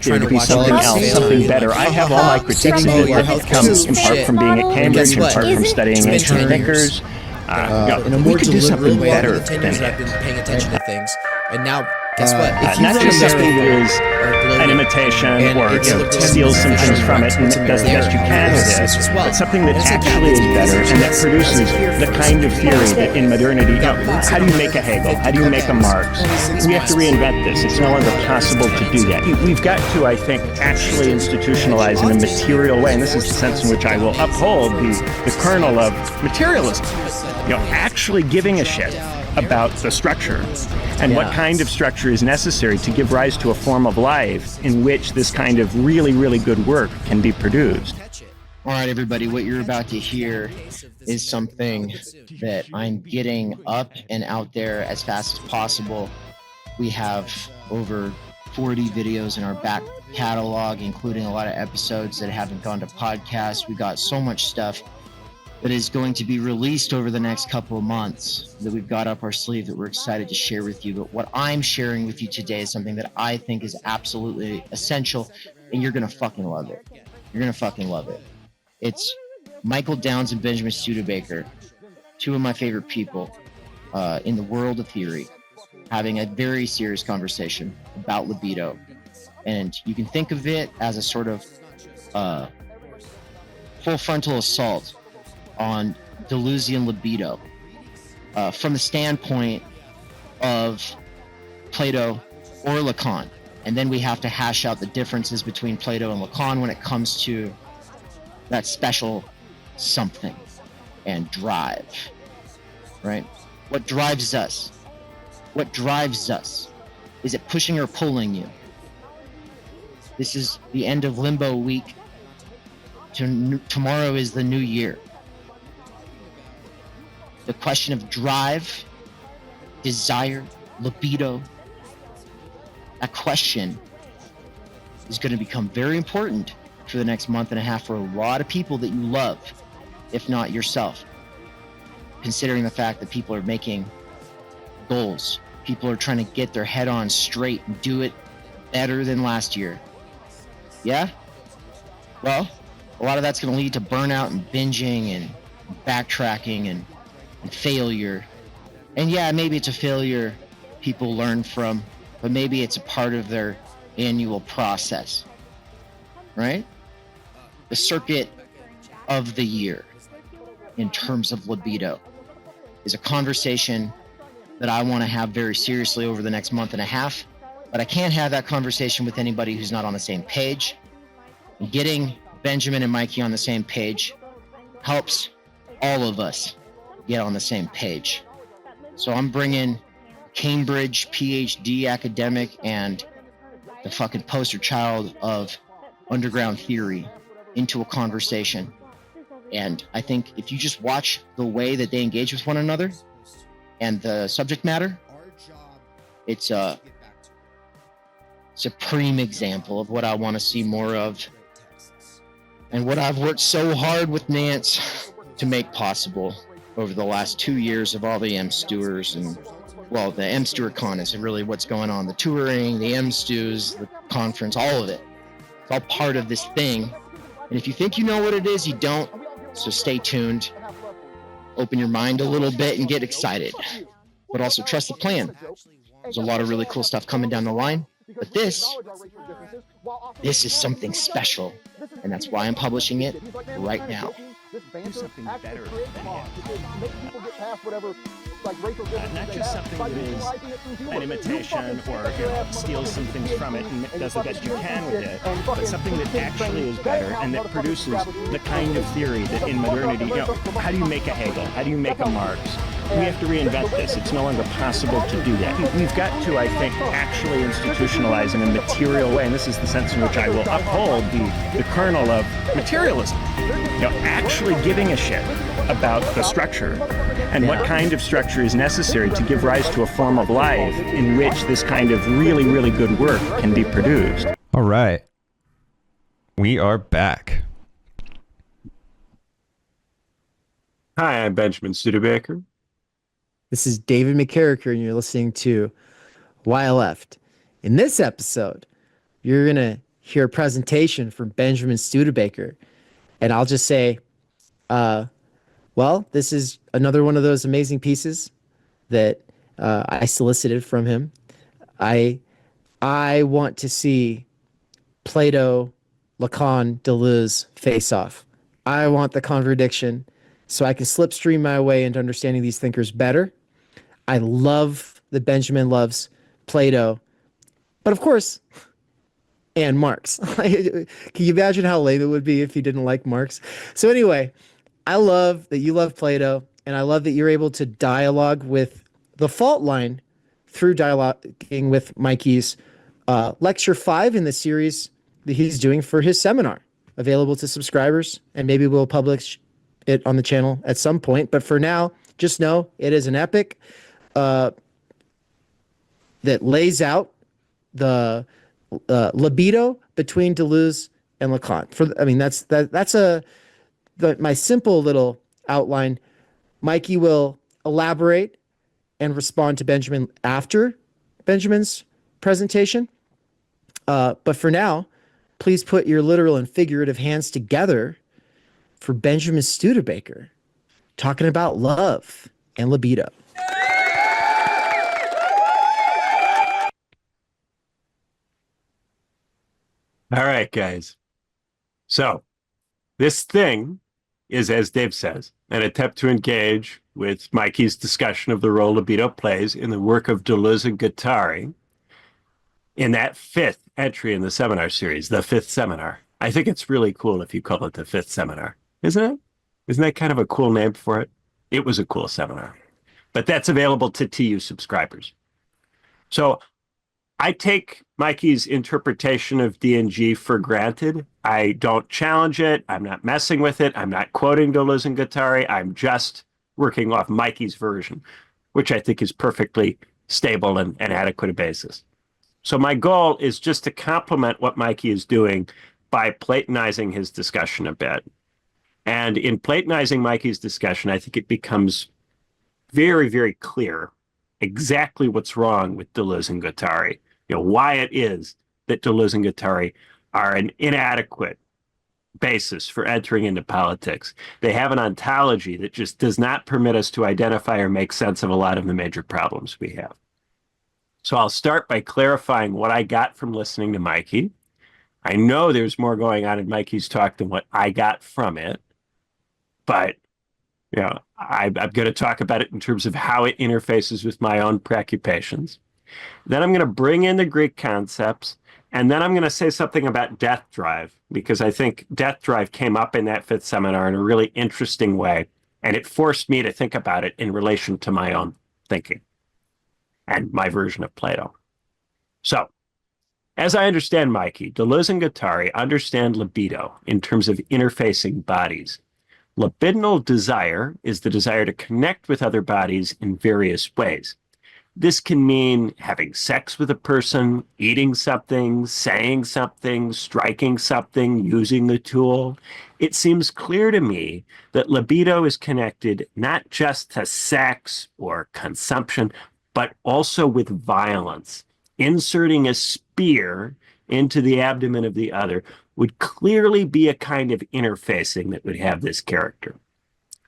there to be something else, something better. I have all my critiques of it that come in part from being at Cambridge, in part from studying ancient thinkers. In a more we could do something deliberate better way. than I've been paying attention to things, and now guess what? If you not run just a something that is an imitation or steals some things from it and does the best you can with it, but something that actually is better and that produces the kind of theory that in modernity, how do you make a Hegel? How do you make a Marx? We have to reinvent this. It's no longer possible to do that. We've got to, I think, actually institutionalize in a material way, and this is the sense in which I will uphold the kernel of materialism. Actually giving a shit about the structure and what kind of structure is necessary to give rise to a form of life in which this kind of really, really good work can be produced. All right, everybody, what you're about to hear is something that I'm getting up and out there as fast as possible. We have over 40 videos in our back catalog, including a lot of episodes that haven't gone to podcasts. We got so much stuff that is going to be released over the next couple of months that we've got up our sleeve that we're excited to share with you. But what I'm sharing with you today is something that I think is absolutely essential, and you're going to fucking love it. You're going to fucking love it. It's Michael Downs and Benjamin Studebaker, two of my favorite people in the world of theory, having a very serious conversation about libido. And you can think of it as a sort of full frontal assault on Deleuzean libido from the standpoint of Plato or Lacan. And then we have to hash out the differences between Plato and Lacan when it comes to that special something and drive, right? What drives us? What drives us? Is it pushing or pulling you? This is the end of limbo week. Tomorrow is the new year. The question of drive, desire, libido, that question is going to become very important for the next month and a half for a lot of people that you love, if not yourself. Considering the fact that people are making goals, people are trying to get their head on straight and do it better than last year. Yeah? Well, a lot of that's going to lead to burnout and binging and backtracking and failure. And yeah, maybe it's a failure people learn from, but maybe it's a part of their annual process, right? The circuit of the year in terms of libido is a conversation that I want to have very seriously over the next month and a half, but I can't have that conversation with anybody who's not on the same page. And getting Benjamin and Mikey on the same page helps all of us get on the same page. So I'm bringing Cambridge PhD academic and the fucking poster child of underground theory into a conversation. And I think if you just watch the way that they engage with one another and the subject matter, it's a supreme example of what I want to see more of and what I've worked so hard with Nance to make possible over the last 2 years of all the M-Stewers and, well, the M-Stewer Con is really what's going on. The touring, the M-Stews, the conference, all of it. It's all part of this thing. And if you think you know what it is, you don't. So stay tuned. Open your mind a little bit and get excited. But also trust the plan. There's a lot of really cool stuff coming down the line. But this is something special. And that's why I'm publishing it right now. Do something better. Not just something that is an imitation or steals some things from it and does the best you can with it, but something that actually is better and that produces the kind of theory that in modernity, how do you make a Hegel? How do you make a Marx? We have to reinvent this. It's no longer possible to do that. We've got to, I think, actually institutionalize in a material way, and this is the sense in which I will uphold the kernel of materialism. Actually giving a shit about the structure and what kind of structure is necessary to give rise to a form of life in which this kind of really, really good work can be produced. All right. We are back. Hi, I'm Benjamin Studebaker. This is David McKerracher, and you're listening to Why I Left. In this episode, you're going to hear a presentation from Benjamin Studebaker. And I'll just say, well, this is another one of those amazing pieces that I solicited from him. I want to see Plato, Lacan, Deleuze face off. I want the contradiction so I can slipstream my way into understanding these thinkers better. I love that Benjamin loves Plato, but of course, and Marx. Can you imagine how lame it would be if he didn't like Marx? So anyway, I love that you love Plato, and I love that you're able to dialogue with the fault line through dialoguing with Mikey's lecture 5 in the series that he's doing for his seminar, available to subscribers, and maybe we'll publish it on the channel at some point. But for now, just know it is an epic that lays out the libido between Deleuze and Lacan. That's my simple little outline. Mikey will elaborate and respond to Benjamin after Benjamin's presentation. But for now, please put your literal and figurative hands together for Benjamin Studebaker talking about love and libido. All right, guys. So this thing is, as Dave says, an attempt to engage with Mikey's discussion of the role libido plays in the work of Deleuze and Guattari in that 5th entry in the seminar series, the 5th seminar. I think it's really cool if you call it the 5th seminar, isn't it? Isn't that kind of a cool name for it? It was a cool seminar. But that's available to TU subscribers. So I take Mikey's interpretation of D&G for granted. I don't challenge it. I'm not messing with it. I'm not quoting Deleuze and Guattari. I'm just working off Mikey's version, which I think is perfectly stable and adequate a basis. So my goal is just to complement what Mikey is doing by Platonizing his discussion a bit. And in Platonizing Mikey's discussion, I think it becomes very, very clear exactly what's wrong with Deleuze and Guattari. Why it is that Deleuze and Guattari are an inadequate basis for entering into politics. They have an ontology that just does not permit us to identify or make sense of a lot of the major problems we have. So I'll start by clarifying what I got from listening to Mikey. I know there's more going on in Mikey's talk than what I got from it, but I'm going to talk about it in terms of how it interfaces with my own preoccupations. Then I'm going to bring in the Greek concepts, and then I'm going to say something about death drive, because I think death drive came up in that 5th seminar in a really interesting way, and it forced me to think about it in relation to my own thinking and my version of Plato. So, as I understand Mikey, Deleuze and Guattari understand libido in terms of interfacing bodies. Libidinal desire is the desire to connect with other bodies in various ways. This can mean having sex with a person, eating something, saying something, striking something, using the tool. It seems clear to me that libido is connected not just to sex or consumption, but also with violence. Inserting a spear into the abdomen of the other would clearly be a kind of interfacing that would have this character.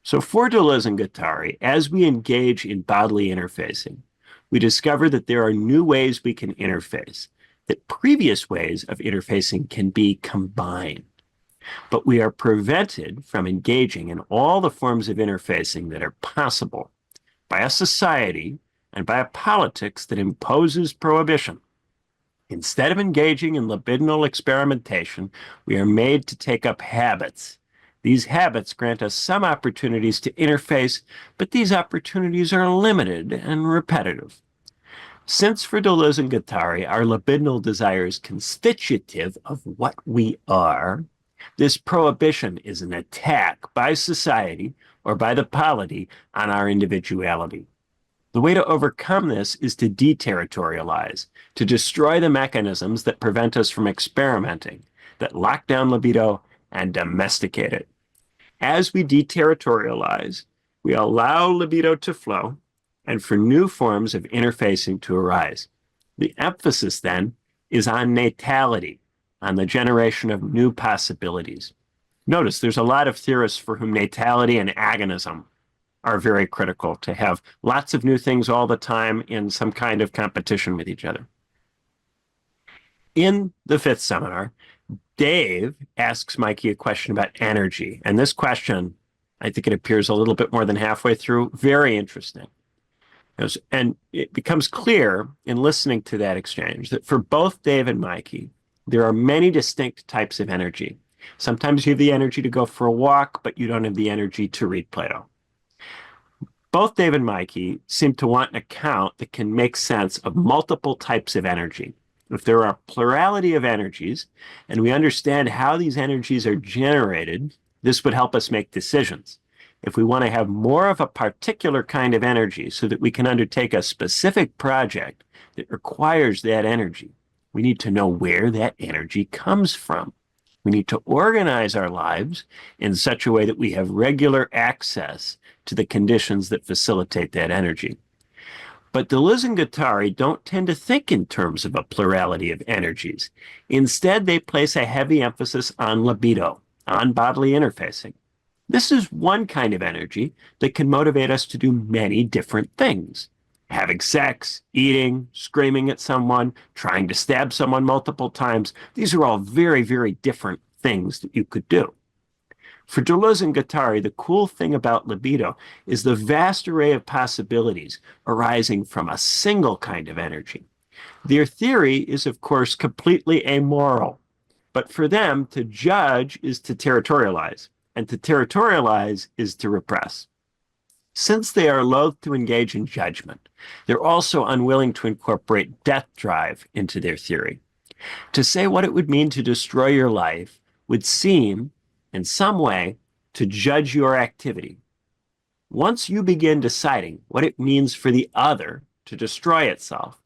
So for Deleuze and Guattari, as we engage in bodily interfacing, we discover that there are new ways we can interface, that previous ways of interfacing can be combined. But we are prevented from engaging in all the forms of interfacing that are possible by a society and by a politics that imposes prohibition. Instead of engaging in libidinal experimentation, we are made to take up habits. These habits grant us some opportunities to interface, but these opportunities are limited and repetitive. Since for Deleuze and Guattari, our libidinal desire is constitutive of what we are, this prohibition is an attack by society or by the polity on our individuality. The way to overcome this is to deterritorialize, to destroy the mechanisms that prevent us from experimenting, that lock down libido and domesticate it. As we deterritorialize, we allow libido to flow and for new forms of interfacing to arise. The emphasis then is on natality, on the generation of new possibilities. Notice there's a lot of theorists for whom natality and agonism are very critical, to have lots of new things all the time in some kind of competition with each other. In the fifth seminar, Dave asks Mikey a question about energy. And this question, I think it appears a little bit more than halfway through, very interesting. And it becomes clear in listening to that exchange that for both Dave and Mikey, there are many distinct types of energy. Sometimes you have the energy to go for a walk, but you don't have the energy to read Plato. Both Dave and Mikey seem to want an account that can make sense of multiple types of energy. If there are a plurality of energies, and we understand how these energies are generated, this would help us make decisions. If we want to have more of a particular kind of energy so that we can undertake a specific project that requires that energy, we need to know where that energy comes from. We need to organize our lives in such a way that we have regular access to the conditions that facilitate that energy. But Deleuze and Guattari don't tend to think in terms of a plurality of energies. Instead, they place a heavy emphasis on libido, on bodily interfacing. This is one kind of energy that can motivate us to do many different things. Having sex, eating, screaming at someone, trying to stab someone multiple times. These are all very, very different things that you could do. For Deleuze and Guattari, the cool thing about libido is the vast array of possibilities arising from a single kind of energy. Their theory is, of course, completely amoral, but for them, to judge is to territorialize, and to territorialize is to repress. Since they are loath to engage in judgment, they're also unwilling to incorporate death drive into their theory. To say what it would mean to destroy your life would seem, in some way, to judge your activity. Once you begin deciding what it means for the other to destroy itself,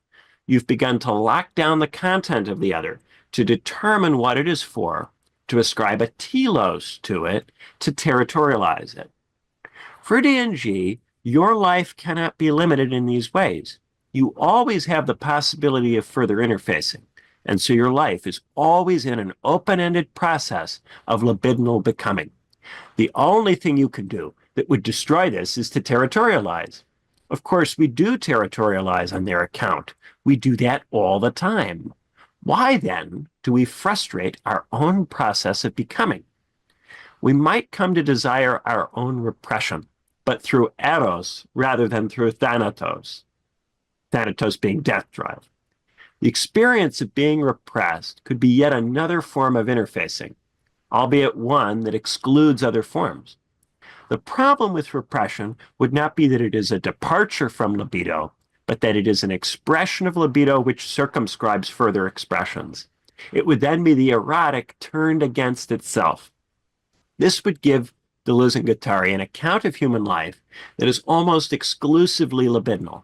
you've begun to lock down the content of the other, to determine what it is for, to ascribe a telos to it, to territorialize it. For D&G, your life cannot be limited in these ways. You always have the possibility of further interfacing. And so your life is always in an open-ended process of libidinal becoming. The only thing you can do that would destroy this is to territorialize. Of course, we do territorialize on their account. We do that all the time. Why then do we frustrate our own process of becoming? We might come to desire our own repression, but through eros rather than through thanatos. Thanatos being death drive. The experience of being repressed could be yet another form of interfacing, albeit one that excludes other forms. The problem with repression would not be that it is a departure from libido, but that it is an expression of libido which circumscribes further expressions. It would then be the erotic turned against itself. This would give Deleuze and Guattari an account of human life that is almost exclusively libidinal,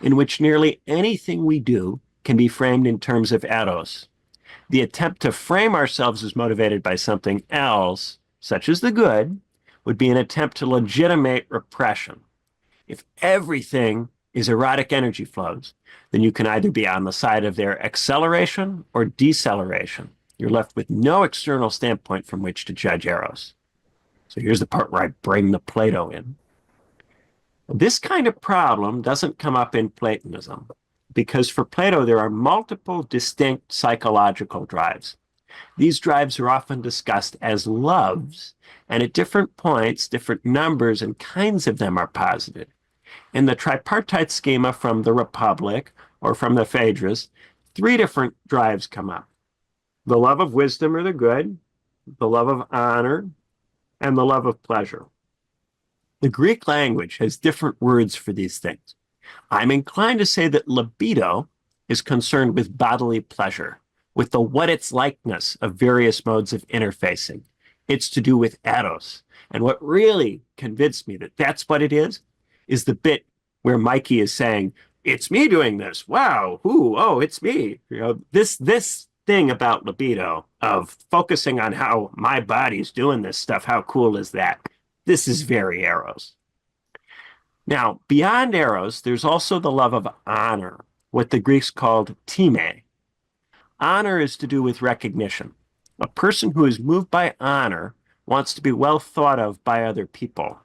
in which nearly anything we do can be framed in terms of eros. The attempt to frame ourselves as motivated by something else, such as the good, would be an attempt to legitimate repression. If everything is erotic energy flows, then you can either be on the side of their acceleration or deceleration. You're left with no external standpoint from which to judge eros. So here's the part where I bring the Plato in. This kind of problem doesn't come up in Platonism, because for Plato, there are multiple distinct psychological drives. These drives are often discussed as loves, and at different points, different numbers and kinds of them are posited. In the tripartite schema from the Republic or from the Phaedrus, 3 different drives come up. The love of wisdom or the good, the love of honor, and the love of pleasure. The Greek language has different words for these things. I'm inclined to say that libido is concerned with bodily pleasure, with the what it's likeness of various modes of interfacing. It's to do with eros. And what really convinced me that that's what it is the bit where Mikey is saying, it's me doing this. Wow. Ooh, oh, it's me. This thing about libido of focusing on how my body's doing this stuff, how cool is that? This is very eros. Now, beyond eros, there's also the love of honor, what the Greeks called time. Honor is to do with recognition. A person who is moved by honor wants to be well thought of by other people.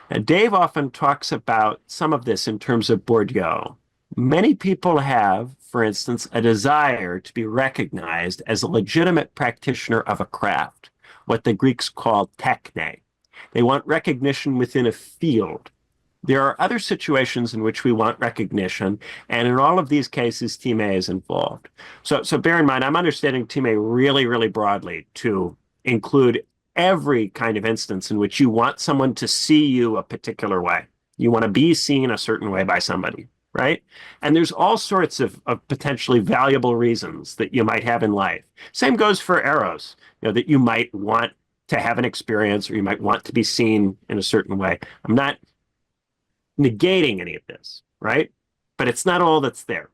And Dave often talks about some of this in terms of Bourdieu. Many people have, for instance, a desire to be recognized as a legitimate practitioner of a craft, what the Greeks call techne. They want recognition within a field. There are other situations in which we want recognition, and in all of these cases, time is involved. So bear in mind, I'm understanding time really, really broadly to include every kind of instance in which you want someone to see you a particular way. You want to be seen a certain way by somebody, right? And there's all sorts of potentially valuable reasons that you might have in life. Same goes for eros, that you might want to have an experience or you might want to be seen in a certain way. I'm not negating any of this, right? But it's not all that's there,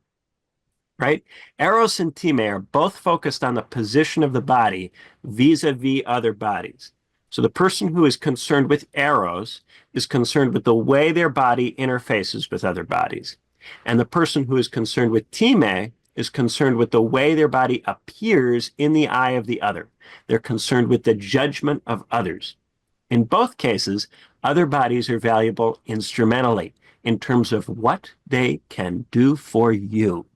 right? Eros and time are both focused on the position of the body vis-a-vis other bodies. So the person who is concerned with eros is concerned with the way their body interfaces with other bodies. And the person who is concerned with time is concerned with the way their body appears in the eye of the other. They're concerned with the judgment of others. In both cases, other bodies are valuable instrumentally in terms of what they can do for you.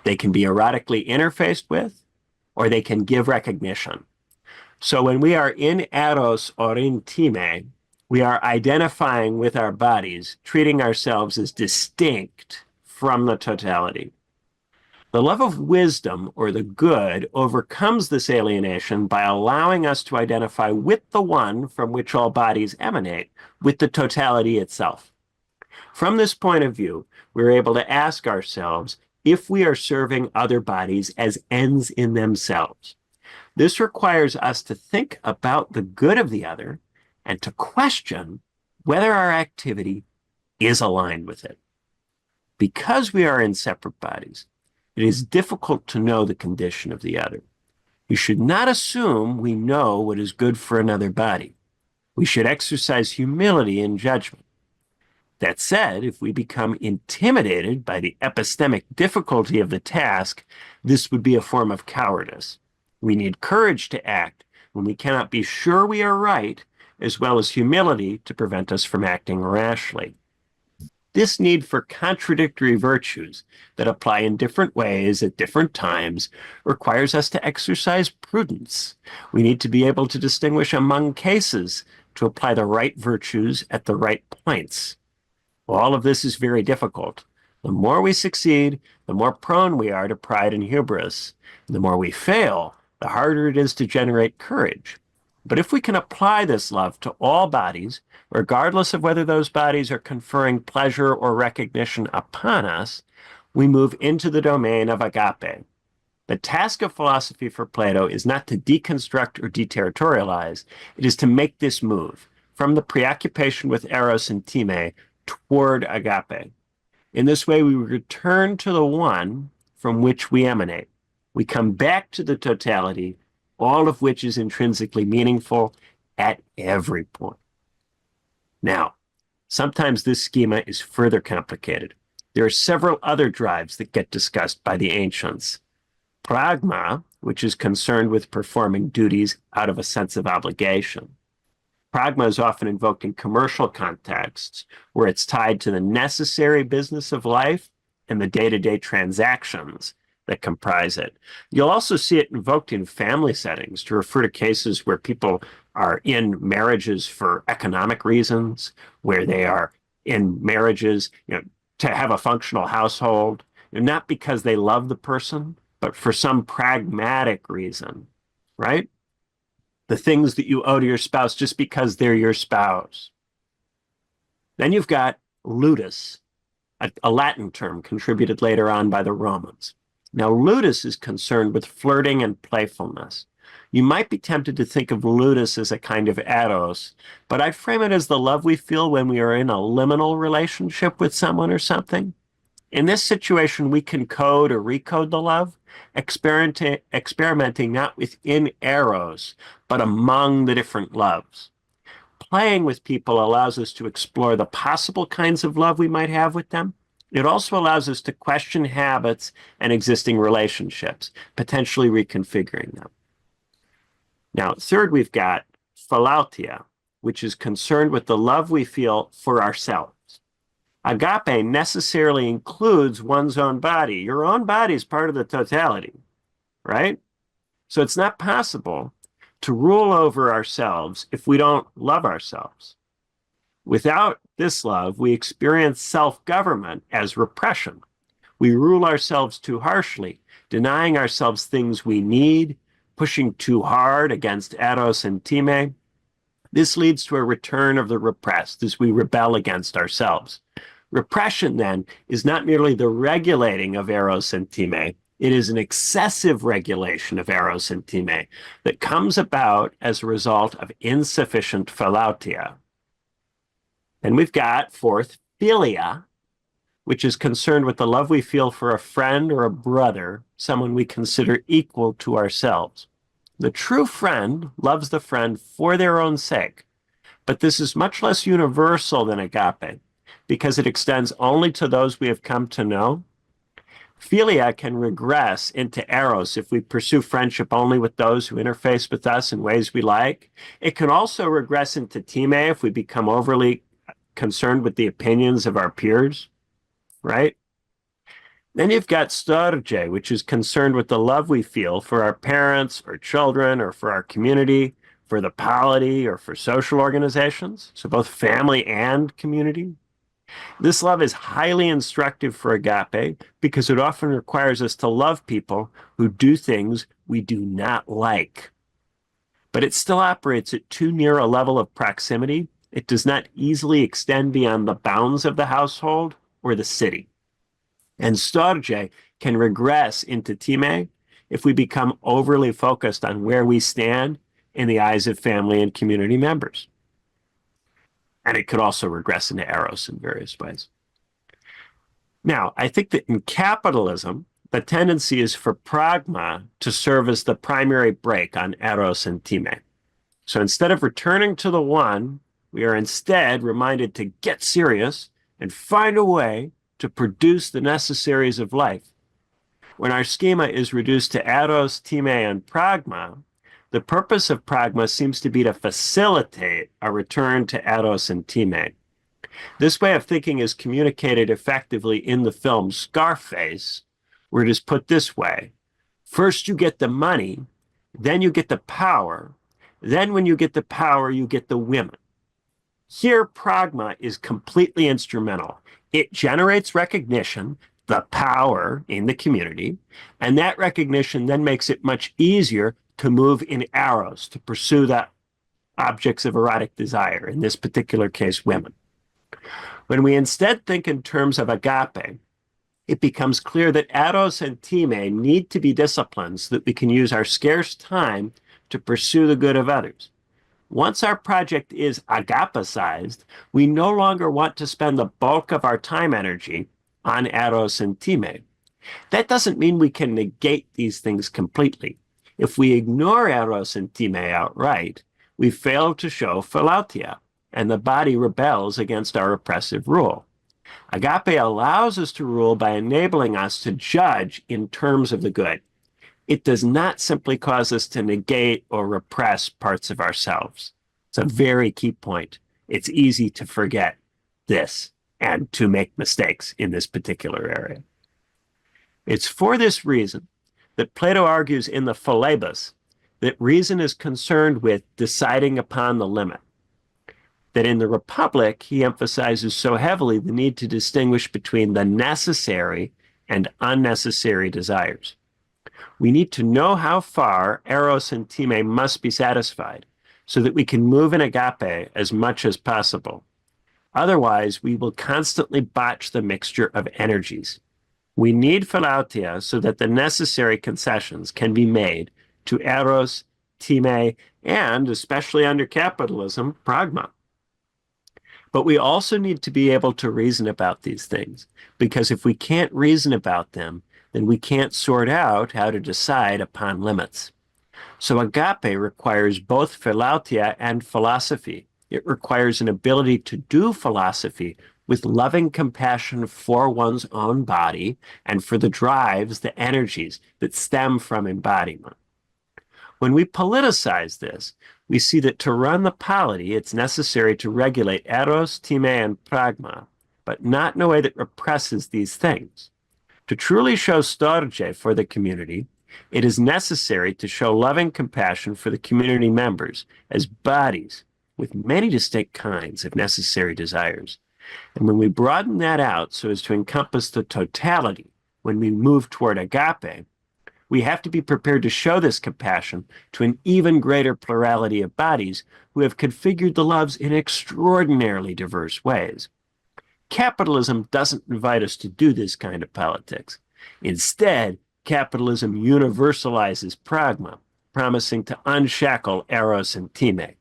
They can be erotically interfaced with, or they can give recognition. So when we are in eros or in time, we are identifying with our bodies, treating ourselves as distinct from the totality. The love of wisdom, or the good, overcomes this alienation by allowing us to identify with the one from which all bodies emanate, with the totality itself. From this point of view, we're able to ask ourselves if we are serving other bodies as ends in themselves. This requires us to think about the good of the other and to question whether our activity is aligned with it. Because we are in separate bodies, it is difficult to know the condition of the other. We should not assume we know what is good for another body. We should exercise humility in judgment. That said, if we become intimidated by the epistemic difficulty of the task, this would be a form of cowardice. We need courage to act when we cannot be sure we are right, as well as humility to prevent us from acting rashly. This need for contradictory virtues that apply in different ways at different times requires us to exercise prudence. We need to be able to distinguish among cases to apply the right virtues at the right points. All of this is very difficult. The more we succeed, the more prone we are to pride and hubris. The more we fail, the harder it is to generate courage. But if we can apply this love to all bodies, regardless of whether those bodies are conferring pleasure or recognition upon us, we move into the domain of agape. The task of philosophy for Plato is not to deconstruct or deterritorialize. It is to make this move from the preoccupation with eros and time toward agape. In this way, we return to the one from which we emanate. We come back to the totality, all of which is intrinsically meaningful at every point. Now, sometimes this schema is further complicated. There are several other drives that get discussed by the ancients. Pragma, which is concerned with performing duties out of a sense of obligation. Pragma is often invoked in commercial contexts where it's tied to the necessary business of life and the day-to-day transactions that comprise it. You'll also see it invoked in family settings to refer to cases where people are in marriages for economic reasons, where they are in marriages, to have a functional household, not because they love the person, but for some pragmatic reason, right? The things that you owe to your spouse just because they're your spouse. Then you've got ludus, a Latin term contributed later on by the Romans. Now, ludus is concerned with flirting and playfulness. You might be tempted to think of ludus as a kind of eros, but I'd frame it as the love we feel when we are in a liminal relationship with someone or something. In this situation, we can code or recode the love, experimenting not within eros, but among the different loves. Playing with people allows us to explore the possible kinds of love we might have with them, It also allows us to question habits and existing relationships, potentially reconfiguring them. Now, third, we've got philautia, which is concerned with the love we feel for ourselves. Agape necessarily includes one's own body. Your own body is part of the totality, right? So it's not possible to rule over ourselves if we don't love ourselves. Without this love, we experience self-government as repression. We rule ourselves too harshly, denying ourselves things we need, pushing too hard against eros and time. This leads to a return of the repressed as we rebel against ourselves. Repression, then, is not merely the regulating of eros and time. It is an excessive regulation of eros and time that comes about as a result of insufficient philautia. And we've got, fourth, philia, which is concerned with the love we feel for a friend or a brother, someone we consider equal to ourselves. The true friend loves the friend for their own sake, but this is much less universal than agape because it extends only to those we have come to know. Philia can regress into eros if we pursue friendship only with those who interface with us in ways we like. It can also regress into time if we become overly concerned with the opinions of our peers, right? Then you've got storge, which is concerned with the love we feel for our parents or children or for our community, for the polity or for social organizations, so both family and community. This love is highly instructive for agape because it often requires us to love people who do things we do not like. But it still operates at too near a level of proximity. It does not easily extend beyond the bounds of the household or the city. And storge can regress into time if we become overly focused on where we stand in the eyes of family and community members. And it could also regress into eros in various ways. Now, I think that in capitalism, the tendency is for pragma to serve as the primary brake on eros and time. So instead of returning to the one, we are instead reminded to get serious and find a way to produce the necessaries of life. When our schema is reduced to eros, time, and pragma, the purpose of pragma seems to be to facilitate a return to eros and time. This way of thinking is communicated effectively in the film Scarface, where it is put this way. First you get the money, then you get the power, then when you get the power, you get the women. Here, pragma is completely instrumental. It generates recognition, the power in the community, and that recognition then makes it much easier to move in eros, to pursue the objects of erotic desire, in this particular case, women. When we instead think in terms of agape, it becomes clear that eros and time need to be disciplined so that we can use our scarce time to pursue the good of others. Once our project is agapicized, we no longer want to spend the bulk of our time energy on eros and time. That doesn't mean we can negate these things completely. If we ignore eros and time outright, we fail to show philautia, and the body rebels against our oppressive rule. Agape allows us to rule by enabling us to judge in terms of the good. It does not simply cause us to negate or repress parts of ourselves. It's a very key point. It's easy to forget this and to make mistakes in this particular area. It's for this reason that Plato argues in the Philebus that reason is concerned with deciding upon the limit. That in the Republic, he emphasizes so heavily the need to distinguish between the necessary and unnecessary desires. We need to know how far eros and time must be satisfied so that we can move in agape as much as possible. Otherwise, we will constantly botch the mixture of energies. We need philautia so that the necessary concessions can be made to eros, time, and, especially under capitalism, pragma. But we also need to be able to reason about these things, because if we can't reason about them, then we can't sort out how to decide upon limits. So agape requires both philautia and philosophy. It requires an ability to do philosophy with loving compassion for one's own body and for the drives, the energies that stem from embodiment. When we politicize this, we see that to run the polity, it's necessary to regulate eros, time, and pragma, but not in a way that represses these things. To truly show storge for the community, it is necessary to show loving compassion for the community members as bodies with many distinct kinds of necessary desires. And when we broaden that out so as to encompass the totality, when we move toward agape, we have to be prepared to show this compassion to an even greater plurality of bodies who have configured the loves in extraordinarily diverse ways. Capitalism doesn't invite us to do this kind of politics. Instead, capitalism universalizes pragma, promising to unshackle eros and time.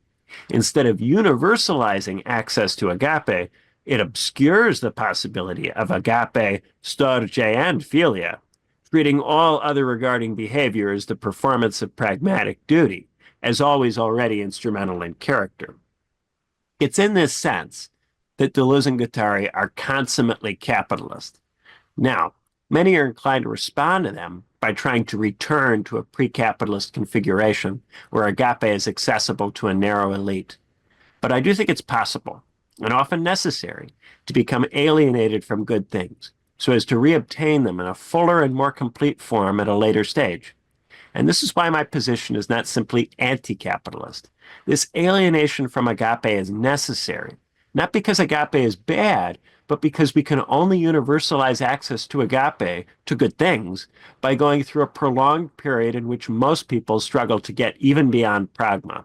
Instead of universalizing access to agape, it obscures the possibility of agape, storge, and philia, treating all other regarding behavior as the performance of pragmatic duty, as always already instrumental in character. It's in this sense that Deleuze and Guattari are consummately capitalist. Now, many are inclined to respond to them by trying to return to a pre-capitalist configuration where agape is accessible to a narrow elite. But I do think it's possible, and often necessary, to become alienated from good things, so as to reobtain them in a fuller and more complete form at a later stage. And this is why my position is not simply anti-capitalist. This alienation from agape is necessary, not because agape is bad, but because we can only universalize access to agape, to good things, by going through a prolonged period in which most people struggle to get even beyond pragma.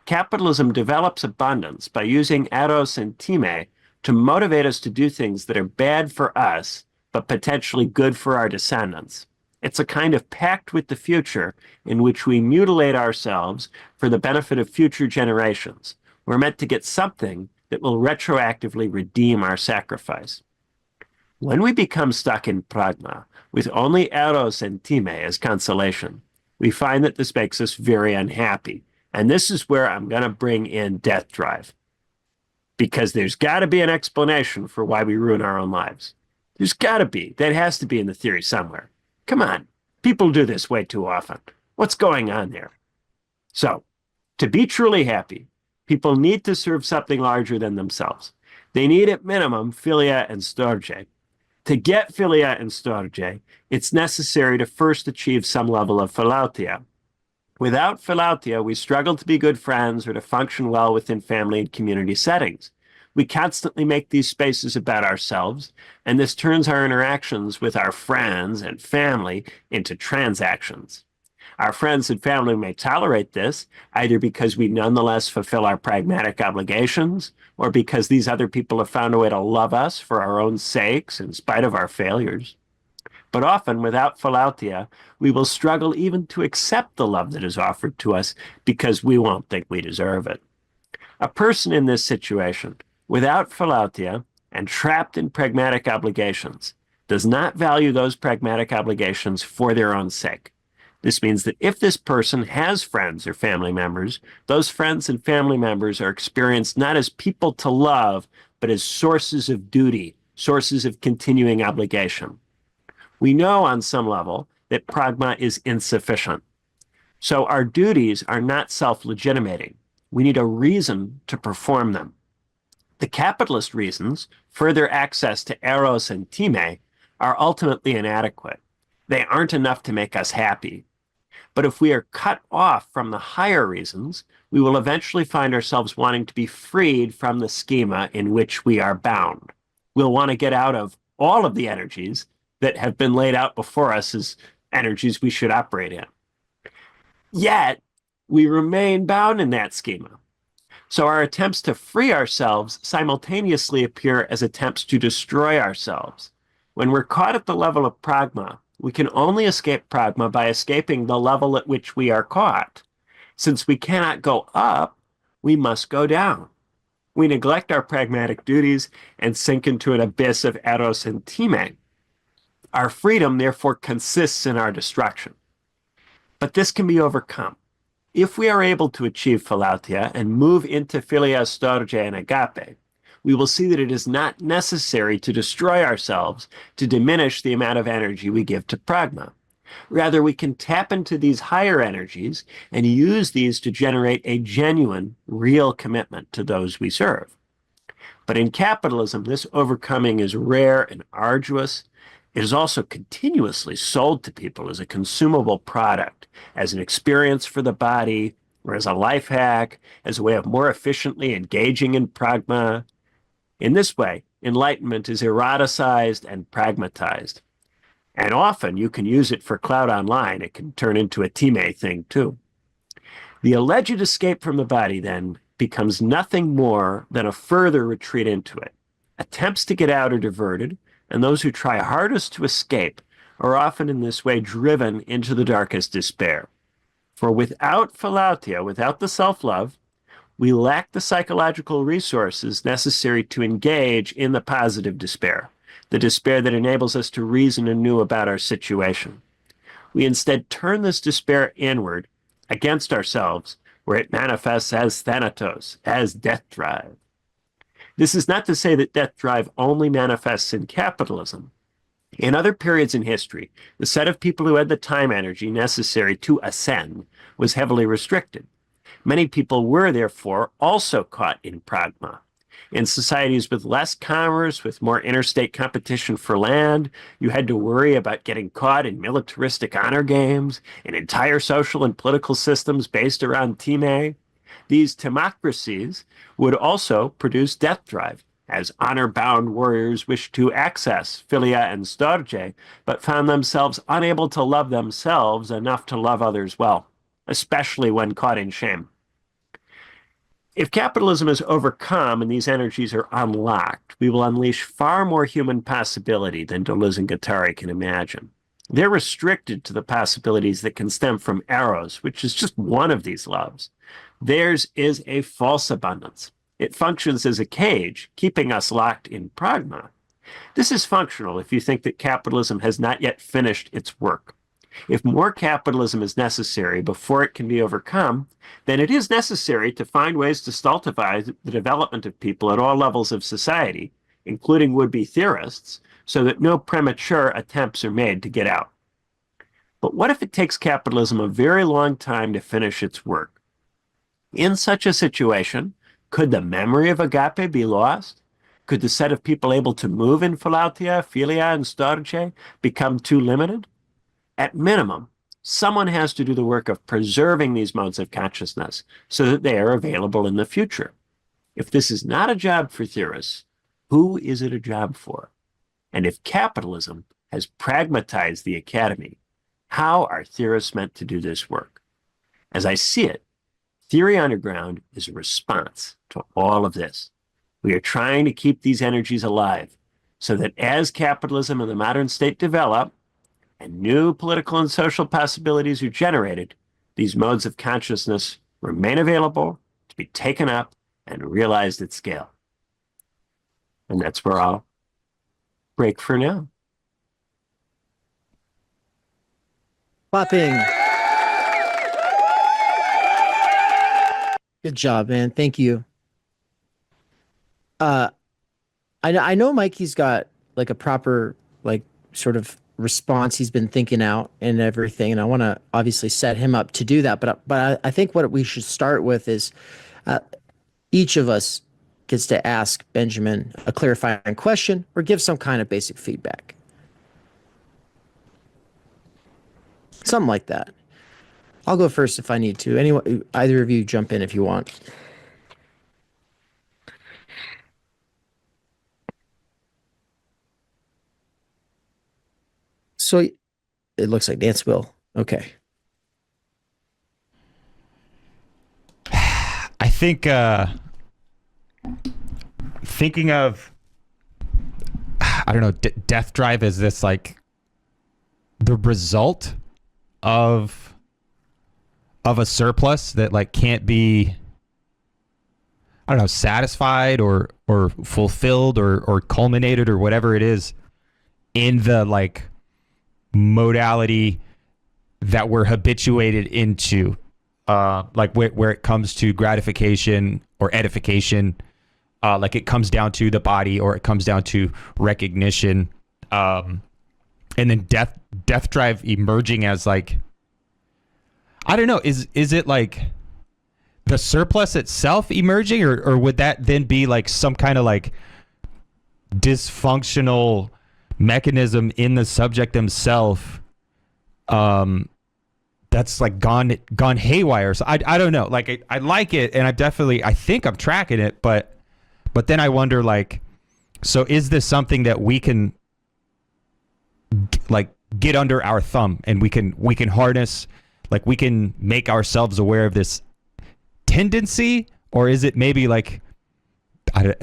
Capitalism develops abundance by using eros and time to motivate us to do things that are bad for us, but potentially good for our descendants. It's a kind of pact with the future in which we mutilate ourselves for the benefit of future generations. We're meant to get something that will retroactively redeem our sacrifice. When we become stuck in pragma, with only eros and time as consolation, we find that this makes us very unhappy. And this is where I'm going to bring in death drive. Because there's got to be an explanation for why we ruin our own lives. There's got to be. That has to be in the theory somewhere. Come on. People do this way too often. What's going on there? So, to be truly happy, people need to serve something larger than themselves. They need at minimum philia and storge. To get philia and storge, it's necessary to first achieve some level of philautia. Without philautia, we struggle to be good friends or to function well within family and community settings. We constantly make these spaces about ourselves, and this turns our interactions with our friends and family into transactions. Our friends and family may tolerate this, either because we nonetheless fulfill our pragmatic obligations, or because these other people have found a way to love us for our own sakes in spite of our failures. But often, without philautia, we will struggle even to accept the love that is offered to us because we won't think we deserve it. A person in this situation, without philautia and trapped in pragmatic obligations, does not value those pragmatic obligations for their own sake. This means that if this person has friends or family members, those friends and family members are experienced not as people to love, but as sources of duty, sources of continuing obligation. We know on some level that pragma is insufficient. So our duties are not self-legitimating. We need a reason to perform them. The capitalist reasons, further access to eros and time, are ultimately inadequate. They aren't enough to make us happy. But if we are cut off from the higher reasons, we will eventually find ourselves wanting to be freed from the schema in which we are bound. We'll want to get out of all of the energies that have been laid out before us as energies we should operate in. Yet, we remain bound in that schema. So our attempts to free ourselves simultaneously appear as attempts to destroy ourselves. When we're caught at the level of pragma, we can only escape pragma by escaping the level at which we are caught. Since we cannot go up, we must go down. We neglect our pragmatic duties and sink into an abyss of eros and time. Our freedom, therefore, consists in our destruction. But this can be overcome. If we are able to achieve philautia and move into philia, storge, and agape, we will see that it is not necessary to destroy ourselves to diminish the amount of energy we give to pragma. Rather, we can tap into these higher energies and use these to generate a genuine, real commitment to those we serve. But in capitalism, this overcoming is rare and arduous. It is also continuously sold to people as a consumable product, as an experience for the body, or as a life hack, as a way of more efficiently engaging in pragma. In this way, enlightenment is eroticized and pragmatized. And often you can use it for clout online. It can turn into a time thing too. The alleged escape from the body then becomes nothing more than a further retreat into it. Attempts to get out are diverted, and those who try hardest to escape are often in this way driven into the darkest despair. For without philautia, without the self-love, we lack the psychological resources necessary to engage in the positive despair, the despair that enables us to reason anew about our situation. We instead turn this despair inward, against ourselves, where it manifests as thanatos, as death drive. This is not to say that death drive only manifests in capitalism. In other periods in history, the set of people who had the time energy necessary to ascend was heavily restricted. Many people were, therefore, also caught in pragma. In societies with less commerce, with more interstate competition for land, you had to worry about getting caught in militaristic honor games, in entire social and political systems based around time. These timocracies would also produce death drive, as honor-bound warriors wished to access philia and storge, but found themselves unable to love themselves enough to love others well, especially when caught in shame. If capitalism is overcome and these energies are unlocked, we will unleash far more human possibility than Deleuze and Guattari can imagine. They're restricted to the possibilities that can stem from eros, which is just one of these loves. Theirs is a false abundance. It functions as a cage, keeping us locked in pragma. This is functional if you think that capitalism has not yet finished its work. If more capitalism is necessary before it can be overcome, then it is necessary to find ways to stultify the development of people at all levels of society, including would-be theorists, so that no premature attempts are made to get out. But what if it takes capitalism a very long time to finish its work? In such a situation, could the memory of agape be lost? Could the set of people able to move in philautia, philia, and storge become too limited? At minimum, someone has to do the work of preserving these modes of consciousness so that they are available in the future. If this is not a job for theorists, who is it a job for? And if capitalism has pragmatized the academy, how are theorists meant to do this work? As I see it, Theory Underground is a response to all of this. We are trying to keep these energies alive so that as capitalism and the modern state develop, and new political and social possibilities are generated, these modes of consciousness remain available to be taken up and realized at scale. And that's where I'll break for now. Clapping. Good job, man. Thank you. I know Mikey's got like a proper like sort of response he's been thinking out and everything, and I want to obviously set him up to do that, but I think what we should start with is each of us gets to ask Benjamin a clarifying question or give some kind of basic feedback, something like that. I'll go first if I need to. Anyone, either of you jump in if you want. So it looks like Dance will. Okay. I think thinking of, I don't know, death drive is this like the result of a surplus that like can't be, I don't know, satisfied or fulfilled or culminated or whatever it is in the like modality that we're habituated into, like where it comes to gratification or edification like it comes down to the body or it comes down to recognition. And then death drive emerging as like, I don't know, is it like the surplus itself emerging, or would that then be like some kind of like dysfunctional mechanism in the subject themselves, that's like gone haywire? So I don't know. Like I like it, and I think I'm tracking it, but then I wonder, like, so is this something that we can like get under our thumb, and we can harness, like we can make ourselves aware of this tendency, or is it maybe like I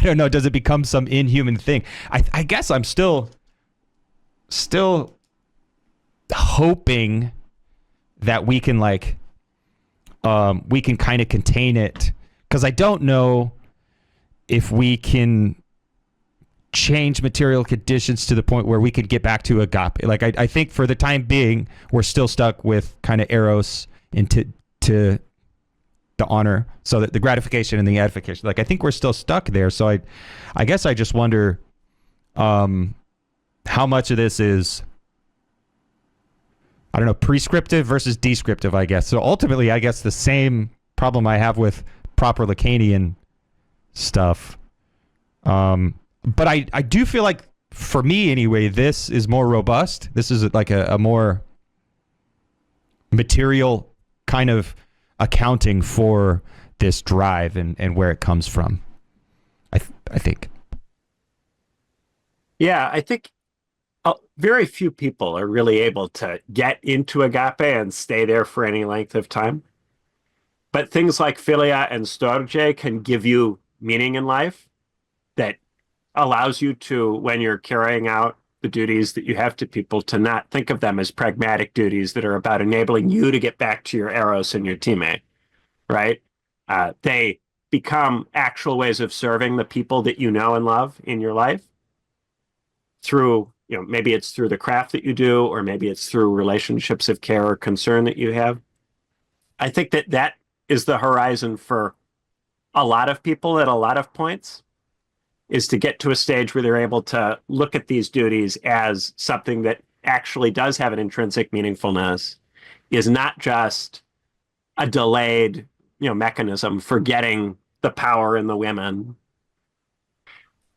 don't know, does it become some inhuman thing? I guess I'm still hoping that we can like we can kind of contain it, because I don't know if we can change material conditions to the point where we could get back to agape. Like I think for the time being we're still stuck with kind of eros into to the honor, so that the gratification and the edification, like I think we're still stuck there. So I guess I just wonder how much of this is, I don't know, prescriptive versus descriptive, I guess. So ultimately, I guess the same problem I have with proper Lacanian stuff. But I do feel like, for me anyway, this is more robust. This is like a more material kind of accounting for this drive and where it comes from. I think. Yeah, I think very few people are really able to get into agape and stay there for any length of time. But things like philia and storge can give you meaning in life that allows you to, when you're carrying out the duties that you have to people, to not think of them as pragmatic duties that are about enabling you to get back to your eros and your teammate, right? They become actual ways of serving the people that you know and love in your life through, maybe it's through the craft that you do, or maybe it's through relationships of care or concern that you have. I think that is the horizon for a lot of people at a lot of points, is to get to a stage where they're able to look at these duties as something that actually does have an intrinsic meaningfulness, is not just a delayed, mechanism for getting the power in the women.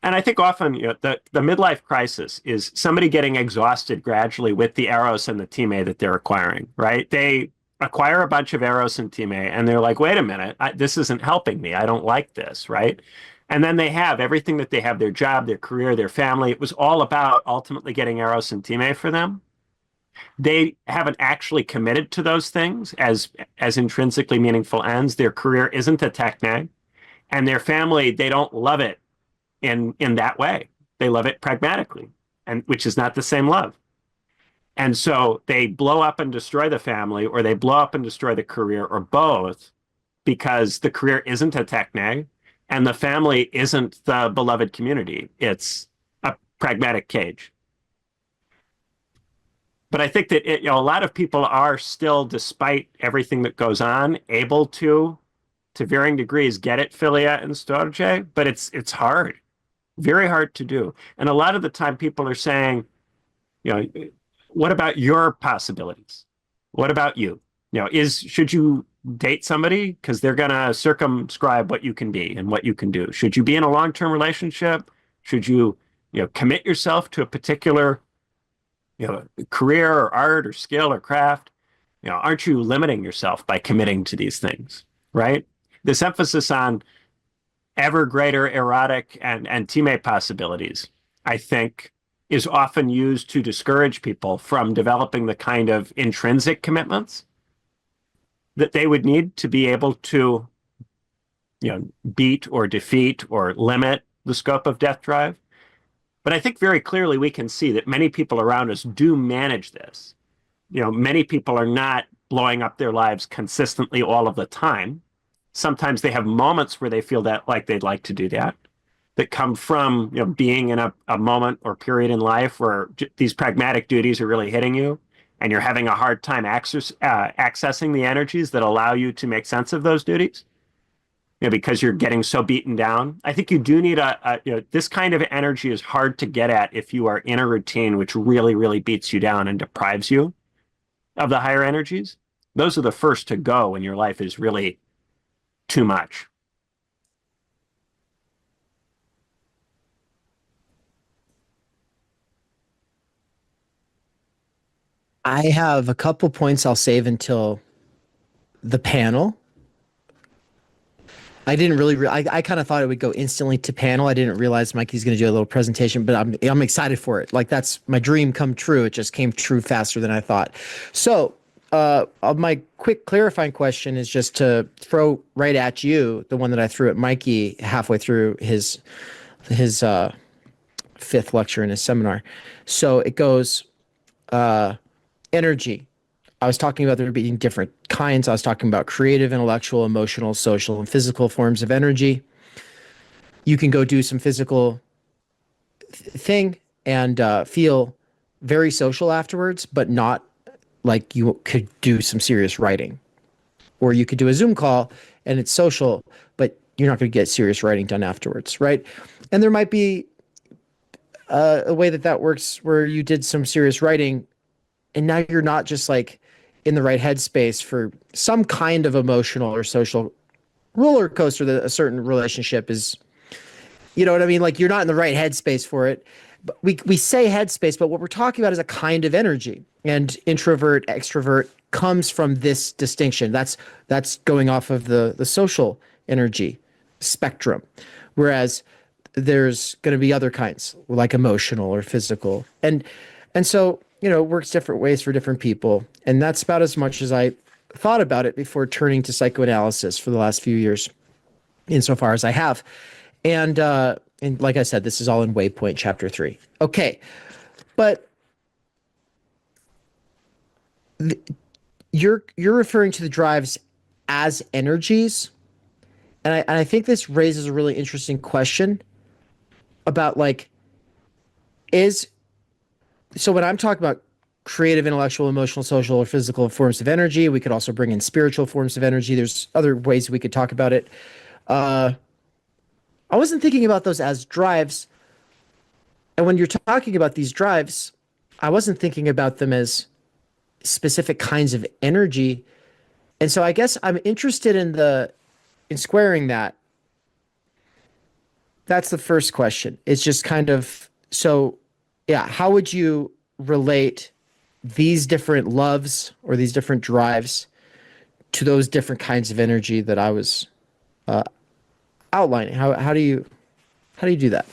And I think often the midlife crisis is somebody getting exhausted gradually with the eros and the time that they're acquiring, right? They acquire a bunch of eros and time, and they're like, wait a minute, this isn't helping me. I don't like this, right? And then they have everything that they have, their job, their career, their family. It was all about ultimately getting eros and time for them. They haven't actually committed to those things as intrinsically meaningful ends. Their career isn't a techne, and their family, they don't love it in that way. They love it pragmatically, and which is not the same love. And so they blow up and destroy the family, or they blow up and destroy the career, or both, because the career isn't a techne and the family isn't the beloved community. It's a pragmatic cage. But I think that a lot of people are still, despite everything that goes on, able to varying degrees, get at philia and storge, but it's hard, very hard to do. And a lot of the time people are saying, what about your possibilities? What about you? Should you date somebody because they're going to circumscribe what you can be and what you can do? Should you be in a long-term relationship? Should you, commit yourself to a particular career or art or skill or craft? Aren't you limiting yourself by committing to these things, right? This emphasis on ever greater erotic and teammate possibilities, I think, is often used to discourage people from developing the kind of intrinsic commitments that they would need to be able to, beat or defeat or limit the scope of death drive. But I think very clearly we can see that many people around us do manage this. Many people are not blowing up their lives consistently all of the time. Sometimes they have moments where they feel that like they'd like to do that come from being in a moment or period in life where these pragmatic duties are really hitting you, and you're having a hard time accessing the energies that allow you to make sense of those duties. because you're getting so beaten down. I think you do need this kind of energy is hard to get at if you are in a routine which really, really beats you down and deprives you of the higher energies. Those are the first to go when your life is really too much. I have a couple points I'll save until the panel. I didn't really. I kind of thought it would go instantly to panel. I didn't realize Mikey's going to do a little presentation, but I'm excited for it. Like that's my dream come true. It just came true faster than I thought. So, my quick clarifying question is just to throw right at you the one that I threw at Mikey halfway through his fifth lecture in his seminar. So it goes energy. I was talking about there being different kinds. I was talking about creative, intellectual, emotional, social, and physical forms of energy. You can go do some physical thing and feel very social afterwards, but not like you could do some serious writing. Or you could do a Zoom call and it's social, but you're not going to get serious writing done afterwards, right? And there might be a way that works where you did some serious writing and now you're not just like in the right headspace for some kind of emotional or social roller coaster that a certain relationship is, you know what I mean? Like you're not in the right headspace for it. But we say headspace, but what we're talking about is a kind of energy. And introvert, extrovert comes from this distinction. That's going off of the social energy spectrum. Whereas there's going to be other kinds, like emotional or physical. And so it works different ways for different people. And that's about as much as I thought about it before turning to psychoanalysis for the last few years, insofar as I have. And like I said, this is all in Waypoint Chapter 3. Okay. But you're referring to the drives as energies. And I think this raises a really interesting question about so when I'm talking about creative, intellectual, emotional, social, or physical forms of energy, we could also bring in spiritual forms of energy. There's other ways we could talk about it. I wasn't thinking about those as drives. And when you're talking about these drives, I wasn't thinking about them as specific kinds of energy. And so I guess I'm interested in squaring that. That's the first question. It's just kind of, so yeah, how would you relate these different loves or these different drives to those different kinds of energy that I was outlining? How do you do that?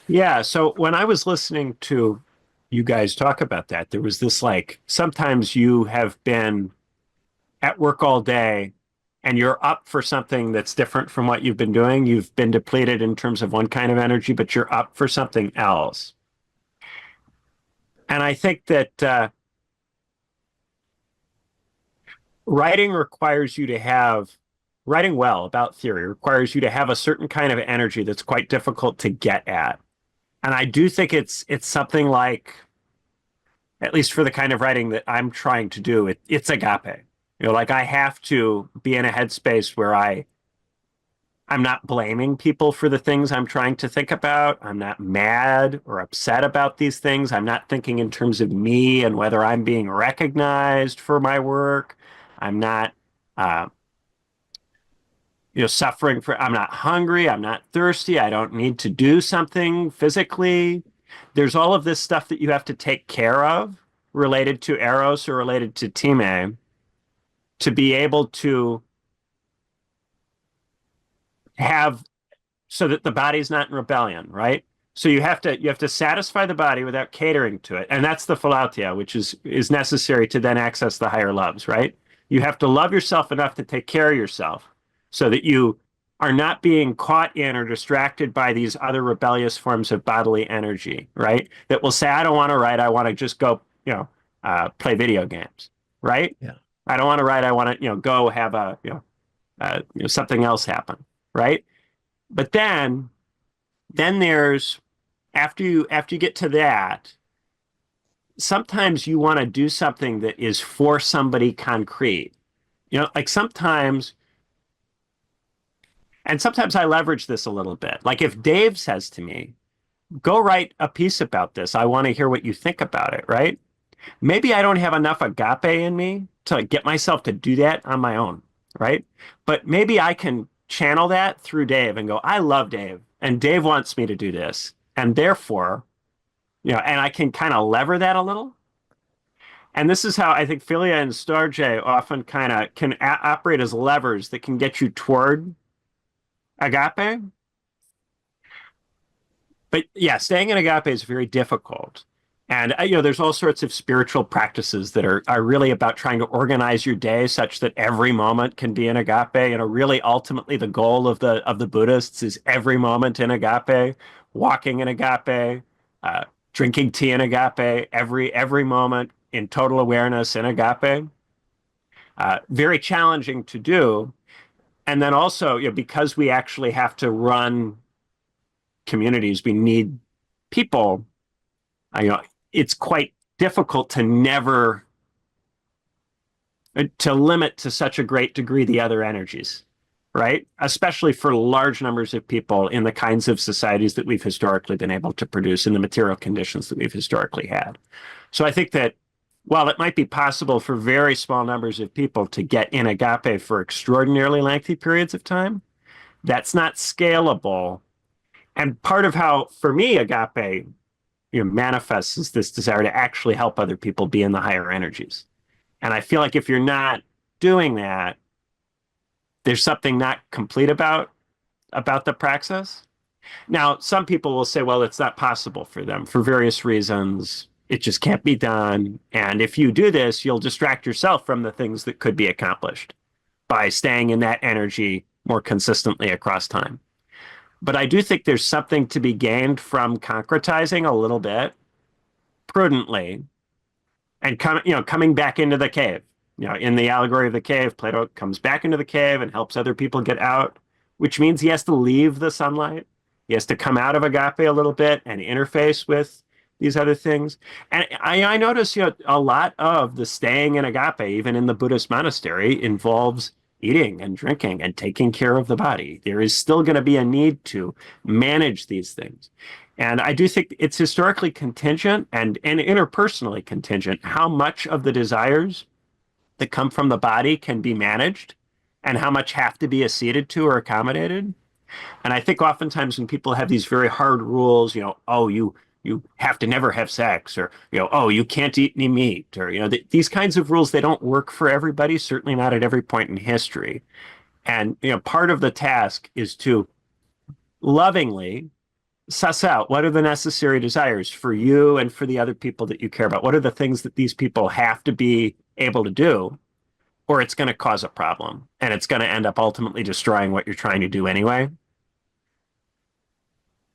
Yeah, so when I was listening to you guys talk about that, there was this sometimes you have been at work all day and you're up for something that's different from what you've been doing. You've been depleted in terms of one kind of energy, but you're up for something else. And I think that writing well about theory requires you to have a certain kind of energy that's quite difficult to get at. And I do think it's something like, at least for the kind of writing that I'm trying to do, it's agape. I have to be in a headspace where I'm not blaming people for the things I'm trying to think about. I'm not mad or upset about these things. I'm not thinking in terms of me and whether I'm being recognized for my work. I'm not, suffering I'm not hungry. I'm not thirsty. I don't need to do something physically. There's all of this stuff that you have to take care of related to Eros or related to Time to be able to have so that the body's not in rebellion, right? So you have to satisfy the body without catering to it. And that's the philautia, which is necessary to then access the higher loves, right? You have to love yourself enough to take care of yourself so that you are not being caught in or distracted by these other rebellious forms of bodily energy, right? That will say, I don't want to write. I want to just go, play video games, right? Yeah. I don't want to write. I want to, go have something else happen, right? But then there's after you get to that, sometimes you want to do something that is for somebody concrete. Sometimes And sometimes I leverage this a little bit. Like if Dave says to me, go write a piece about this, I want to hear what you think about it, right? Maybe I don't have enough agape in me to get myself to do that on my own, right? But maybe I can channel that through Dave and go, I love Dave, and Dave wants me to do this. And therefore, and I can kind of lever that a little. And this is how I think philia and storge often kind of can operate as levers that can get you toward agape. But yeah, staying in agape is very difficult. And there's all sorts of spiritual practices that are really about trying to organize your day such that every moment can be in agape. Really ultimately the goal of the Buddhists is every moment in agape, walking in agape, drinking tea in agape, every moment in total awareness in agape. Very challenging to do. And then also, because we actually have to run communities, we need people. It's quite difficult to limit to such a great degree the other energies, right? Especially for large numbers of people in the kinds of societies that we've historically been able to produce in the material conditions that we've historically had. So I think that while it might be possible for very small numbers of people to get in agape for extraordinarily lengthy periods of time, that's not scalable. And part of how, for me, agape manifests is this desire to actually help other people be in the higher energies. And I feel like if you're not doing that, there's something not complete about the praxis. Now, some people will say, well, it's not possible for them for various reasons. It just can't be done. And if you do this, you'll distract yourself from the things that could be accomplished by staying in that energy more consistently across time. But I do think there's something to be gained from concretizing a little bit prudently and coming back into the cave. In the allegory of the cave, Plato comes back into the cave and helps other people get out, which means he has to leave the sunlight. He has to come out of agape a little bit and interface with these other things. And I notice, a lot of the staying in agape, even in the Buddhist monastery, involves eating and drinking and taking care of the body. There is still going to be a need to manage these things. And I do think it's historically contingent and interpersonally contingent how much of the desires that come from the body can be managed and how much have to be acceded to or accommodated. And I think oftentimes when people have these very hard rules, you have to never have sex, or you can't eat any meat, or these kinds of rules, they don't work for everybody, certainly not at every point in history. And part of the task is to lovingly suss out what are the necessary desires for you and for the other people that you care about. What are the things that these people have to be able to do, or it's going to cause a problem and it's going to end up ultimately destroying what you're trying to do anyway.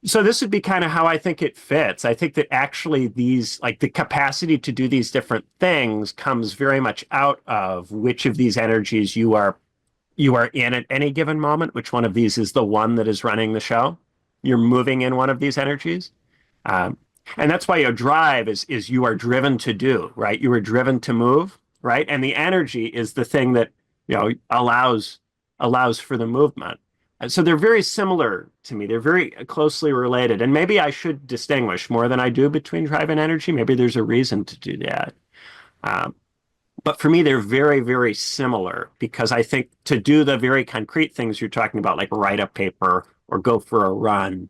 So this would be kind of how I think it fits. I think that actually these, like the capacity to do these different things, comes very much out of which of these energies you are in at any given moment, which one of these is the one that is running the show. You're moving in one of these energies. And that's why your drive is you are driven to do, right? You are driven to move, right? And the energy is the thing that, allows for the movement. So they're very similar to me. They're very closely related. And maybe I should distinguish more than I do between drive and energy. Maybe there's a reason to do that. But for me, they're very, very similar, because I think to do the very concrete things you're talking about, like write a paper or go for a run,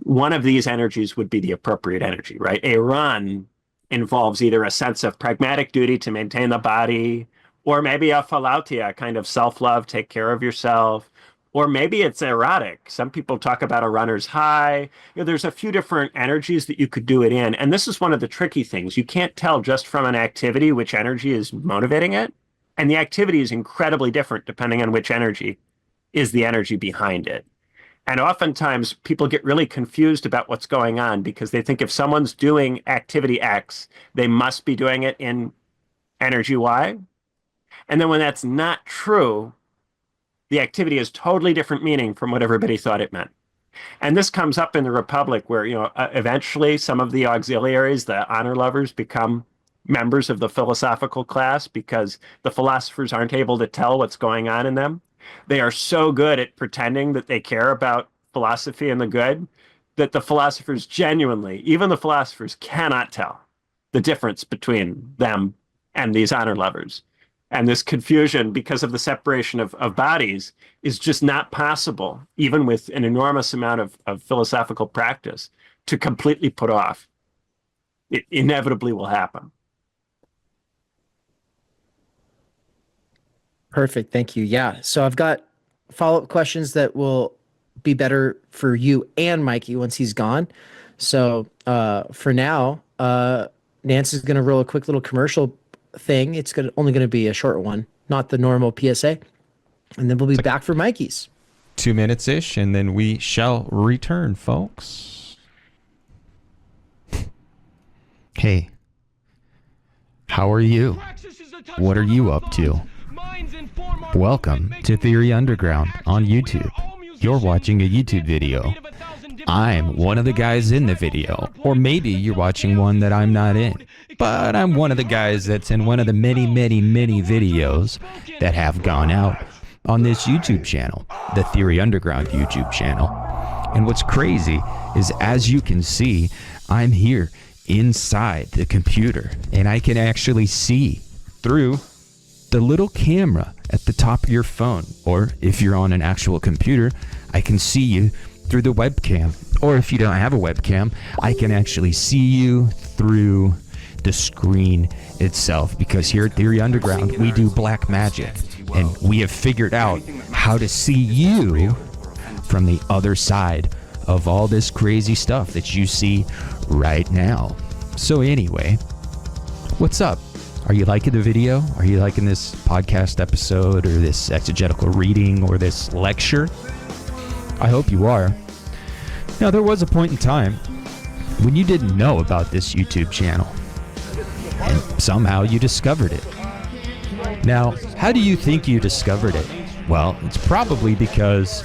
one of these energies would be the appropriate energy, right? A run involves either a sense of pragmatic duty to maintain the body, or maybe a philautia, kind of self-love, take care of yourself. Or maybe it's erotic. Some people talk about a runner's high. There's a few different energies that you could do it in. And this is one of the tricky things. You can't tell just from an activity which energy is motivating it. And the activity is incredibly different depending on which energy is the energy behind it. And oftentimes people get really confused about what's going on, because they think if someone's doing activity X, they must be doing it in energy Y. And then when that's not true, the activity has totally different meaning from what everybody thought it meant. And this comes up in the Republic, where, eventually some of the auxiliaries, the honor lovers, become members of the philosophical class because the philosophers aren't able to tell what's going on in them. They are so good at pretending that they care about philosophy and the good that the philosophers genuinely, even the philosophers, cannot tell the difference between them and these honor lovers. And this confusion, because of the separation of bodies, is just not possible, even with an enormous amount of philosophical practice, to completely put off. It inevitably will happen. Perfect. Thank you. Yeah. So I've got follow-up questions that will be better for you and Mikey once he's gone. So for now, Nance is going to roll a quick little commercial thing. It's only going to be a short one, not the normal PSA. And then we'll be back for Mikey's. 2 minutes-ish, and then we shall return, folks. Hey, how are you? What are you up to? Welcome to Theory Underground on YouTube. You're watching a YouTube video. I'm one of the guys in the video, or maybe you're watching one that I'm not in, but I'm one of the guys that's in one of the many, many, many videos that have gone out on this YouTube channel, the Theory Underground YouTube channel. And what's crazy is, as you can see, I'm here inside the computer, and I can actually see through the little camera at the top of your phone, or if you're on an actual computer, I can see you through the webcam. Or if you don't have a webcam, I can actually see you through the screen itself, because here at Theory Underground, we do black magic, and we have figured out how to see you from the other side of all this crazy stuff that you see right now. So anyway, what's up? Are you liking the video? Are you liking this podcast episode, or this exegetical reading, or this lecture? I hope you are. Now, there was a point in time when you didn't know about this YouTube channel, and somehow you discovered it. Now, how do you think you discovered it? Well, it's probably because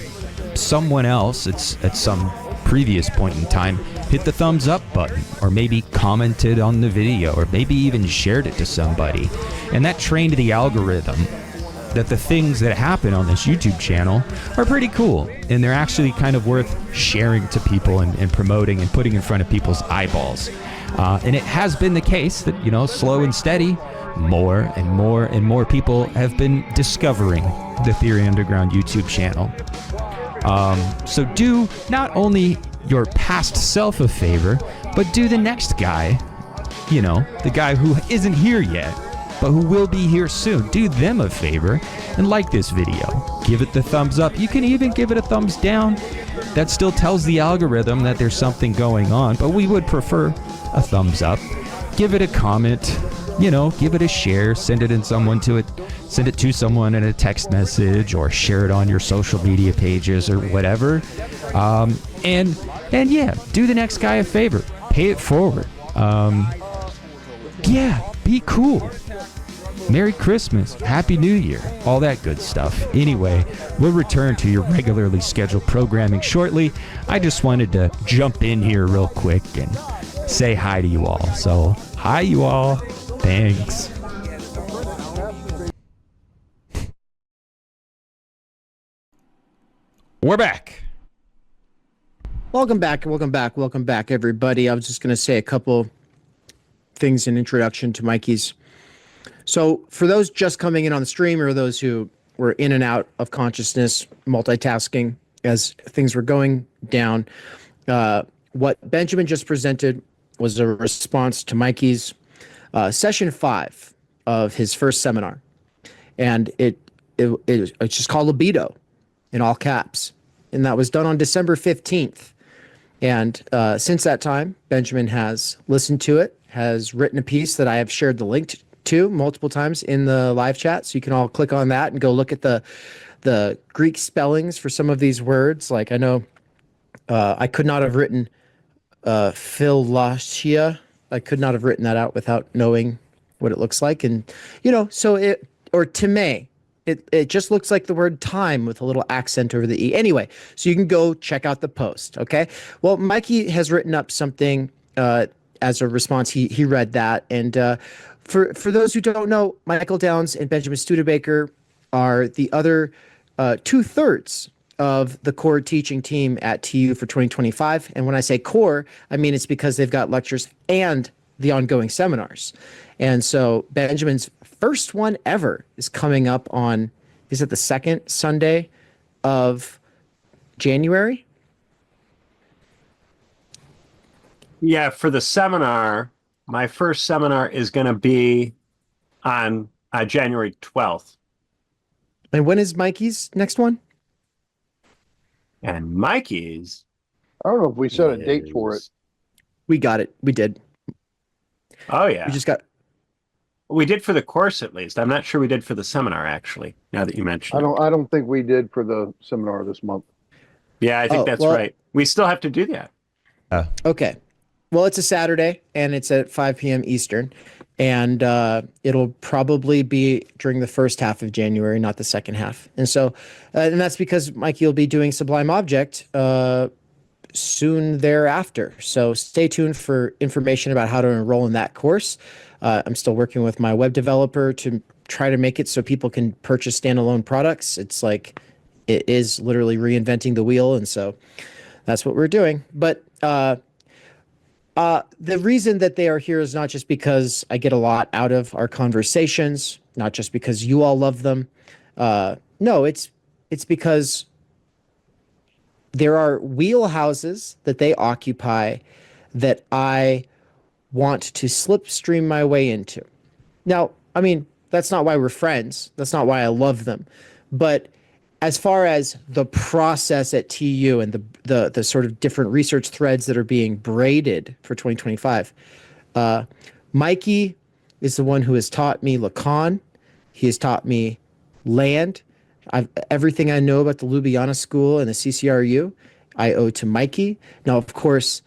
someone else at some previous point in time hit the thumbs up button, or maybe commented on the video, or maybe even shared it to somebody. And that trained the algorithm that the things that happen on this YouTube channel are pretty cool, and they're actually kind of worth sharing to people and promoting and putting in front of people's eyeballs. And it has been the case that, you know, slow and steady, more and more and more people have been discovering the Theory Underground YouTube channel. So do not only your past self a favor, but do the next guy, you know, the guy who isn't here yet, but who will be here soon. Do them a favor and like this video. Give it the thumbs up. You can even give it a thumbs down. That still tells the algorithm that there's something going on, but we would prefer a thumbs up. Give it a comment, you know, give it a share, send it to someone in a text message, or share it on your social media pages or whatever. And yeah, do the next guy a favor. Pay it forward. Yeah, be cool. Merry Christmas, Happy New Year, all that good stuff. Anyway, we'll return to your regularly scheduled programming shortly. I just wanted to jump in here real quick and say hi to you all. So, hi you all. Thanks. We're back. Welcome back, everybody. I was just going to say a couple things in introduction to Mikey's. So for those just coming in on the stream, or those who were in and out of consciousness, multitasking as things were going down, what Benjamin just presented was a response to Mikey's session 5 of his first seminar. And it's just called Libido, in all caps. And that was done on December 15th. And since that time, Benjamin has listened to it, has written a piece that I have shared the link to multiple times in the live chat. So you can all click on that and go look at the Greek spellings for some of these words. Like, I know I could not have written philotia. I could not have written that out without knowing what it looks like. And, you know, so or time. It just looks like the word time with a little accent over the E. Anyway, so you can go check out the post, okay? Well, Mikey has written up something as a response. He read that. And for those who don't know, Michael Downs and Benjamin Studebaker are the other 2/3 of the core teaching team at TU for 2025. And when I say core, I mean it's because they've got lectures and the ongoing seminars. And so Benjamin's first one ever is coming up on, is it the second Sunday of January? Yeah, for the seminar, my first seminar is going to be on January 12th. And when is Mikey's next one? And Mikey's. I don't know if we set a date for it. We got it. We did. Oh, yeah. We just got. We did for the course, at least. I'm not sure we did for the seminar, actually, now that you mentioned it. I don't think we did for the seminar this month. Yeah, I think that's right. We still have to do that. Okay. Well, it's a Saturday, and it's at 5 p.m. Eastern, and it'll probably be during the first half of January, not the second half. And so, and that's because Mikey will be doing Sublime Object soon thereafter. So stay tuned for information about how to enroll in that course. I'm still working with my web developer to try to make it so people can purchase standalone products. It's like, it is literally reinventing the wheel, and so that's what we're doing. But the reason that they are here is not just because I get a lot out of our conversations, not just because you all love them. No, it's because there are wheelhouses that they occupy that I want to slipstream my way into. Now, I mean, that's not why we're friends. That's not why I love them. But as far as the process at TU and the sort of different research threads that are being braided for 2025, Mikey is the one who has taught me Lacan. He has taught me land. Everything I know about the Ljubljana School and the CCRU, I owe to Mikey. Now, of course,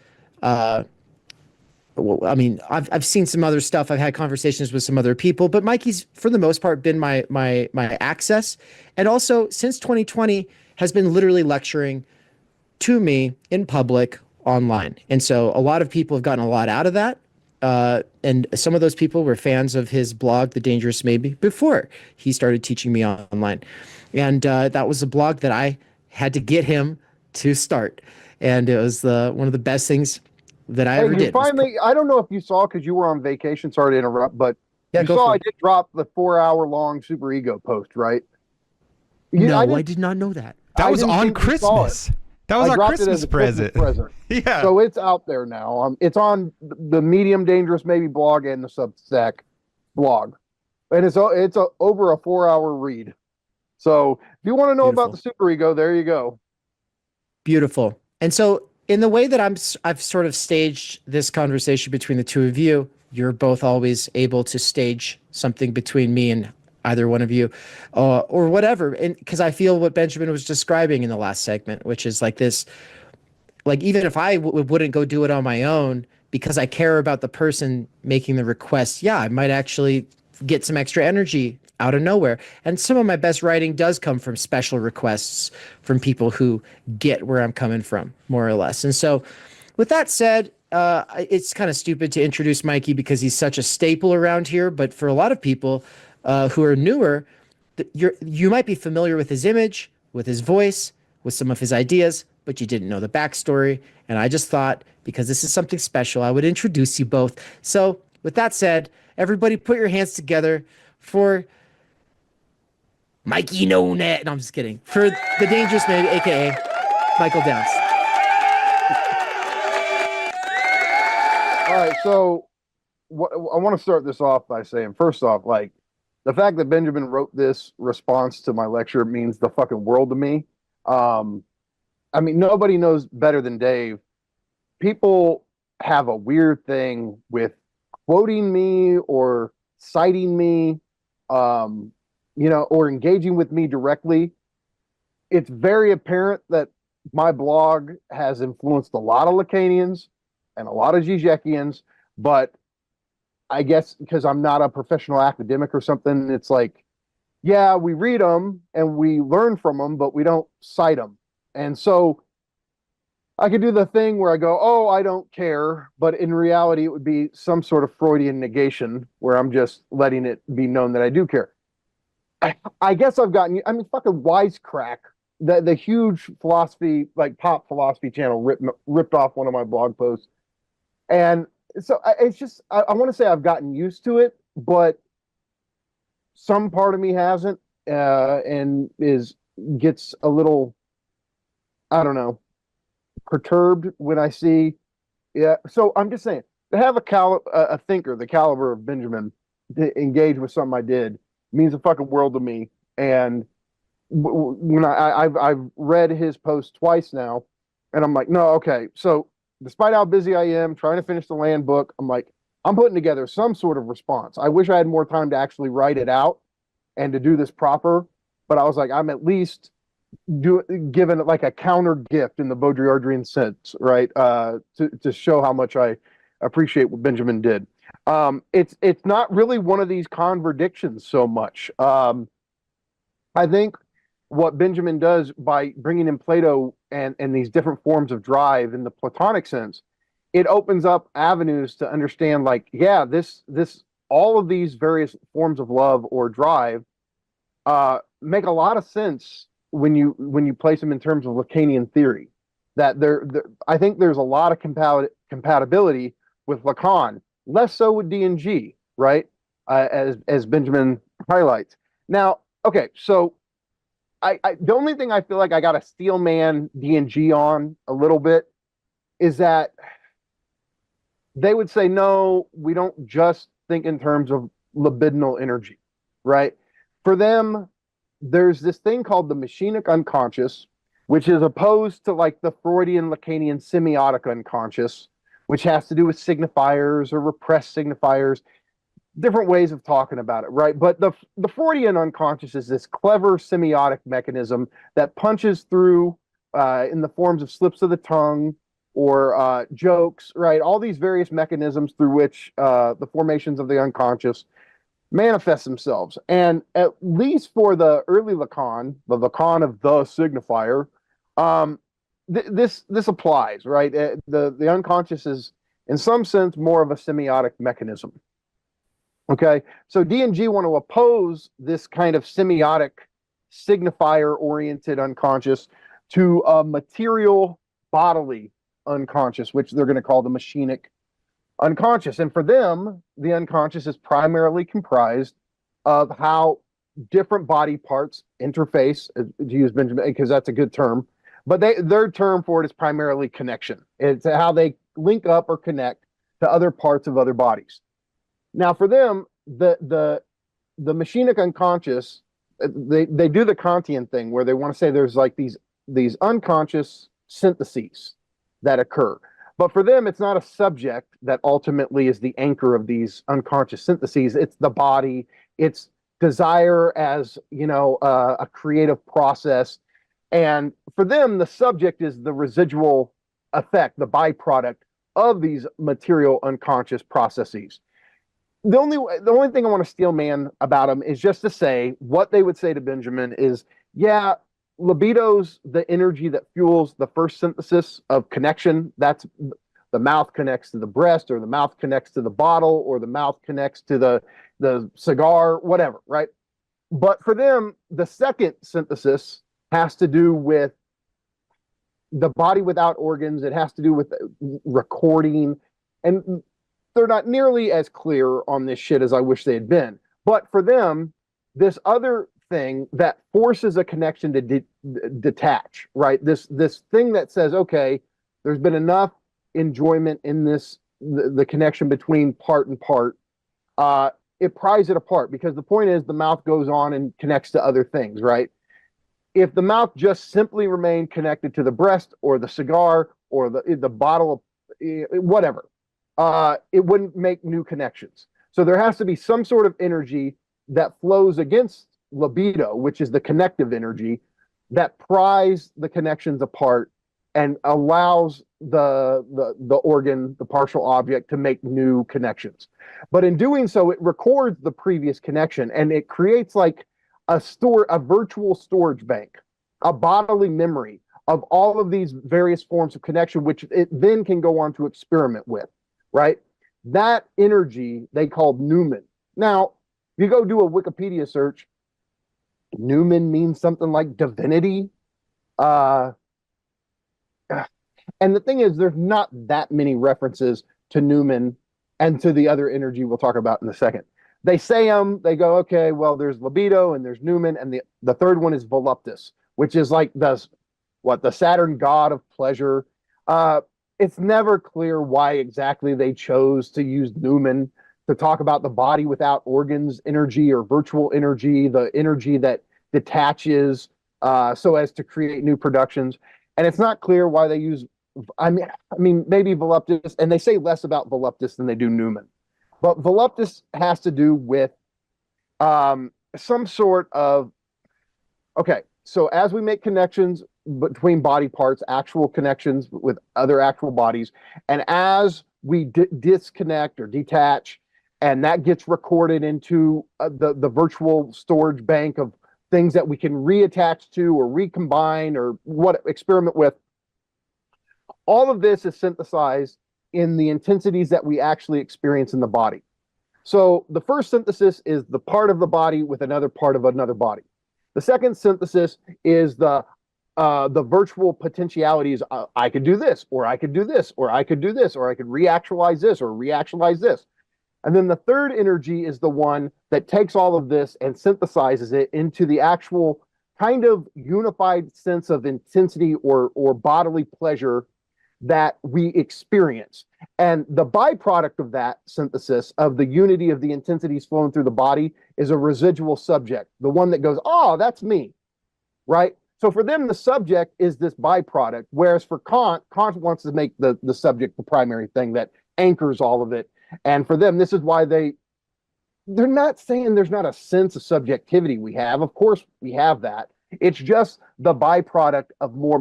well, I mean, I've seen some other stuff. I've had conversations with some other people, but Mikey's, for the most part, been my access. And also, since 2020, has been literally lecturing to me in public online. And so a lot of people have gotten a lot out of that. And some of those people were fans of his blog, The Dangerous Maybe, before he started teaching me online. And that was a blog that I had to get him to start. And it was one of the best things that I ever did. Finally, I don't know if you saw, because you were on vacation, sorry to interrupt, but Yeah, you go saw for I it. did drop the 4-hour-long super ego post, right? No, I did not know that. That I was didn't on think you saw Christmas. That was I our dropped it Christmas as a present. Yeah. So it's out there now. It's on the Medium Dangerous Maybe blog and the Substack blog, and it's over a 4-hour read. So if you want to know about the super ego, there you go. Beautiful. And so in the way that I've sort of staged this conversation between the two of you, you're both always able to stage something between me and either one of you, or whatever. And because I feel what Benjamin was describing in the last segment, which is like this, like even if I wouldn't go do it on my own because I care about the person making the request, yeah, I might actually get some extra energy out of nowhere. And some of my best writing does come from special requests from people who get where I'm coming from, more or less. And so with that said, it's kind of stupid to introduce Mikey because he's such a staple around here. But for a lot of people who are newer, you might be familiar with his image, with his voice, with some of his ideas, but you didn't know the backstory. And I just thought, because this is something special, I would introduce you both. So with that said, everybody put your hands together for Mikey No Net. No, I'm just kidding. For the Dangerous Maybe, aka Michael Downs. All right, so I want to start this off by saying, first off, like, the fact that Benjamin wrote this response to my lecture means the fucking world to me. I mean, nobody knows better than Dave. People have a weird thing with quoting me or citing me, or engaging with me directly. It's very apparent that my blog has influenced a lot of Lacanians and a lot of Žižekians, but I guess because I'm not a professional academic or something, it's like, yeah, we read them and we learn from them, but we don't cite them. And so I could do the thing where I go, oh, I don't care, but in reality, it would be some sort of Freudian negation where I'm just letting it be known that I do care. I guess I've gotten, I mean, fucking wisecrack. The huge philosophy, like pop philosophy channel ripped off one of my blog posts. And so it's just, I want to say I've gotten used to it, but some part of me hasn't, and gets a little, I don't know, perturbed when I see, yeah. So I'm just saying, to have a thinker the caliber of Benjamin to engage with something I did means a fucking world to me. And when I've read his post twice now, and I'm like, no, okay. So despite how busy I am trying to finish the land book, I'm like, I'm putting together some sort of response. I wish I had more time to actually write it out and to do this proper, but I was like, I'm at least given it like a counter gift in the Baudrillardian sense, right? To show how much I appreciate what Benjamin did. It's not really one of these contradictions so much. I think what Benjamin does by bringing in Plato and these different forms of drive in the Platonic sense, it opens up avenues to understand, like, yeah, this all of these various forms of love or drive make a lot of sense when you place them in terms of Lacanian theory. That I think there's a lot of compatibility with Lacan, less so with D&G, right? As Benjamin highlights. Now, okay, so I the only thing I feel like I got to steel man D&G on a little bit is that they would say, no, we don't just think in terms of libidinal energy, right? For them, there's this thing called the machinic unconscious, which is opposed to like the Freudian Lacanian semiotic unconscious, which has to do with signifiers or repressed signifiers, different ways of talking about it, right? But the Freudian unconscious is this clever semiotic mechanism that punches through in the forms of slips of the tongue or jokes, right? All these various mechanisms through which the formations of the unconscious manifest themselves. And at least for the early Lacan, the Lacan of the signifier, this applies, right? The unconscious is, in some sense, more of a semiotic mechanism. Okay, so D&G want to oppose this kind of semiotic, signifier-oriented unconscious to a material, bodily unconscious, which they're going to call the machinic unconscious. And for them, the unconscious is primarily comprised of how different body parts interface, to use Benjamin, because that's a good term, but their term for it is primarily connection. It's how they link up or connect to other parts of other bodies. Now, for them, the machinic unconscious, they do the Kantian thing where they want to say there's like these unconscious syntheses that occur. But for them, it's not a subject that ultimately is the anchor of these unconscious syntheses. It's the body. It's desire as, a creative process. And for them, the subject is the residual effect, the byproduct of these material unconscious processes. The only thing I want to steel man about them is just to say what they would say to Benjamin is, yeah, libido's the energy that fuels the first synthesis of connection. That's the mouth connects to the breast, or the mouth connects to the bottle, or the mouth connects to the cigar, whatever, right? But for them, the second synthesis has to do with the body without organs. It has to do with recording, and they're not nearly as clear on this shit as I wish they had been. But for them, this other thing that forces a connection to detach, right? This thing that says, okay, there's been enough enjoyment in this, the connection between part and part. It pries it apart, because the point is the mouth goes on and connects to other things, right? If the mouth just simply remained connected to the breast or the cigar or the bottle of whatever, it wouldn't make new connections. So there has to be some sort of energy that flows against libido, which is the connective energy, that pries the connections apart and allows the organ, the partial object, to make new connections. But in doing so, it records the previous connection, and it creates like a virtual storage bank, a bodily memory of all of these various forms of connection, which it then can go on to experiment with, right? That energy they called Newman. Now, if you go do a Wikipedia search, Newman means something like divinity. Uh, and the thing is, there's not that many references to Newman and to the other energy we'll talk about in a second. They say them, they go, okay, well, there's libido and there's Newman, and the third one is voluptas, which is like the Saturn god of pleasure. It's never clear why exactly they chose to use Newman to talk about the body without organs energy or virtual energy, the energy that detaches so as to create new productions. And it's not clear why they use, I mean, maybe voluptas, and they say less about voluptas than they do Newman. But voluptas has to do with some sort of, okay, so as we make connections between body parts, actual connections with other actual bodies, and as we disconnect or detach, and that gets recorded into the virtual storage bank of things that we can reattach to or recombine or experiment with, all of this is synthesized in the intensities that we actually experience in the body. So the first synthesis is the part of the body with another part of another body. The second synthesis is the virtual potentialities. I could do this, or I could do this, or I could do this, or I could reactualize this, or reactualize this. And then the third energy is the one that takes all of this and synthesizes it into the actual kind of unified sense of intensity or bodily pleasure that we experience. And the byproduct of that synthesis, of the unity of the intensities flowing through the body, is a residual subject, the one that goes, oh, that's me, right? So for them, the subject is this byproduct, whereas for Kant wants to make the subject the primary thing that anchors all of it. And for them, this is why they're not saying there's not a sense of subjectivity we have. Of course, we have that. It's just the byproduct of more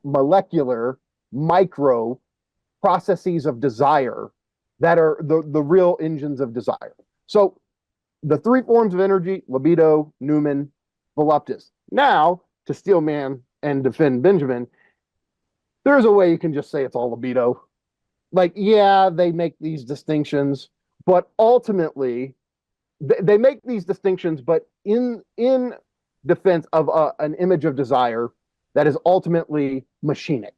molecular, micro processes of desire that are the real engines of desire. So the three forms of energy: libido, Newman, voluptas. Now, to steal man and defend Benjamin, there's a way you can just say it's all libido. Like, yeah, they make these distinctions, but ultimately they make these distinctions, but in defense of an image of desire that is ultimately machinic,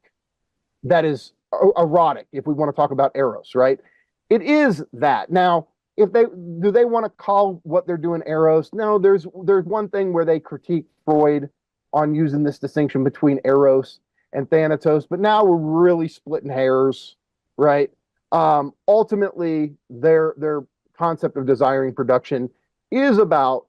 that is erotic, if we want to talk about eros, right? It is that. Now, if they want to call what they're doing eros? No, there's one thing where they critique Freud on using this distinction between eros and thanatos, but now we're really splitting hairs, right? Ultimately, their concept of desiring production is about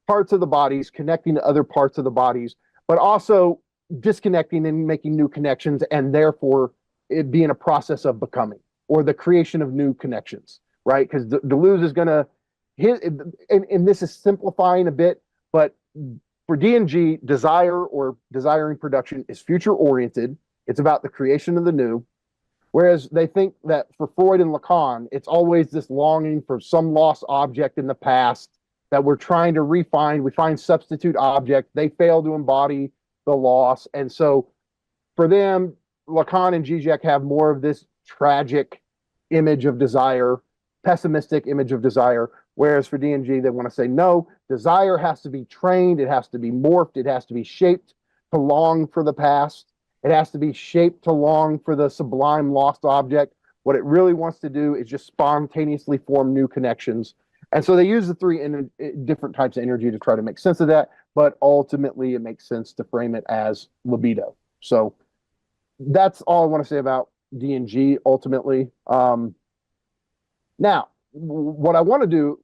parts of the bodies connecting to other parts of the bodies, but also disconnecting and making new connections, and therefore it being a process of becoming or the creation of new connections, right? Because Deleuze is going to, and this is simplifying a bit, but for D&G, desire or desiring production is future oriented. It's about the creation of the new. Whereas they think that for Freud and Lacan, it's always this longing for some lost object in the past that we're trying to refine. We find substitute object. They fail to embody the loss. And so for them, Lacan and Žižek have more of this tragic image of desire, pessimistic image of desire. Whereas for D&G, they want to say, no, desire has to be trained. It has to be morphed. It has to be shaped to long for the past. It has to be shaped to long for the sublime lost object. What it really wants to do is just spontaneously form new connections. And so they use the three different types of energy to try to make sense of that. But ultimately, it makes sense to frame it as libido. So that's all I want to say about D&G ultimately. Now, what I want to do,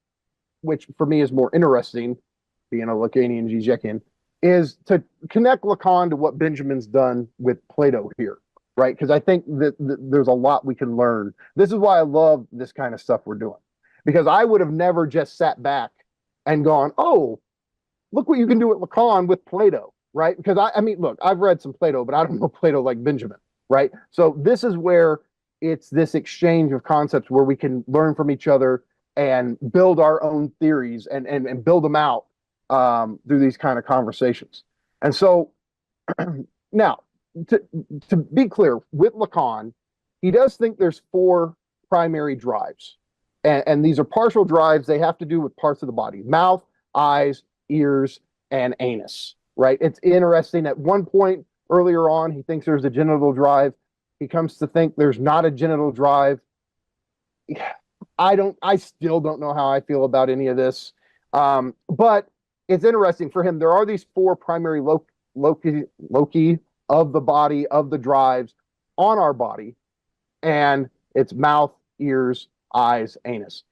which for me is more interesting, being a Lacanian Žižekian, is to connect Lacan to what Benjamin's done with Plato here, right? Because I think that there's a lot we can learn. This is why I love this kind of stuff we're doing, because I would have never just sat back and gone, oh, look what you can do with Lacan with Plato, right? Because I mean, look, I've read some Plato, but I don't know Plato like Benjamin, right? So this is where it's this exchange of concepts where we can learn from each other and build our own theories and build them out through these kind of conversations. And so now, to be clear, with Lacan, he does think there's four primary drives. And these are partial drives. They have to do with parts of the body: mouth, eyes, ears, and anus, right? It's interesting. At one point earlier on, he thinks there's a genital drive. He comes to think there's not a genital drive. I still don't know how I feel about any of this. But it's interesting for him. There are these four primary loci of the body, of the drives on our body, and it's mouth, ears, eyes, anus.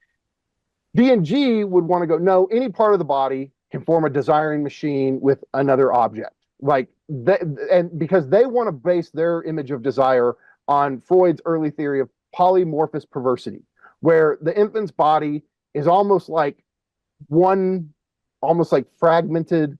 D&G would want to go, no, any part of the body can form a desiring machine with another object. And because they want to base their image of desire on Freud's early theory of polymorphous perversity, where the infant's body is almost like fragmented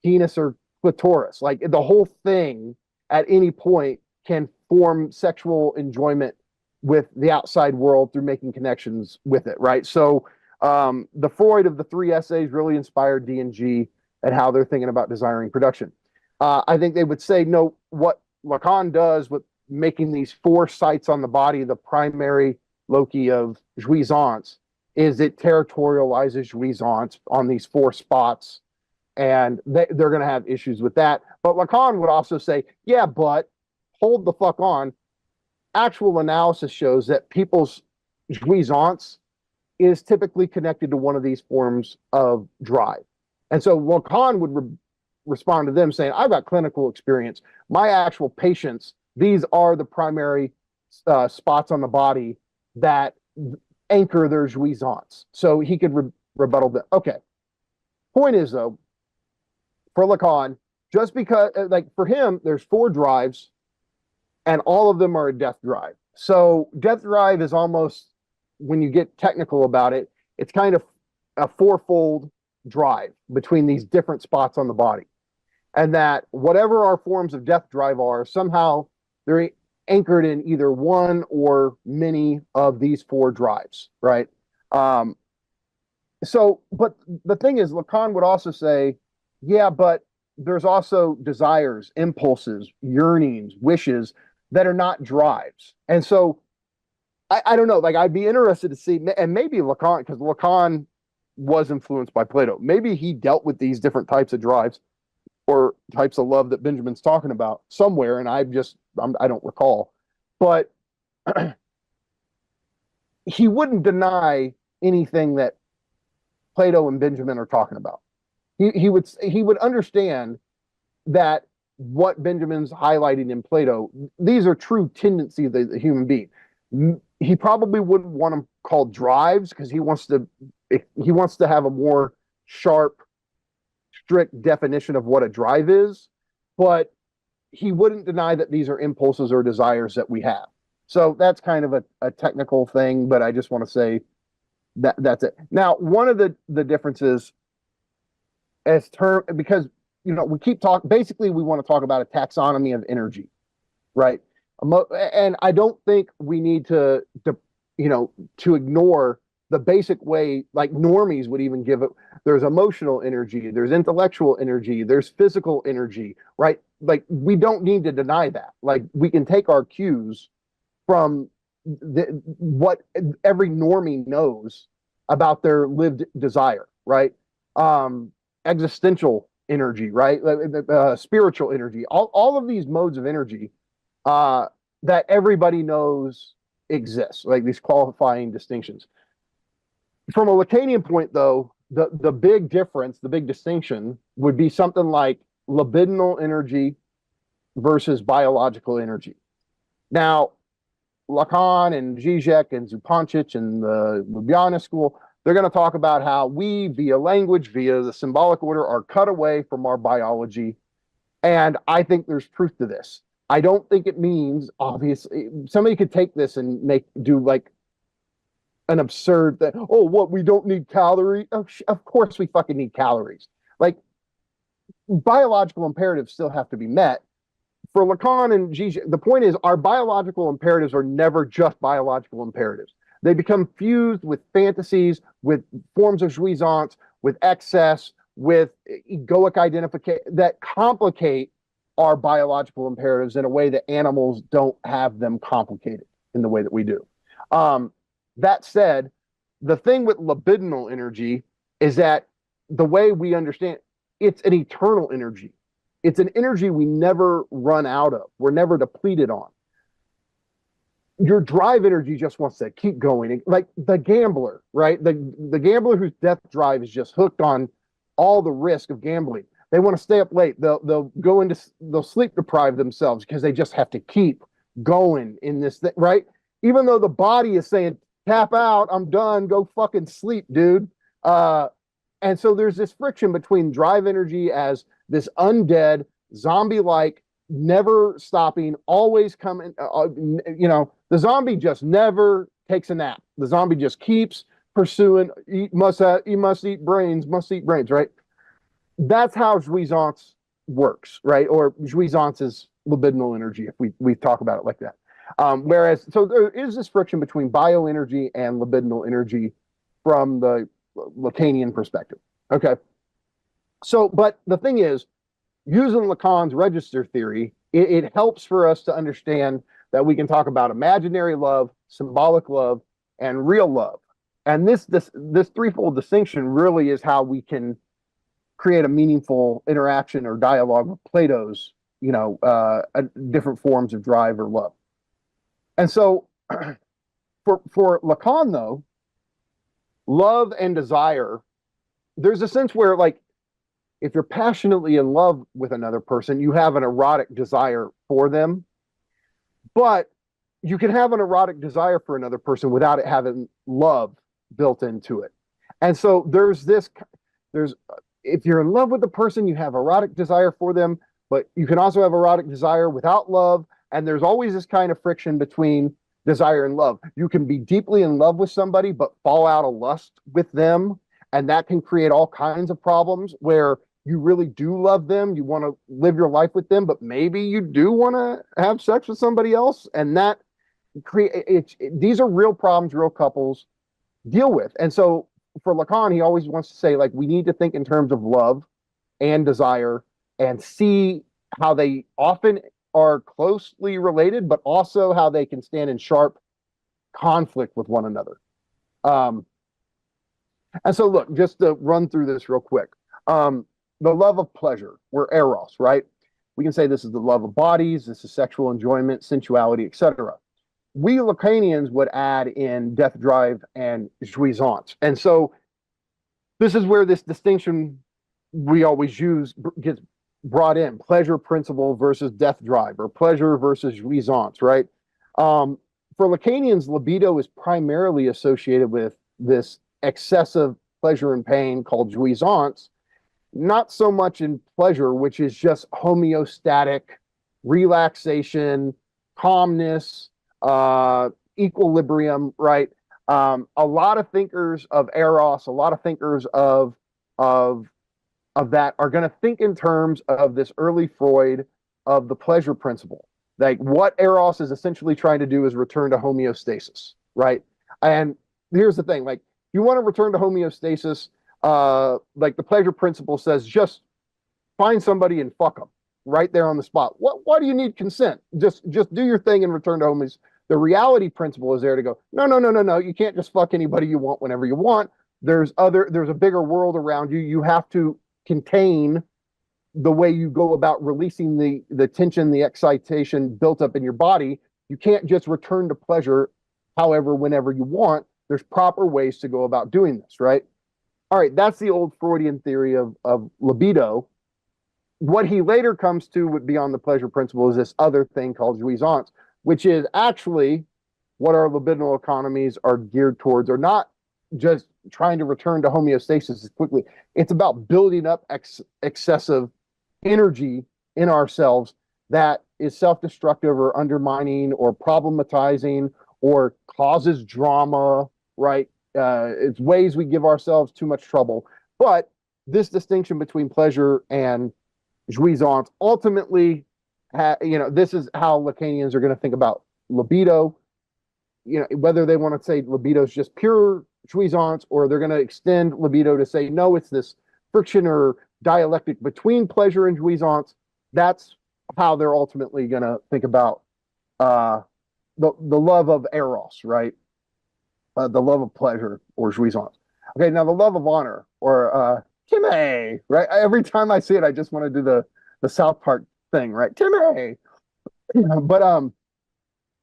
penis or clitoris. Like the whole thing at any point can form sexual enjoyment with the outside world through making connections with it, right? So the Freud of the three essays really inspired D&G and how they're thinking about desiring production. I think they would say, no, what Lacan does with making these four sites on the body the primary loci of jouissance is it territorializes jouissance on these four spots, and they're going to have issues with that. But Lacan would also say, yeah, but hold the fuck on. Actual analysis shows that people's jouissance is typically connected to one of these forms of drive. And so Lacan would respond to them saying, I've got clinical experience. My actual patients, these are the primary spots on the body that anchor their jouissance. So he could rebuttal that. Okay. Point is, though, for Lacan, just because, like, for him, there's four drives, and all of them are a death drive. So death drive is almost, when you get technical about it, it's kind of a fourfold drive between these different spots on the body. And that whatever our forms of death drive are, somehow they're anchored in either one or many of these four drives, right? But the thing is, Lacan would also say, yeah, but there's also desires, impulses, yearnings, wishes that are not drives. And so I don't know, like, I'd be interested to see, and maybe Lacan, because Lacan was influenced by Plato, maybe he dealt with these different types of drives or types of love that Benjamin's talking about somewhere, and I don't recall. But he wouldn't deny anything that Plato and Benjamin are talking about. He would understand that what Benjamin's highlighting in Plato, these are true tendencies of the human being. He probably wouldn't want them called drives because he wants to have a more sharp, strict definition of what a drive is, but he wouldn't deny that these are impulses or desires that we have. So that's kind of a technical thing, but I just want to say that's it. Now, one of the differences because we keep talking, basically we want to talk about a taxonomy of energy, right? And I don't think we need to ignore the basic way, like normies would even give it. There's emotional energy, there's intellectual energy, there's physical energy, right? Like, we don't need to deny that. Like, we can take our cues from what every normie knows about their lived desire, right? Existential energy, right? Spiritual energy, all of these modes of energy that everybody knows exists, like these qualifying distinctions. From a Lacanian point, though, the big difference, the big distinction would be something like libidinal energy versus biological energy. Now, Lacan and Žižek and Zupancic and the Ljubljana school, they're going to talk about how we, via language, via the symbolic order, are cut away from our biology. And I think there's truth to this. I don't think it means, obviously, somebody could take this and do like an absurd thing. Oh, what, we don't need calories? Oh, of course we fucking need calories. Like, biological imperatives still have to be met. For Lacan and Žižek, the point is, our biological imperatives are never just biological imperatives. They become fused with fantasies, with forms of jouissance, with excess, with egoic identification that complicate our biological imperatives in a way that animals don't have them complicated in the way that we do. That said, the thing with libidinal energy is that the way we understand, it's an eternal energy. It's an energy we never run out of. We're never depleted on. Your drive energy just wants to keep going. Like the gambler, right? The gambler whose death drive is just hooked on all the risk of gambling. They want to stay up late. They'll sleep deprive themselves because they just have to keep going in this thing, right? Even though the body is saying, tap out, I'm done, go fucking sleep, dude. And so there's this friction between drive energy as this undead, zombie-like, never stopping, always coming, the zombie just never takes a nap. The zombie just keeps pursuing, must eat brains, right? That's how jouissance works, right? Or jouissance is libidinal energy, if we talk about it like that. So there is this friction between bioenergy and libidinal energy from the Lacanian perspective. Okay. So, but the thing is, using Lacan's register theory, it helps for us to understand that we can talk about imaginary love, symbolic love, and real love. And this threefold distinction really is how we can create a meaningful interaction or dialogue with Plato's, different forms of drive or love. And so for Lacan, though, love and desire, there's a sense where, like, if you're passionately in love with another person, you have an erotic desire for them. But you can have an erotic desire for another person without it having love built into it. And so if you're in love with the person, you have erotic desire for them, but you can also have erotic desire without love. And there's always this kind of friction between desire and love. You can be deeply in love with somebody, but fall out of lust with them. And that can create all kinds of problems where you really do love them. You want to live your life with them, but maybe you do want to have sex with somebody else. And that these are real problems real couples deal with. And so for Lacan, he always wants to say, like, we need to think in terms of love and desire and see how they often are closely related, but also how they can stand in sharp conflict with one another. And so, look, just to run through this real quick. The love of pleasure, we're eros, right? We can say this is the love of bodies, this is sexual enjoyment, sensuality, etc. We Lacanians would add in death drive and jouissance. And so this is where this distinction we always use gets brought in: pleasure principle versus death drive, or pleasure versus jouissance, right? For Lacanians, libido is primarily associated with this excessive pleasure and pain called jouissance, not so much in pleasure, which is just homeostatic relaxation, calmness, equilibrium, right? A lot of thinkers of eros, a lot of thinkers of that are going to think in terms of this early Freud of the pleasure principle. Like, what eros is essentially trying to do is return to homeostasis, right? And here's the thing: like, you want to return to homeostasis, like the pleasure principle says, just find somebody and fuck them right there on the spot. Why do you need consent? Just do your thing and return to homeostasis. The reality principle is there to go, no. You can't just fuck anybody you want whenever you want. There's a bigger world around you. You have to contain the way you go about releasing the tension, the excitation built up in your body. You can't just return to pleasure however, whenever you want. There's proper ways to go about doing this, right? All right, that's the old Freudian theory of libido. What he later comes to would be on the pleasure principle is this other thing called jouissance, which is actually what our libidinal economies are geared towards, or not just trying to return to homeostasis as quickly. It's about building up excessive energy in ourselves that is self-destructive or undermining or problematizing or causes drama, right? It's ways we give ourselves too much trouble. But this distinction between pleasure and jouissance ultimately, this is how Lacanians are going to think about libido. Whether they want to say libido is just pure jouissance, or they're going to extend libido to say, no, it's this friction or dialectic between pleasure and jouissance. That's how they're ultimately going to think about the love of eros, right? The love of pleasure or jouissance. Okay, now the love of honor, or Timmy, right? Every time I see it, I just want to do the South Park thing, right? Timmy. But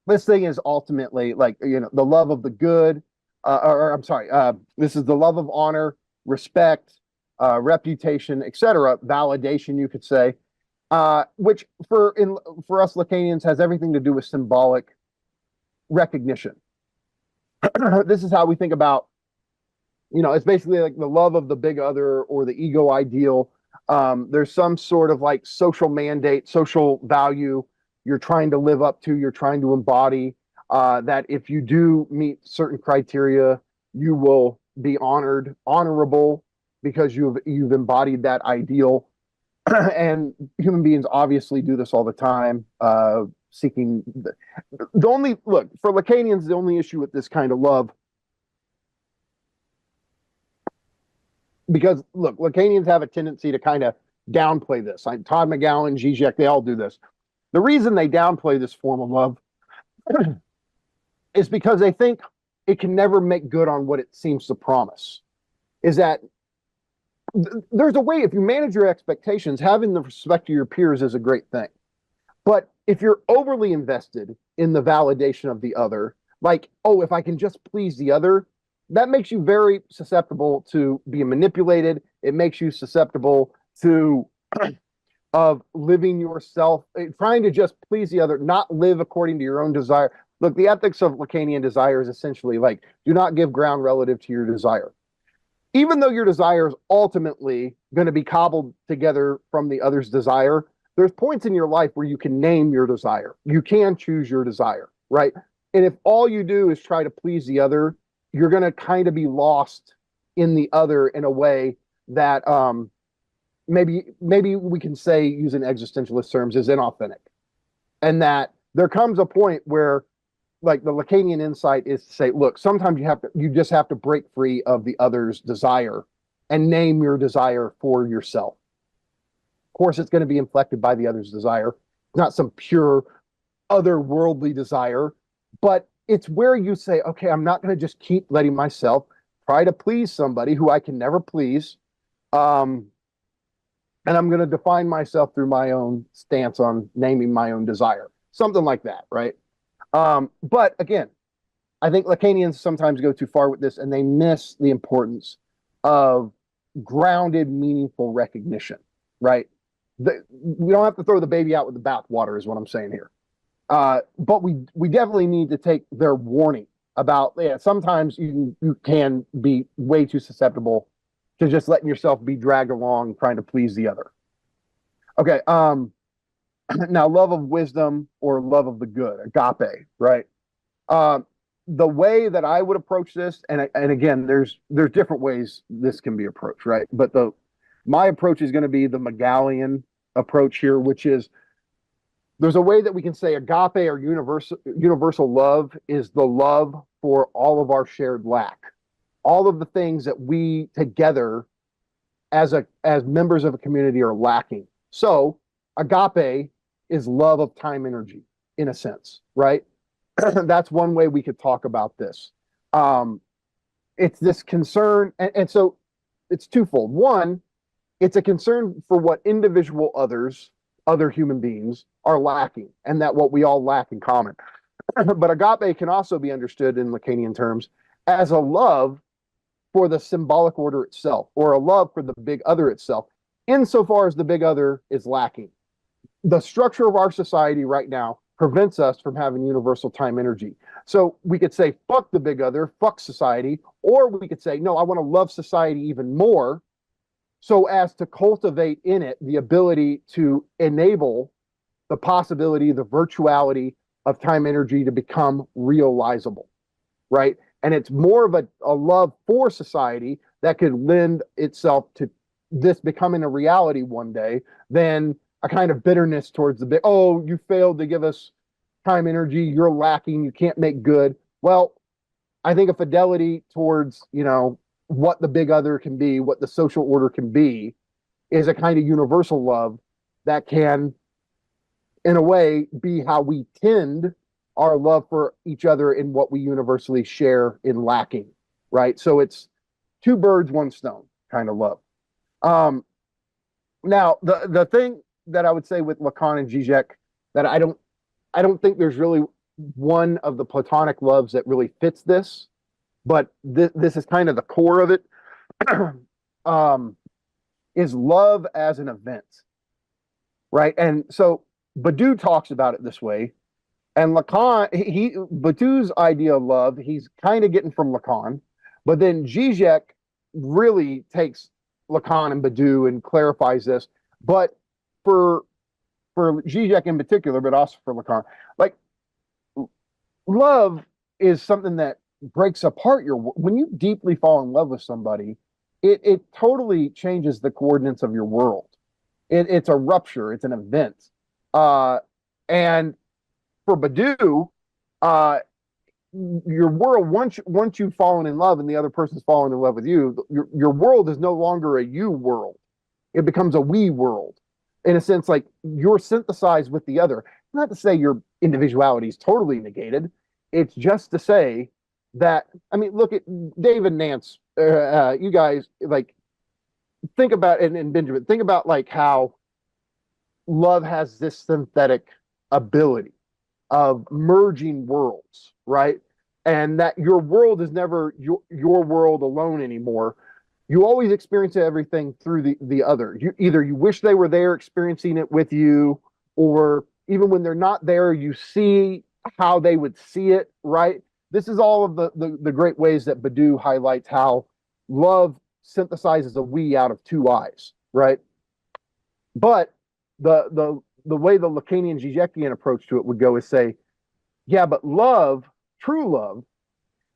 this thing is ultimately like, the love of the good, or I'm sorry, this is the love of honor, respect, reputation, etc., validation, you could say, which for us Lacanians has everything to do with symbolic recognition. This is how we think about, it's basically like the love of the big other or the ego ideal. There's some sort of like social mandate, social value you're trying to live up to, you're trying to embody, that if you do meet certain criteria, you will be honorable because you've embodied that ideal. And human beings obviously do this all the time, seeking the only look for Lacanians, the only issue with this kind of love, because look, Lacanians have a tendency to kind of downplay this. Like Todd McGowan, Žižek, they all do this. The reason they downplay this form of love is because they think it can never make good on what it seems to promise. Is that there's a way, if you manage your expectations, having the respect of your peers is a great thing. But if you're overly invested in the validation of the other, like, oh, if I can just please the other, that makes you very susceptible to being manipulated. It makes you susceptible to of living yourself, trying to just please the other, not live according to your own desire. Look, the ethics of Lacanian desire is essentially like, do not give ground relative to your desire. Even though your desire is ultimately going to be cobbled together from the other's desire, there's points in your life where you can name your desire. You can choose your desire, right? And if all you do is try to please the other, you're going to kind of be lost in the other in a way that maybe we can say, using existentialist terms, is inauthentic. And that there comes a point where, like, the Lacanian insight is to say, look, sometimes you just have to break free of the other's desire and name your desire for yourself. Of course, it's going to be inflected by the other's desire. It's not some pure otherworldly desire, but it's where you say, okay, I'm not going to just keep letting myself try to please somebody who I can never please. And I'm going to define myself through my own stance on naming my own desire. Something like that, right? But again, I think Lacanians sometimes go too far with this, and they miss the importance of grounded, meaningful recognition, right? We don't have to throw the baby out with the bathwater, is what I'm saying here. But we definitely need to take their warning about, sometimes you can be way too susceptible to just letting yourself be dragged along trying to please the other. Okay, now love of wisdom or love of the good, agape, right? The way that I would approach this, and again, there's different ways this can be approached, right? But my approach is going to be the Magallian approach here, which is, there's a way that we can say agape or universal love is the love for all of our shared lack, all of the things that we together as members of a community are lacking. So agape is love of time energy, in a sense, right? That's one way we could talk about this. It's this concern, and so it's twofold. One, it's a concern for what individual other human beings are lacking, and that what we all lack in common. But agape can also be understood in Lacanian terms as a love for the symbolic order itself, or a love for the big other itself, insofar as the big other is lacking. The structure of our society right now prevents us from having universal time energy. So we could say, fuck the big other, fuck society, or we could say, no, I want to love society even more, so as to cultivate in it the ability to enable the possibility, the virtuality of time energy to become realizable, right? And it's more of a love for society that could lend itself to this becoming a reality one day than a kind of bitterness towards the big, oh, you failed to give us time energy, you're lacking, you can't make good. Well, I think a fidelity towards, what the big other can be, what the social order can be, is a kind of universal love that can, in a way, be how we tend our love for each other in what we universally share in lacking, right? So it's two birds, one stone kind of love. Now, the thing that I would say with Lacan and Žižek that I don't think there's really one of the Platonic loves that really fits this, but this is kind of the core of it. Is love as an event, right? And so Badiou talks about it this way, and Lacan, Badiou's idea of love, he's kind of getting from Lacan, but then Žižek really takes Lacan and Badiou and clarifies this. But for Žižek in particular, but also for Lacan, like love is something that breaks apart when you deeply fall in love with somebody, it totally changes the coordinates of your world. It's a rupture, it's an event. And for Badiou, your world, once you've fallen in love and the other person's fallen in love with you, your world is no longer a you world. It becomes a we world. In a sense, like you're synthesized with the other. Not to say your individuality is totally negated. It's just to say that, I mean, look at David Nance, you guys, like, think about it, and Benjamin, think about like how love has this synthetic ability of merging worlds, right? And that your world is never your world alone anymore. You always experience everything through the other. You wish they were there experiencing it with you, or even when they're not there, you see how they would see it, right? This is all of the great ways that Badiou highlights how love synthesizes a we out of two eyes, right? But the way the Lacanian Žižekian approach to it would go is say, yeah, but love, true love,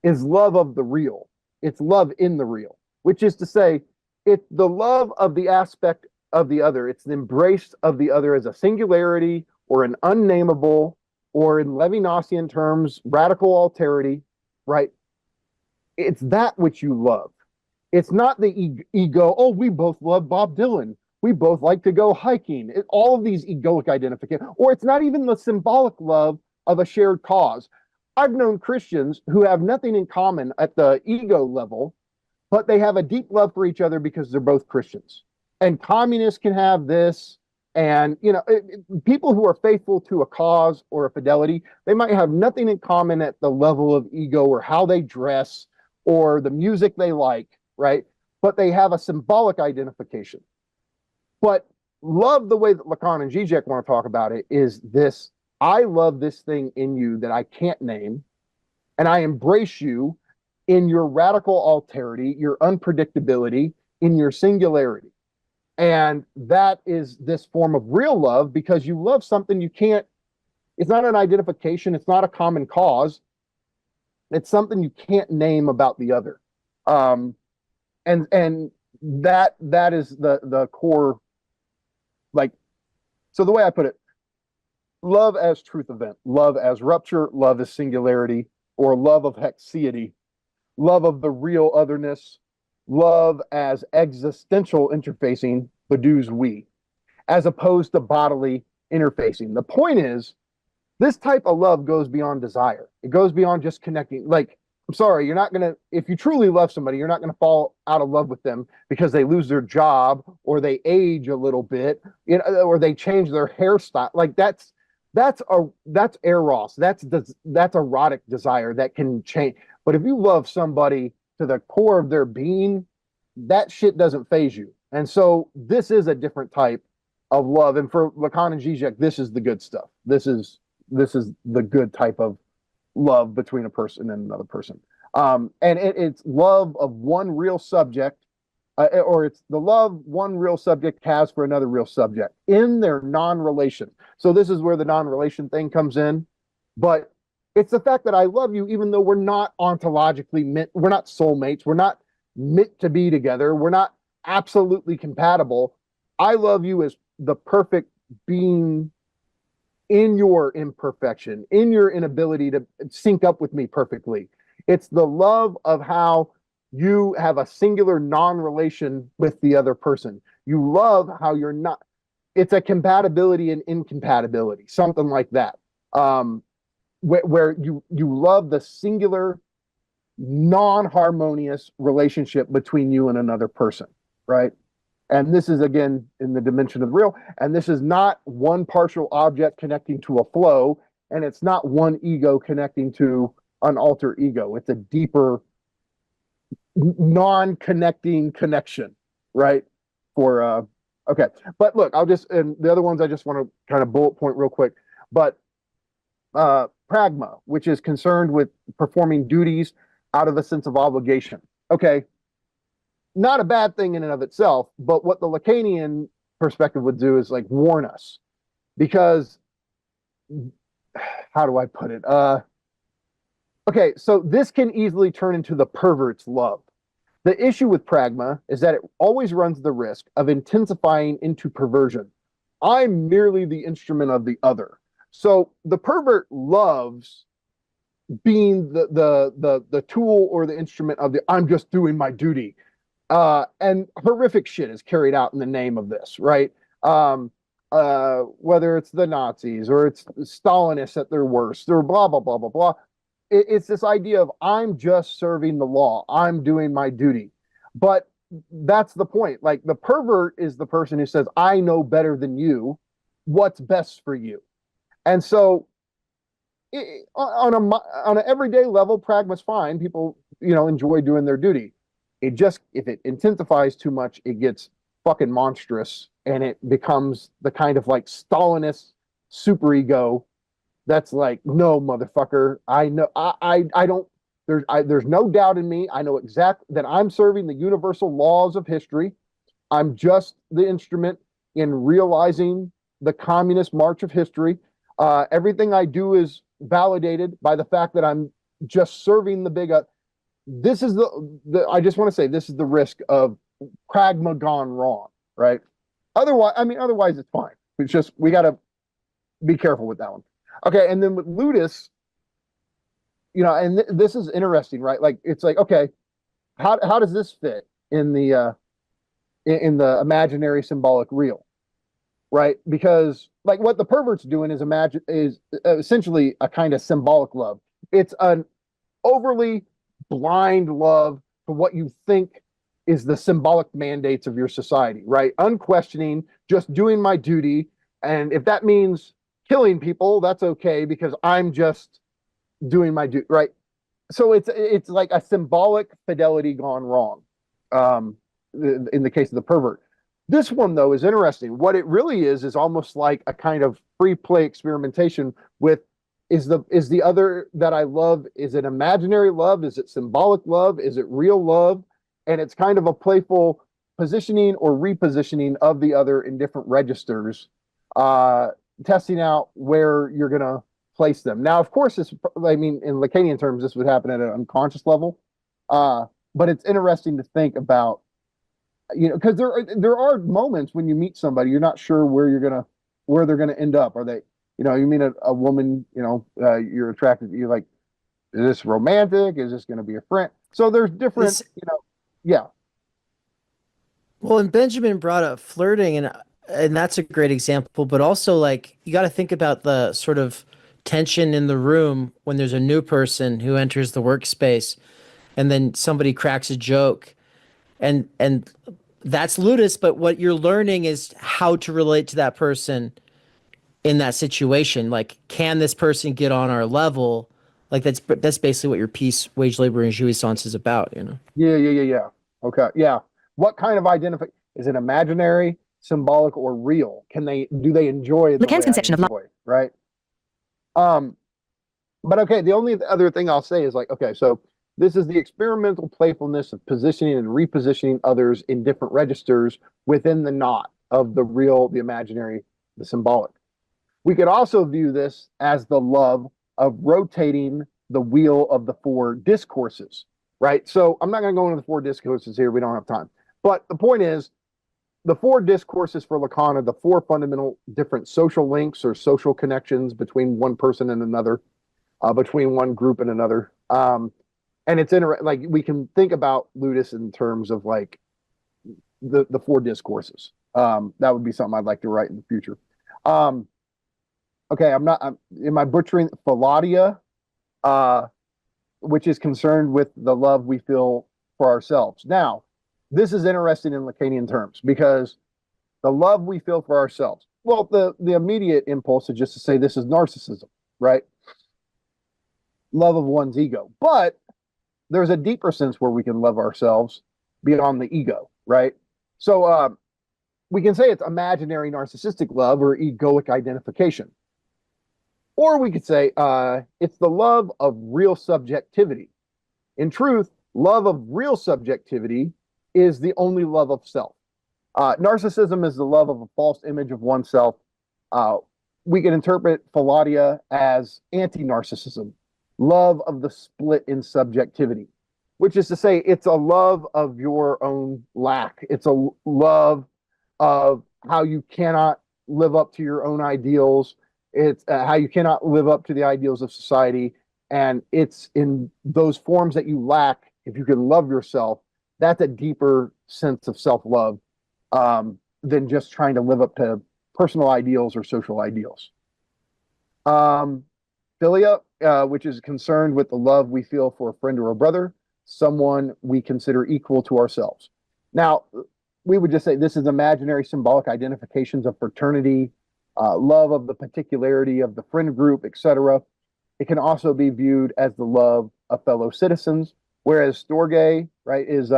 is love of the real. It's love in the real, which is to say, it's the love of the aspect of the other. It's the embrace of the other as a singularity or an unnamable, or in Levinasian terms, radical alterity, right? It's that which you love. It's not the ego, oh, we both love Bob Dylan. We both like to go hiking. All of these egoic identifications, or it's not even the symbolic love of a shared cause. I've known Christians who have nothing in common at the ego level, but they have a deep love for each other because they're both Christians. And communists can have this, and people who are faithful to a cause or a fidelity, they might have nothing in common at the level of ego or how they dress or the music they like, right? But they have a symbolic identification. But love, the way that Lacan and Žižek want to talk about it, is this: I love this thing in you that I can't name, and I embrace you in your radical alterity, your unpredictability, in your singularity. And that is this form of real love, because you love something you can't, it's not an identification, it's not a common cause, it's something you can't name about the other. And that is the core, like, so the way I put it, love as truth event, love as rupture, love as singularity, or love of hexiety, love of the real otherness, love as existential interfacing, Badiou's we, as opposed to bodily interfacing. The point is, this type of love goes beyond desire. It goes beyond just connecting. Like, I'm sorry, you're not going to, if you truly love somebody, you're not going to fall out of love with them because they lose their job or they age a little bit, or they change their hairstyle. Like that's eros. That's erotic desire that can change. But if you love somebody to the core of their being, that shit doesn't phase you. And so this is a different type of love. And for Lacan and Žižek, this is the good stuff. This is the good type of love between a person and another person. And it's love of one real subject, or it's the love one real subject has for another real subject in their non-relation. So this is where the non-relation thing comes in. But it's the fact that I love you, even though we're not ontologically meant, we're not soulmates, we're not meant to be together, we're not absolutely compatible. I love you as the perfect being in your imperfection, in your inability to sync up with me perfectly. It's the love of how you have a singular non-relation with the other person. You love how you're not, it's a compatibility and incompatibility, something like that. Where you love the singular, non-harmonious relationship between you and another person, right? And this is again in the dimension of the real. And this is not one partial object connecting to a flow, and it's not one ego connecting to an alter ego. It's a deeper, non-connecting connection, right? For okay, but look, and the other ones I just want to kind of bullet point real quick. But pragma, which is concerned with performing duties out of a sense of obligation. Okay, not a bad thing in and of itself, but what the Lacanian perspective would do is like warn us, because how do I put it? Okay, so this can easily turn into the pervert's love. The issue with pragma is that it always runs the risk of intensifying into perversion. I'm merely the instrument of the other. So the pervert loves being the tool or the instrument of the I'm just doing my duty. And horrific shit is carried out in the name of this, right? Whether it's the Nazis or it's Stalinists at their worst or blah, blah, blah, blah, blah. It's this idea of I'm just serving the law. I'm doing my duty. But that's the point. Like the pervert is the person who says, I know better than you what's best for you. And so on an everyday level, pragma's fine. People, enjoy doing their duty. It just, if it intensifies too much, it gets fucking monstrous and it becomes the kind of like Stalinist superego that's like, no, motherfucker, I know, I don't, there's no doubt in me. I know exactly that I'm serving the universal laws of history. I'm just the instrument in realizing the communist march of history. Everything I do is validated by the fact that I'm just serving the big. This is I just want to say this is the risk of pragma gone wrong, right? Otherwise it's fine. It's just we got to be careful with that one. Okay, and then with ludus, and this is interesting, right? Like it's like, okay, how does this fit in the imaginary symbolic real, right? Because like what the pervert's doing is essentially a kind of symbolic love. It's an overly blind love to what you think is the symbolic mandates of your society, right? Unquestioning, just doing my duty, and if that means killing people, that's okay because I'm just doing my duty, right? So it's like a symbolic fidelity gone wrong. In the case of the pervert, this one though is interesting. What it really is almost like a kind of free play experimentation with is the other that I love, is it imaginary love? Is it symbolic love? Is it real love? And it's kind of a playful positioning or repositioning of the other in different registers, testing out where you're going to place them. Now, of course, in Lacanian terms, this would happen at an unconscious level. But it's interesting to think about, because there are moments when you meet somebody, you're not sure where they're gonna end up. Are they, you meet a woman, you're attracted to, you're like, is this romantic? Is this going to be a friend? So there's different, yeah. Well, and Benjamin brought up flirting, and that's a great example, but also like you got to think about the sort of tension in the room when there's a new person who enters the workspace and then somebody cracks a joke and that's ludus, but what you're learning is how to relate to that person in that situation. Like, can this person get on our level? Like that's basically what your piece, Wage, Labor, and Jouissance is about, Yeah. Okay. Yeah. What kind of identify, is it imaginary, symbolic, or real? Do they enjoy the Lacan's conception of love, right? But okay, the only other thing I'll say is like, okay, so this is the experimental playfulness of positioning and repositioning others in different registers within the knot of the real, the imaginary, the symbolic. We could also view this as the love of rotating the wheel of the four discourses, right? So I'm not going to go into the four discourses here. We don't have time. But the point is, the four discourses for Lacan are the four fundamental different social links or social connections between one person and another, between one group and another. And it's like we can think about ludus in terms of like the four discourses. That would be something I'd like to write in the future. Okay, am I butchering Philadia, which is concerned with the love we feel for ourselves. Now, this is interesting in Lacanian terms because the love we feel for ourselves. Well, the immediate impulse is just to say this is narcissism, right? Love of one's ego. But there's a deeper sense where we can love ourselves beyond the ego, right? So we can say it's imaginary narcissistic love or egoic identification. Or we could say it's the love of real subjectivity. In truth, love of real subjectivity is the only love of self. Narcissism is the love of a false image of oneself. We can interpret philatia as anti-narcissism, love of the split in subjectivity, which is to say it's a love of your own lack. It's a love of how you cannot live up to your own ideals. It's how you cannot live up to the ideals of society. And it's in those forms that you lack, if you can love yourself, that's a deeper sense of self-love than just trying to live up to personal ideals or social ideals. Philia, which is concerned with the love we feel for a friend or a brother, someone we consider equal to ourselves. Now, we would just say this is imaginary symbolic identifications of fraternity, love of the particularity of the friend group, etc. It can also be viewed as the love of fellow citizens, whereas storge, right, is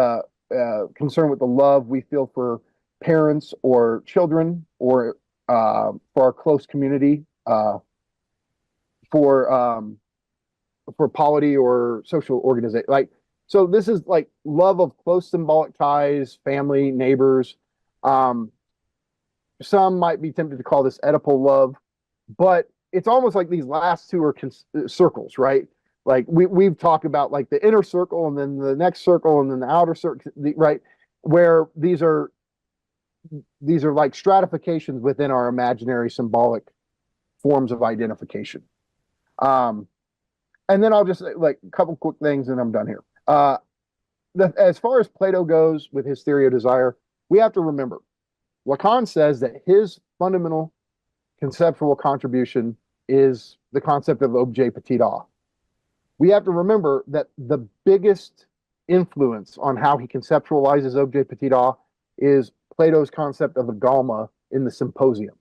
concerned with the love we feel for parents or children or for our close community, for polity or social organization. Like, so this is like love of close symbolic ties, family, neighbors. Some might be tempted to call this Oedipal love, but it's almost like these last two are circles, right? Like we've talked about like the inner circle and then the next circle and then the outer circle, right? Where these are like stratifications within our imaginary symbolic forms of identification. And then I'll just say like a couple quick things and I'm done here. As far as Plato goes with his theory of desire, we have to remember Lacan says that his fundamental conceptual contribution is the concept of objet petit a. We have to remember that the biggest influence on how he conceptualizes objet petit a is Plato's concept of a galma in the Symposium.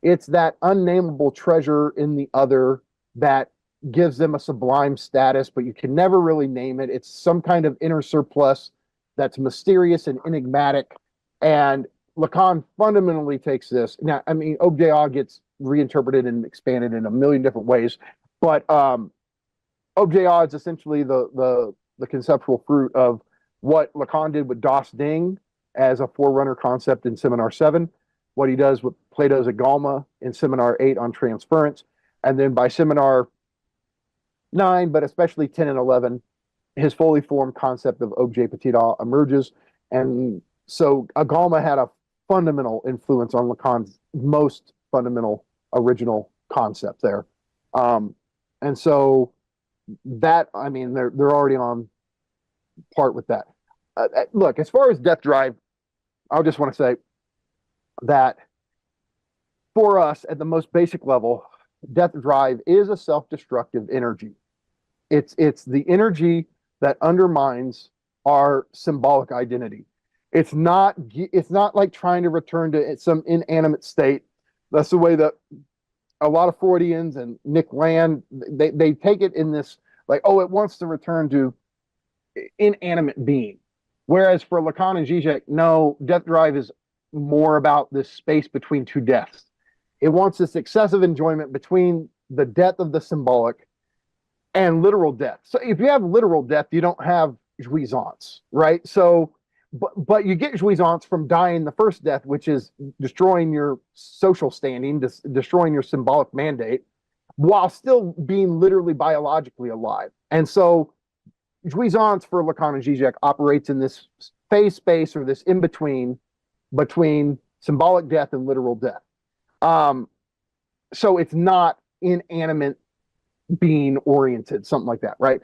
It's that unnameable treasure in the other that gives them a sublime status, but you can never really name it. It's some kind of inner surplus that's mysterious and enigmatic. And Lacan fundamentally takes this. Now, I mean, objet gets reinterpreted and expanded in a million different ways, but objet is essentially the conceptual fruit of what Lacan did with Das Ding as a forerunner concept in Seminar 7, what he does with Plato's Agalma in Seminar 8 on transference, and then by Seminar 9, but especially 10 and 11, his fully formed concept of objet petit a emerges. And so Agalma had a fundamental influence on Lacan's most fundamental original concept there. And so that, I mean, they're already on part with that. Look, as far as death drive, I just want to say that for us at the most basic level, death drive is a self-destructive energy. It's the energy that undermines our symbolic identity. It's not like trying to return to some inanimate state. That's the way that a lot of Freudians and Nick Land, they take it in this like, oh, it wants to return to inanimate being. Whereas for Lacan and Žižek, no, death drive is more about this space between two deaths. It wants this excessive enjoyment between the death of the symbolic and literal death. So if you have literal death, you don't have jouissance, right? So, but you get jouissance from dying the first death, which is destroying your social standing, destroying your symbolic mandate, while still being literally biologically alive. And so jouissance for Lacan and Žižek operates in this phase space or this in-between between symbolic death and literal death. So it's not inanimate being oriented, something like that, right?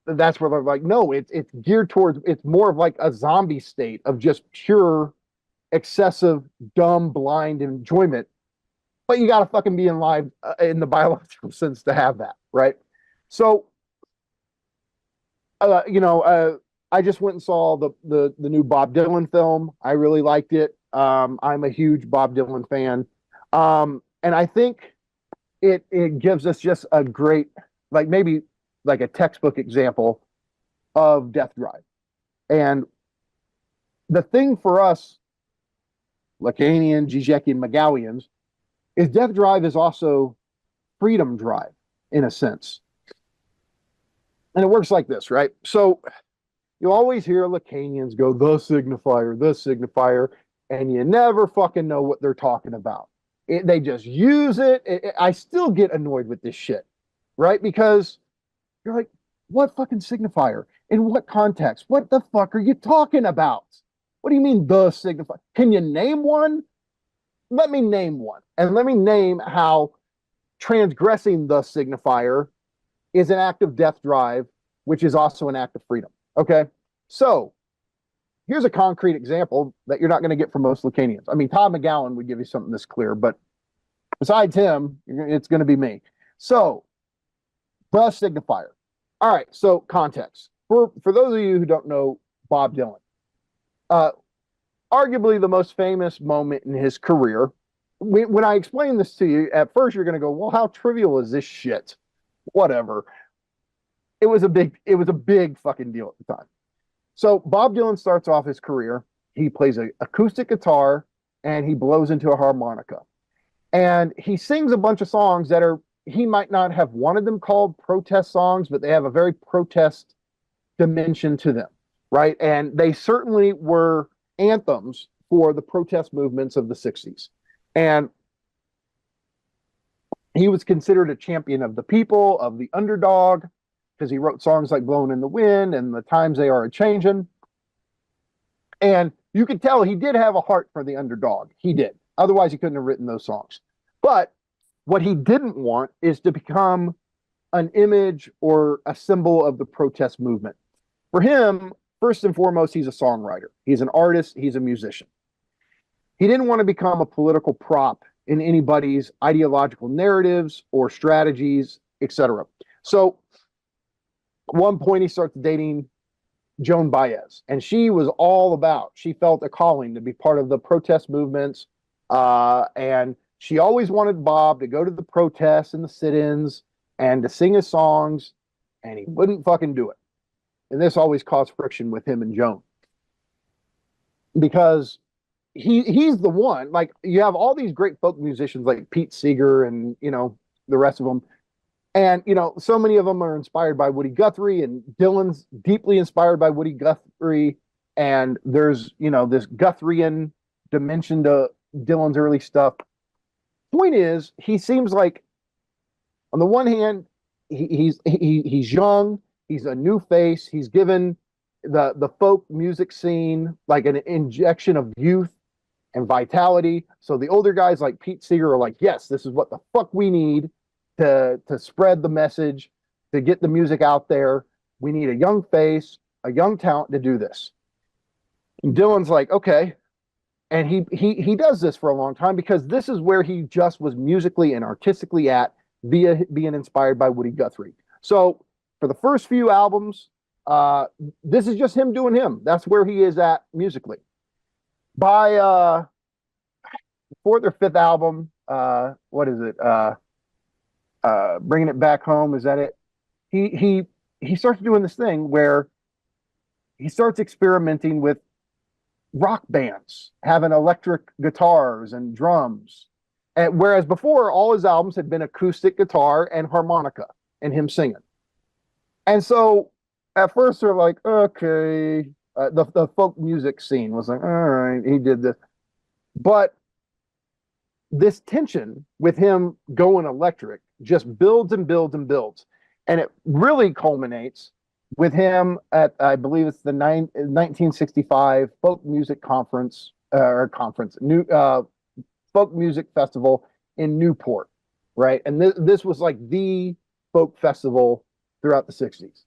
That's where they're like, no, it's geared towards, it's more of like a zombie state of just pure, excessive, dumb, blind enjoyment. But you got to fucking be alive in the biological sense to have that, right? So, I just went and saw the new Bob Dylan film. I really liked it. I'm a huge Bob Dylan fan. And I think it gives us just a great, like maybe like a textbook example of Death Drive. And the thing for us, Lacanian, Žižekian, McGowians, is Death Drive is also freedom drive in a sense. And it works like this, right? So you always hear Lacanians go, the signifier, and you never fucking know what they're talking about. They just use it. I still get annoyed with this shit, right? Because you're like, what fucking signifier? In what context? What the fuck are you talking about? What do you mean the signifier? Can you name one? Let me name one. And let me name how transgressing the signifier is an act of death drive, which is also an act of freedom. Okay? So here's a concrete example that you're not going to get from most Lacanians. I mean, Todd McGowan would give you something this clear, but besides him, it's going to be me. So, the signifier. All right, so context. For those of you who don't know Bob Dylan, arguably the most famous moment in his career. When I explain this to you, at first you're going to go, well, how trivial is this shit? Whatever. It was a big fucking deal at the time. So Bob Dylan starts off his career. He plays an acoustic guitar and he blows into a harmonica. And he sings a bunch of songs that he might not have wanted them called protest songs, but they have a very protest dimension to them, right? And they certainly were anthems for the protest movements of the 60s. And he was considered a champion of the people, of the underdog, because he wrote songs like Blowing in the Wind and The Times They Are A-Changin'. And you could tell he did have a heart for the underdog. He did. Otherwise, he couldn't have written those songs. But what he didn't want is to become an image or a symbol of the protest movement. For him, first and foremost, he's a songwriter. He's an artist. He's a musician. He didn't want to become a political prop in anybody's ideological narratives or strategies, etc. So at one point he starts dating Joan Baez, and she was all about, she felt a calling to be part of the protest movements, and she always wanted Bob to go to the protests and the sit-ins and to sing his songs, and he wouldn't fucking do it. And this always caused friction with him and Joan, because he's the one, like, you have all these great folk musicians like Pete Seeger and, you know, the rest of them. And, you know, so many of them are inspired by Woody Guthrie, and Dylan's deeply inspired by Woody Guthrie. And there's, you know, this Guthriean dimension to Dylan's early stuff. Point is, he seems like, on the one hand, he's young, he's a new face, he's given the folk music scene like an injection of youth and vitality. So the older guys like Pete Seeger are like, yes, this is what the fuck we need to spread the message, to get the music out there. We need a young face, a young talent to do this. And Dylan's like, okay. And he does this for a long time because this is where he just was musically and artistically at, via being inspired by Woody Guthrie. So for the first few albums, this is just him doing him. That's where he is at musically. By fourth or fifth album, what is it? Bringing It Back Home, is that it? He starts doing this thing where he starts experimenting with rock bands, having electric guitars and drums. And whereas before, all his albums had been acoustic guitar and harmonica and him singing. And so at first they're like, okay, the folk music scene was like, all right, he did this. But this tension with him going electric just builds and builds and builds. And it really culminates with him at, I believe it's the 1965 Folk Music Conference, Folk Music Festival in Newport, right? And this was like the folk festival throughout the 60s.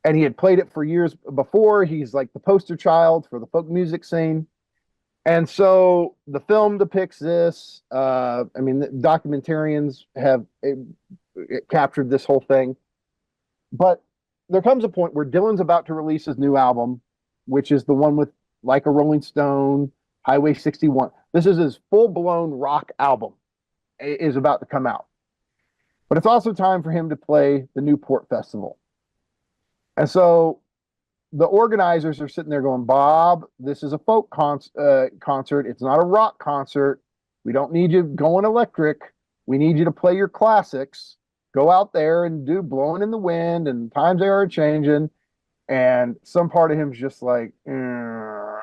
And he had played it for years before. He's like the poster child for the folk music scene. And so the film depicts this. I mean, the documentarians have captured this whole thing. But there comes a point where Dylan's about to release his new album, which is the one with Like a Rolling Stone, Highway 61. This is his full-blown rock album is about to come out. But it's also time for him to play the Newport Festival. And so the organizers are sitting there going, Bob, this is a folk concert. It's not a rock concert. We don't need you going electric. We need you to play your classics. Go out there and do Blowing in the Wind and Times They Are Changing. And some part of him's just like, no,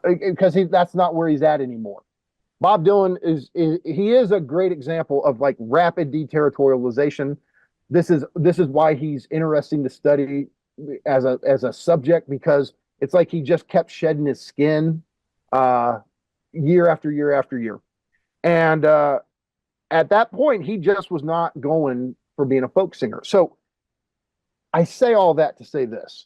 because that's not where he's at anymore. Bob Dylan is a great example of like rapid deterritorialization. This is why he's interesting to study as a subject, because it's like he just kept shedding his skin year after year after year. And at that point, he just was not going for being a folk singer. So I say all that to say this.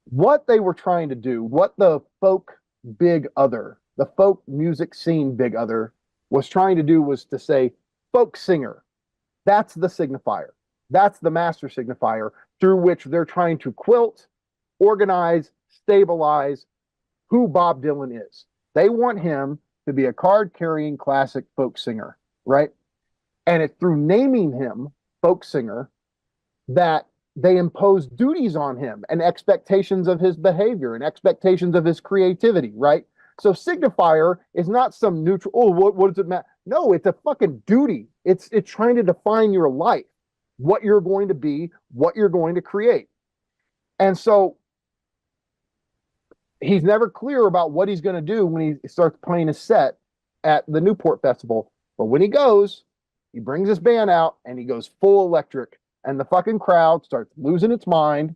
What they were trying to do, what the folk big other, the folk music scene big other was trying to do, was to say, folk singer. That's the signifier. That's the master signifier through which they're trying to quilt, organize, stabilize who Bob Dylan is. They want him to be a card-carrying classic folk singer, right? And it's through naming him folk singer that they impose duties on him and expectations of his behavior and expectations of his creativity, right? So signifier is not some neutral, oh, what does it matter? No, it's a fucking duty. It's trying to define your life, what you're going to be, what you're going to create. And so he's never clear about what he's going to do when he starts playing a set at the Newport Festival. But when he goes, he brings his band out and he goes full electric, and the fucking crowd starts losing its mind.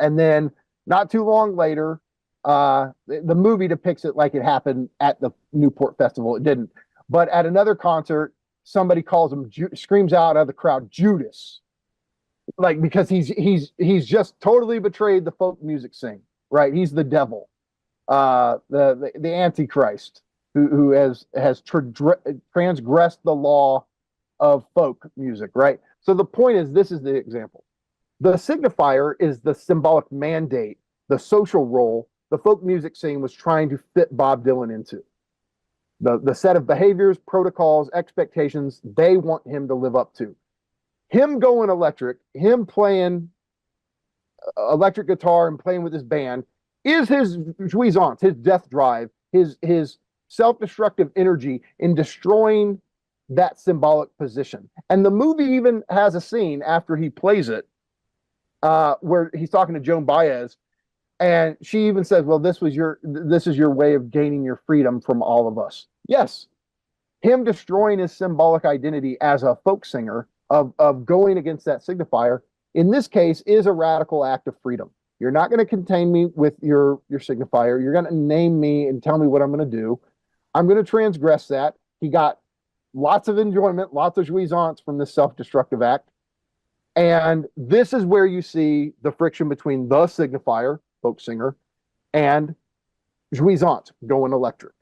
And then not too long later, the movie depicts it like it happened at the Newport Festival. It didn't. But at another concert, somebody calls him, screams out of the crowd, Judas. Like, because he's just totally betrayed the folk music scene, right? He's the devil, the Antichrist, who has transgressed the law of folk music, right? So the point is, this is the example. The signifier is the symbolic mandate, the social role the folk music scene was trying to fit Bob Dylan into. The set of behaviors, protocols, expectations they want him to live up to. Him going electric, him playing electric guitar and playing with his band is his jouissance, his death drive, his self-destructive energy in destroying that symbolic position. And the movie even has a scene after he plays it where he's talking to Joan Baez, and she even says, well, this is your way of gaining your freedom from all of us. Yes, him destroying his symbolic identity as a folk singer of going against that signifier, in this case, is a radical act of freedom. You're not going to contain me with your signifier. You're going to name me and tell me what I'm going to do. I'm going to transgress that. He got lots of enjoyment, lots of jouissance from this self-destructive act. And this is where you see the friction between the signifier, folk singer, and jouissance, going electric.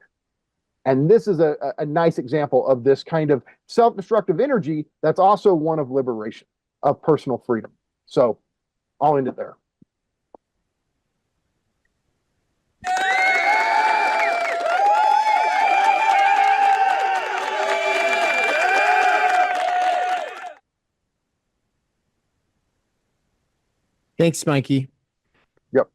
And this is a nice example of this kind of self-destructive energy that's also one of liberation, of personal freedom. So I'll end it there. Thanks, Mikey. Yep.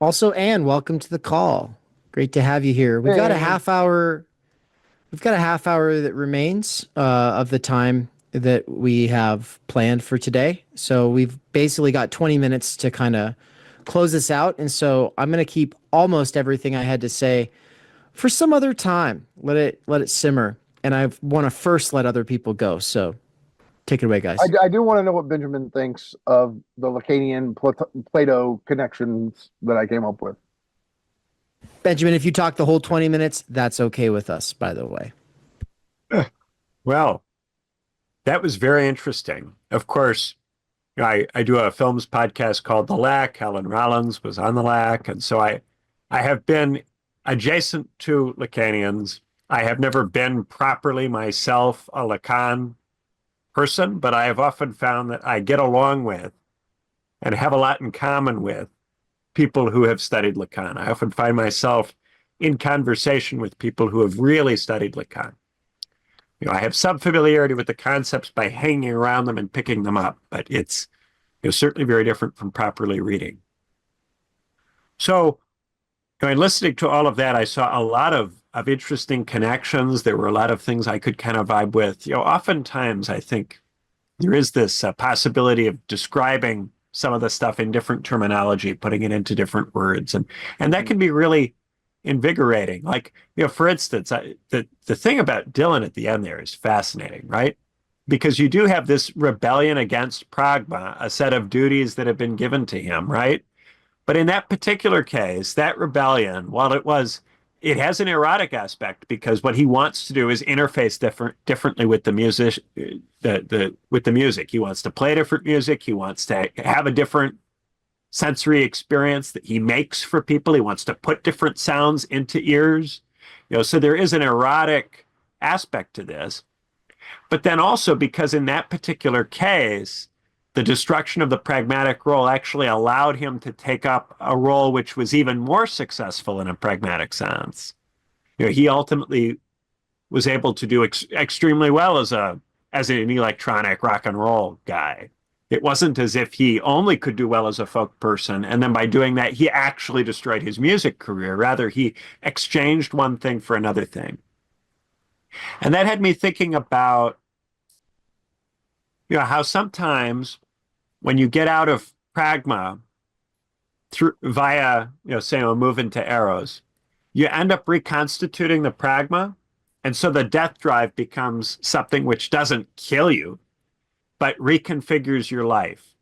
Also, Anne, welcome to the call. Great to have you here. We've got a half hour. We've got a half hour that remains of the time that we have planned for today. So we've basically got 20 minutes to kind of close this out. And so I'm going to keep almost everything I had to say for some other time. Let it simmer. And I want to first let other people go. So take it away, guys. I do want to know what Benjamin thinks of the Lacanian Plato connections that I came up with. Benjamin, if you talk the whole 20 minutes, that's okay with us, by the way. Well, that was very interesting. Of course, I do a films podcast called The Lack. Helen Rollins was on The Lack. And so I have been adjacent to Lacanians. I have never been properly myself a Lacan. person, but I have often found that I get along with and have a lot in common with people who have studied Lacan. I often find myself in conversation with people who have really studied Lacan. I have some familiarity with the concepts by hanging around them and picking them up, but it's certainly very different from properly reading. So, in listening to all of that, I saw a lot of interesting connections. There were a lot of things I could kind of vibe with. Oftentimes I think there is this possibility of describing some of the stuff in different terminology, putting it into different words, and that can be really invigorating. Like, for instance, the thing about Dylan at the end there is fascinating, right? Because you do have this rebellion against pragma, a set of duties that have been given to him, right? But in that particular case, that rebellion, while it has an erotic aspect, because what he wants to do is interface differently with the music, with the music. He wants to play different music. He wants to have a different sensory experience that he makes for people. He wants to put different sounds into ears. So there is an erotic aspect to this. But then also, because in that particular case, the destruction of the pragmatic role actually allowed him to take up a role which was even more successful in a pragmatic sense. He ultimately was able to do extremely well as an electronic rock and roll guy. It wasn't as if he only could do well as a folk person, and then by doing that, he actually destroyed his music career. Rather, he exchanged one thing for another thing. And that had me thinking about, how sometimes when you get out of pragma via, say, a move into eros, you end up reconstituting the pragma. And so the death drive becomes something which doesn't kill you, but reconfigures your life.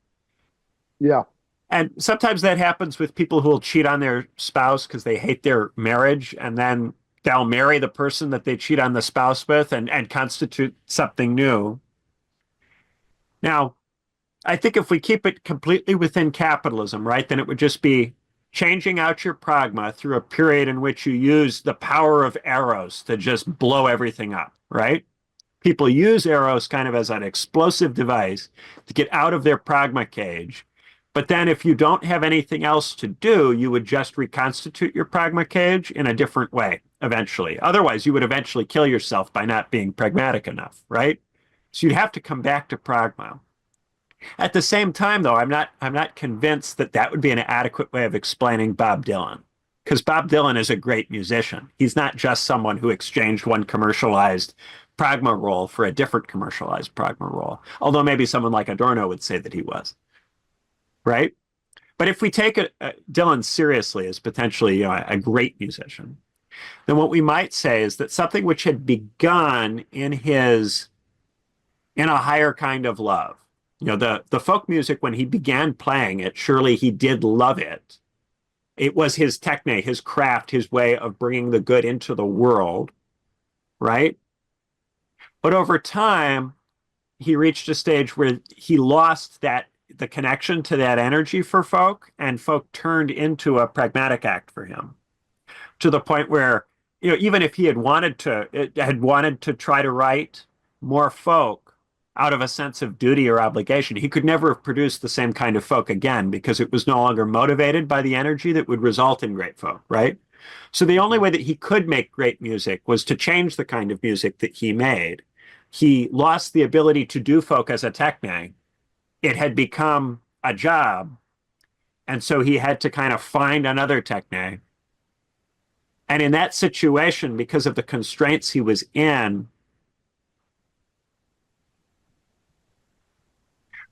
Yeah. And sometimes that happens with people who will cheat on their spouse because they hate their marriage, and then they'll marry the person that they cheat on the spouse with and constitute something new. Now, I think if we keep it completely within capitalism, right, then it would just be changing out your pragma through a period in which you use the power of eros to just blow everything up, right? People use eros kind of as an explosive device to get out of their pragma cage. But then if you don't have anything else to do, you would just reconstitute your pragma cage in a different way eventually. Otherwise, you would eventually kill yourself by not being pragmatic enough, right? So you'd have to come back to pragma. At the same time, though, I'm not convinced that that would be an adequate way of explaining Bob Dylan, because Bob Dylan is a great musician. He's not just someone who exchanged one commercialized pragma role for a different commercialized pragma role, although maybe someone like Adorno would say that he was, right? But if we take Dylan seriously as potentially a great musician, then what we might say is that something which had begun in a higher kind of love, the folk music, when he began playing it, surely he did love it. It was his technique, his craft, his way of bringing the good into the world, right? But over time, he reached a stage where he lost the connection to that energy for folk, and folk turned into a pragmatic act for him, to the point where, even if he had wanted to try to write more folk out of a sense of duty or obligation, he could never have produced the same kind of folk again, because it was no longer motivated by the energy that would result in great folk, right? So the only way that he could make great music was to change the kind of music that he made. He lost the ability to do folk as a techne. It had become a job, and so he had to kind of find another techne. And in that situation, because of the constraints he was in,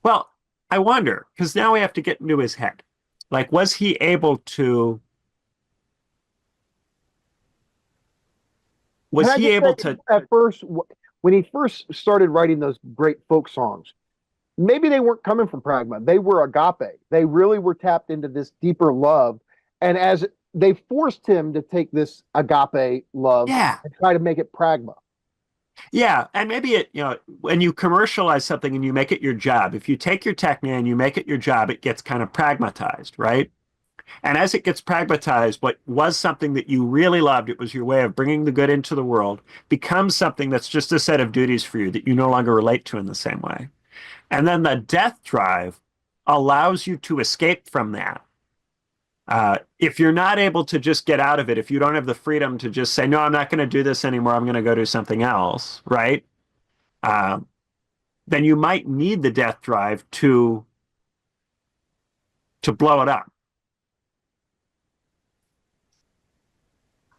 well, I wonder, because now we have to get into his head. Like, was he able to? At first, when he first started writing those great folk songs, maybe they weren't coming from pragma. They were agape. They really were tapped into this deeper love. And as they forced him to take this agape love and try to make it pragma. Yeah, and maybe when you commercialize something and you make it your job, if you take your technique and you make it your job, it gets kind of pragmatized, right? And as it gets pragmatized, what was something that you really loved, it was your way of bringing the good into the world, becomes something that's just a set of duties for you that you no longer relate to in the same way. And then the death drive allows you to escape from that. If you're not able to just get out of it, if you don't have the freedom to just say, no, I'm not going to do this anymore, I'm going to go do something else, right? Then you might need the death drive to blow it up.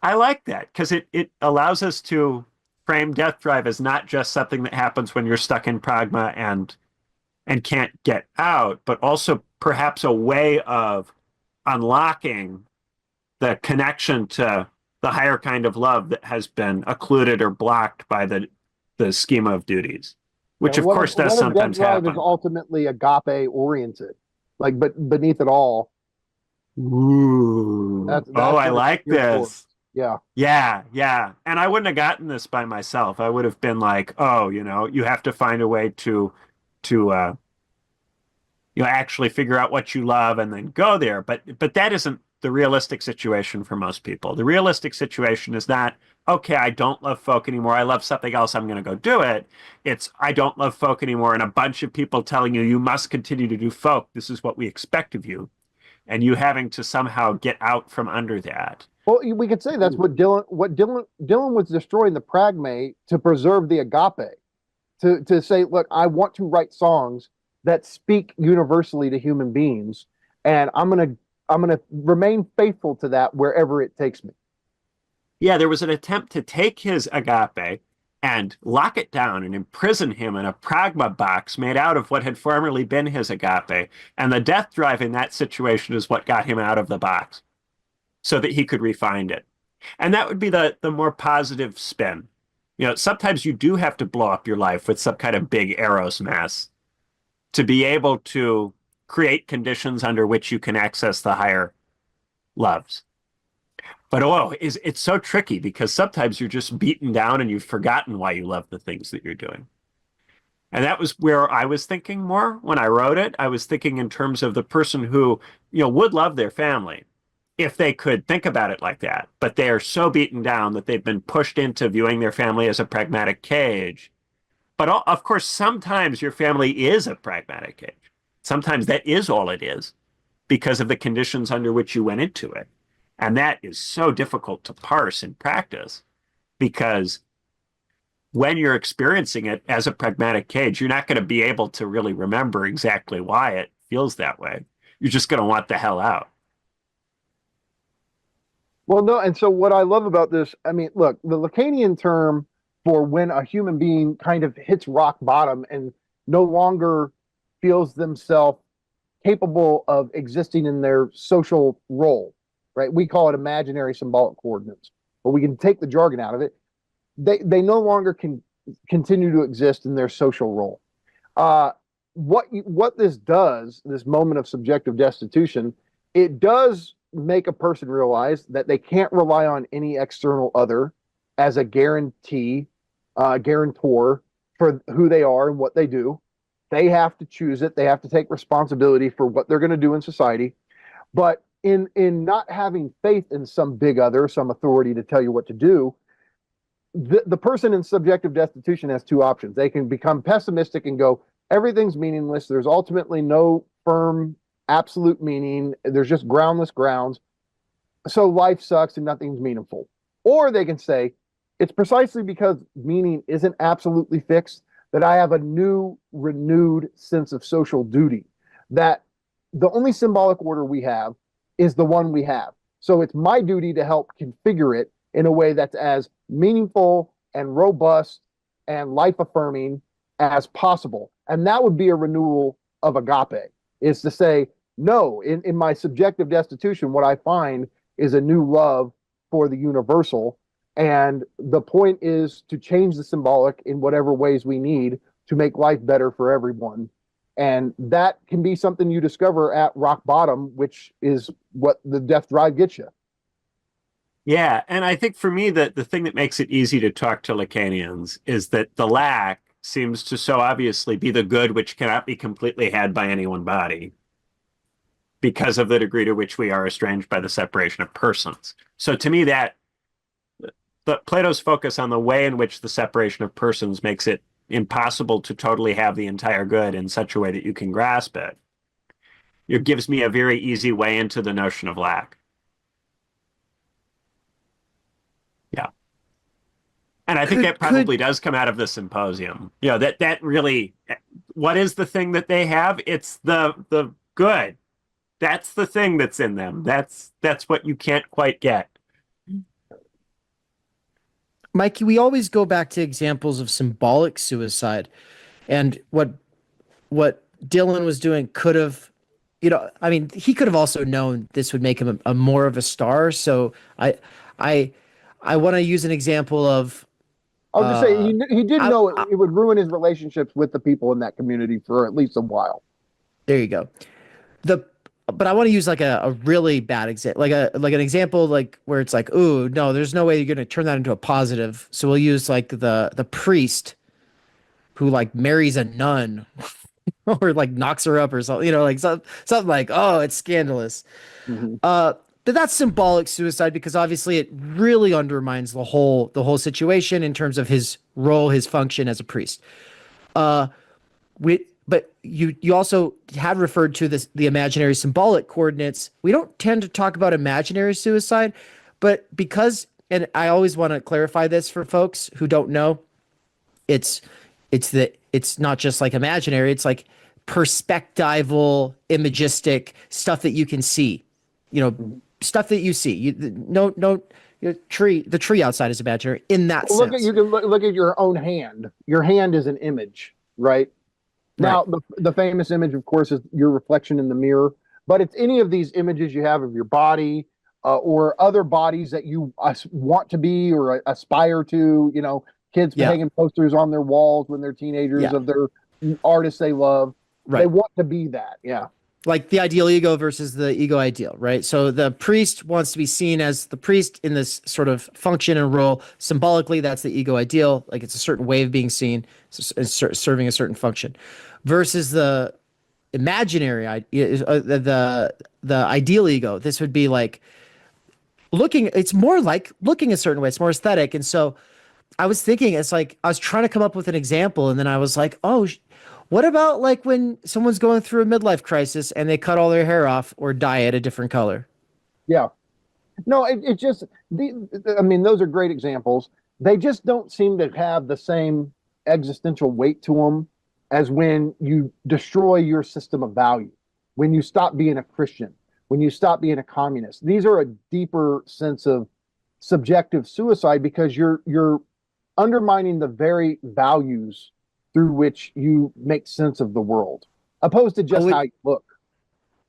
I like that because it allows us to frame death drive as not just something that happens when you're stuck in pragma and can't get out, but also perhaps a way of unlocking the connection to the higher kind of love that has been occluded or blocked by the schema of duties, which of course does sometimes happen. Death drive is ultimately agape oriented, like, but beneath it all. Ooh. That's I like this. Yeah. Yeah. And I wouldn't have gotten this by myself. I would have been like, oh, you have to find a way to actually figure out what you love and then go there. But that isn't the realistic situation for most people. The realistic situation is not, okay, I don't love folk anymore. I love something else. I'm going to go do it. It's, I don't love folk anymore. And a bunch of people telling you, you must continue to do folk. This is what we expect of you. And you having to somehow get out from under that. Well, we could say that's what Dylan was destroying the pragma to preserve the agape, to say, look, I want to write songs that speak universally to human beings, and I'm gonna remain faithful to that wherever it takes me. Yeah, there was an attempt to take his agape and lock it down and imprison him in a pragma box made out of what had formerly been his agape. And the death drive in that situation is what got him out of the box so that he could refine it. And that would be the more positive spin. Sometimes you do have to blow up your life with some kind of big Eros mess to be able to create conditions under which you can access the higher loves. But it's so tricky because sometimes you're just beaten down and you've forgotten why you love the things that you're doing. And that was where I was thinking more when I wrote it. I was thinking in terms of the person who, would love their family if they could think about it like that. But they are so beaten down that they've been pushed into viewing their family as a pragmatic cage. But of course, sometimes your family is a pragmatic cage. Sometimes that is all it is because of the conditions under which you went into it. And that is so difficult to parse in practice because when you're experiencing it as a pragmatic cage, you're not going to be able to really remember exactly why it feels that way. You're just going to want the hell out. Well, no, and so what I love about this, I mean, look, the Lacanian term for when a human being kind of hits rock bottom and no longer feels themselves capable of existing in their social role, right? We call it imaginary symbolic coordinates, but we can take the jargon out of it. They no longer can continue to exist in their social role. What this does, this moment of subjective destitution, it does make a person realize that they can't rely on any external other as a guarantor for who they are and what they do. They have to choose it. They have to take responsibility for what they're going to do in society. But in not having faith in some big other, some authority to tell you what to do, the person in subjective destitution has two options. They can become pessimistic and go, everything's meaningless. There's ultimately no firm, absolute meaning. There's just groundless grounds. So life sucks and nothing's meaningful. Or they can say, it's precisely because meaning isn't absolutely fixed that I have a new, renewed sense of social duty, that the only symbolic order we have is the one we have. So it's my duty to help configure it in a way that's as meaningful and robust and life-affirming as possible. And that would be a renewal of agape, is to say, no, in my subjective destitution, what I find is a new love for the universal. And the point is to change the symbolic in whatever ways we need to make life better for everyone. And that can be something you discover at rock bottom, which is what the death drive gets you. Yeah, and I think for me, the thing that makes it easy to talk to Lacanians is that the lack seems to so obviously be the good which cannot be completely had by any one body. because of the degree to which we are estranged by the separation of persons. So to me, that Plato's focus on the way in which the separation of persons makes it impossible to totally have the entire good in such a way that you can grasp it, it gives me a very easy way into the notion of lack. Yeah. And I think that probably does come out of the symposium. You know, that really, what is the thing that they have? It's the good. That's the thing that's in them. That's what you can't quite get. Mikey, we always go back to examples of symbolic suicide, and what Dylan was doing could have, I mean, he could have also known this would make him a more of a star. So I want to use an example of. I was just saying he did know it would ruin his relationships with the people in that community for at least a while. There you go. But I want to use like a really bad example, like an example like where it's like, ooh, no, there's no way you're going to turn that into a positive. So we'll use like the priest who like marries a nun or like knocks her up or something, like something like, oh, it's scandalous. Mm-hmm. But that's symbolic suicide because obviously it really undermines the whole situation in terms of his role, his function as a priest. But you also had referred to the imaginary symbolic coordinates. We don't tend to talk about imaginary suicide, but because, and I always want to clarify this for folks who don't know, it's not just like imaginary, it's like perspectival, imagistic stuff that you can see, stuff that you see. The tree outside is imaginary in that sense. You can look at your own hand. Your hand is an image, right? Now, the famous image, of course, is your reflection in the mirror, but it's any of these images you have of your body or other bodies that you want to be or aspire to, kids hanging posters on their walls when they're teenagers of their artists they love. Right. They want to be that, Like the ideal ego versus the ego ideal, right? So the priest wants to be seen as the priest in this sort of function and role. Symbolically, that's the ego ideal. Like it's a certain way of being seen, serving a certain function. Versus the imaginary, the ideal ego. This would be like it's more like looking a certain way. It's more aesthetic. And so I was thinking, it's like, I was trying to come up with an example. And then I was like, oh, what about like when someone's going through a midlife crisis and they cut all their hair off or dye it a different color? Yeah. No, it just, those are great examples. They just don't seem to have the same existential weight to them as when you destroy your system of value, when you stop being a Christian, when you stop being a communist. These are a deeper sense of subjective suicide because you're undermining the very values through which you make sense of the world, opposed to just how you look.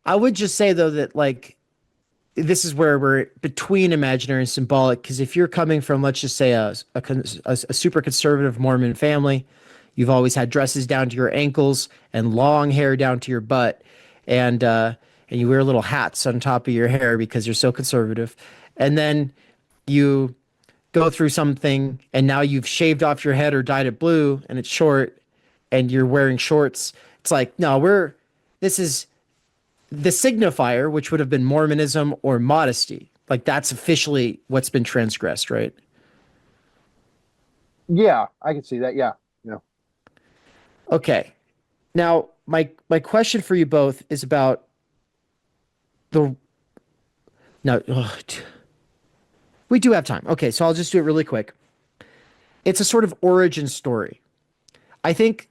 I would just say, though, that like this is where we're between imaginary and symbolic, because if you're coming from, let's just say, a super conservative Mormon family, you've always had dresses down to your ankles and long hair down to your butt, and you wear little hats on top of your hair because you're so conservative, and then you go through something and now you've shaved off your head or dyed it blue and it's short and you're wearing shorts. It's like, no, this is the signifier, which would have been Mormonism or modesty. Like that's officially what's been transgressed, right? Yeah, I can see that. Yeah. Okay. Now, my question for you both is about we do have time. Okay, so I'll just do it really quick. It's a sort of origin story. I think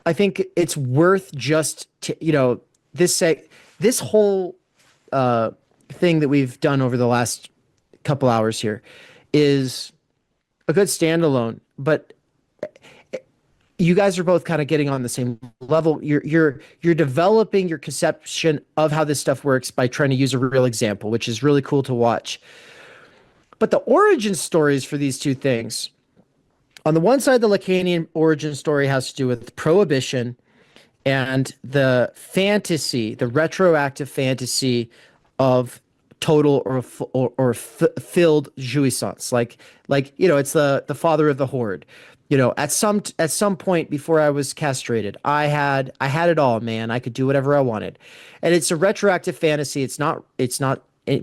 it's worth just this whole thing that we've done over the last couple hours here is a good standalone, but you guys are both kind of getting on the same level. You're developing your conception of how this stuff works by trying to use a real example, which is really cool to watch. But the origin stories for these two things, on the one side, the Lacanian origin story has to do with prohibition and the fantasy, the retroactive fantasy of total or filled jouissance. Like it's the father of the horde. At some point before I was castrated, I had it all, man. I could do whatever I wanted. And it's a retroactive fantasy. It's not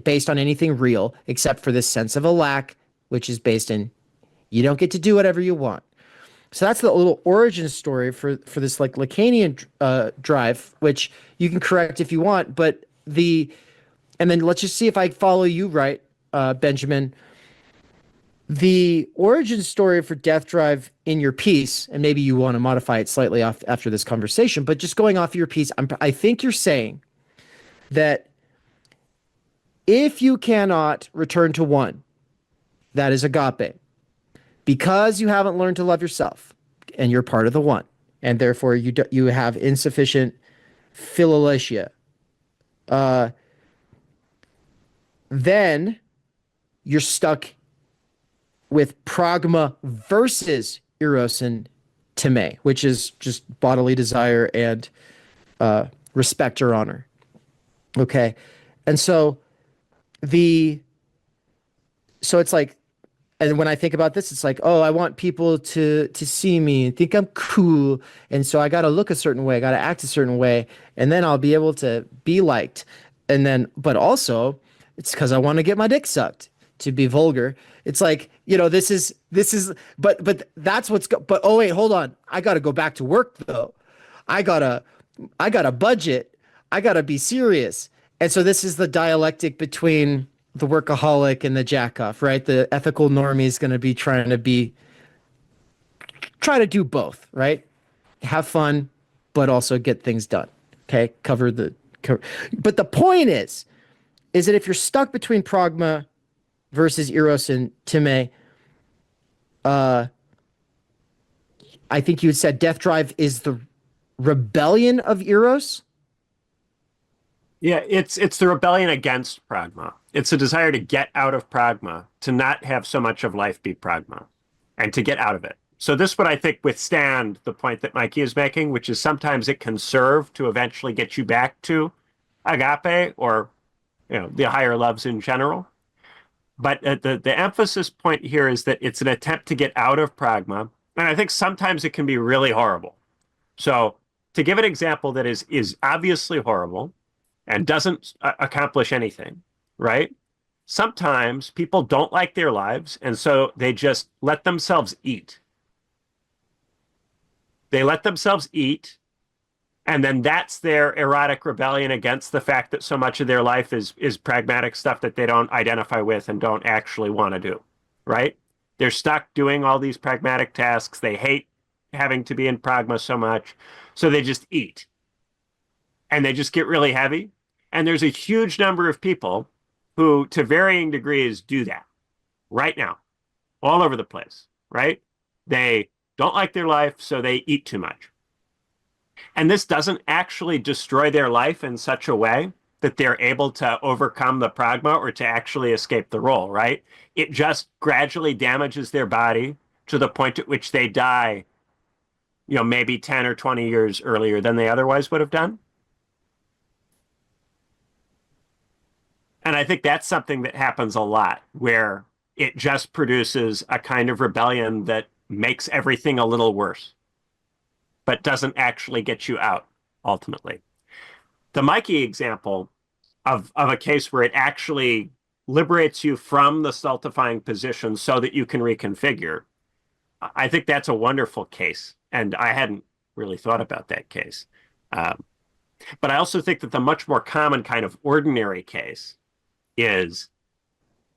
based on anything real except for this sense of a lack, which is based in you don't get to do whatever you want. So that's the little origin story for this like Lacanian drive, which you can correct if you want, and then let's just see if I follow you right, Benjamin. The origin story for Death Drive in your piece, and maybe you want to modify it slightly off after this conversation, but just going off your piece, I think you're saying that if you cannot return to one, that is agape, because you haven't learned to love yourself, and you're part of the one, and therefore you have insufficient philautia, then you're stuck with pragma versus eros and time, which is just bodily desire and respect or honor. Okay, and so it's like, and when I think about this, it's like, oh, I want people to see me and think I'm cool, and so I got to look a certain way, I got to act a certain way, and then I'll be able to be liked, but also it's because I want to get my dick sucked, to be vulgar. It's like, this is, but that's but oh wait, hold on. I got to go back to work though. I got a budget. I got to be serious. And so this is the dialectic between the workaholic and the jackoff, right? The ethical normie is going to be try to do both, right? Have fun, but also get things done. Okay. But the point is that if you're stuck between pragma versus eros and time, I think you had said Death Drive is the rebellion of eros. Yeah, it's the rebellion against pragma. It's a desire to get out of pragma, to not have so much of life be pragma, and to get out of it. So this would, I think, withstand the point that Mikey is making, which is sometimes it can serve to eventually get you back to agape or the higher loves in general. But the emphasis point here is that it's an attempt to get out of pragma. And I think sometimes it can be really horrible. So to give an example that is obviously horrible and doesn't accomplish anything, right? Sometimes people don't like their lives, and so they just let themselves eat. They let themselves eat, and then that's their erotic rebellion against the fact that so much of their life is pragmatic stuff that they don't identify with and don't actually want to do, right? They're stuck doing all these pragmatic tasks. They hate having to be in pragma so much, so they just eat. And they just get really heavy. And there's a huge number of people who, to varying degrees, do that right now, all over the place, right? They don't like their life, so they eat too much. And this doesn't actually destroy their life in such a way that they're able to overcome the pragma or to actually escape the role, right? It just gradually damages their body to the point at which they die, maybe 10 or 20 years earlier than they otherwise would have done. And I think that's something that happens a lot, where it just produces a kind of rebellion that makes everything a little worse, but doesn't actually get you out ultimately. The Mikey example of a case where it actually liberates you from the stultifying position so that you can reconfigure, I think that's a wonderful case. And I hadn't really thought about that case. But I also think that the much more common kind of ordinary case is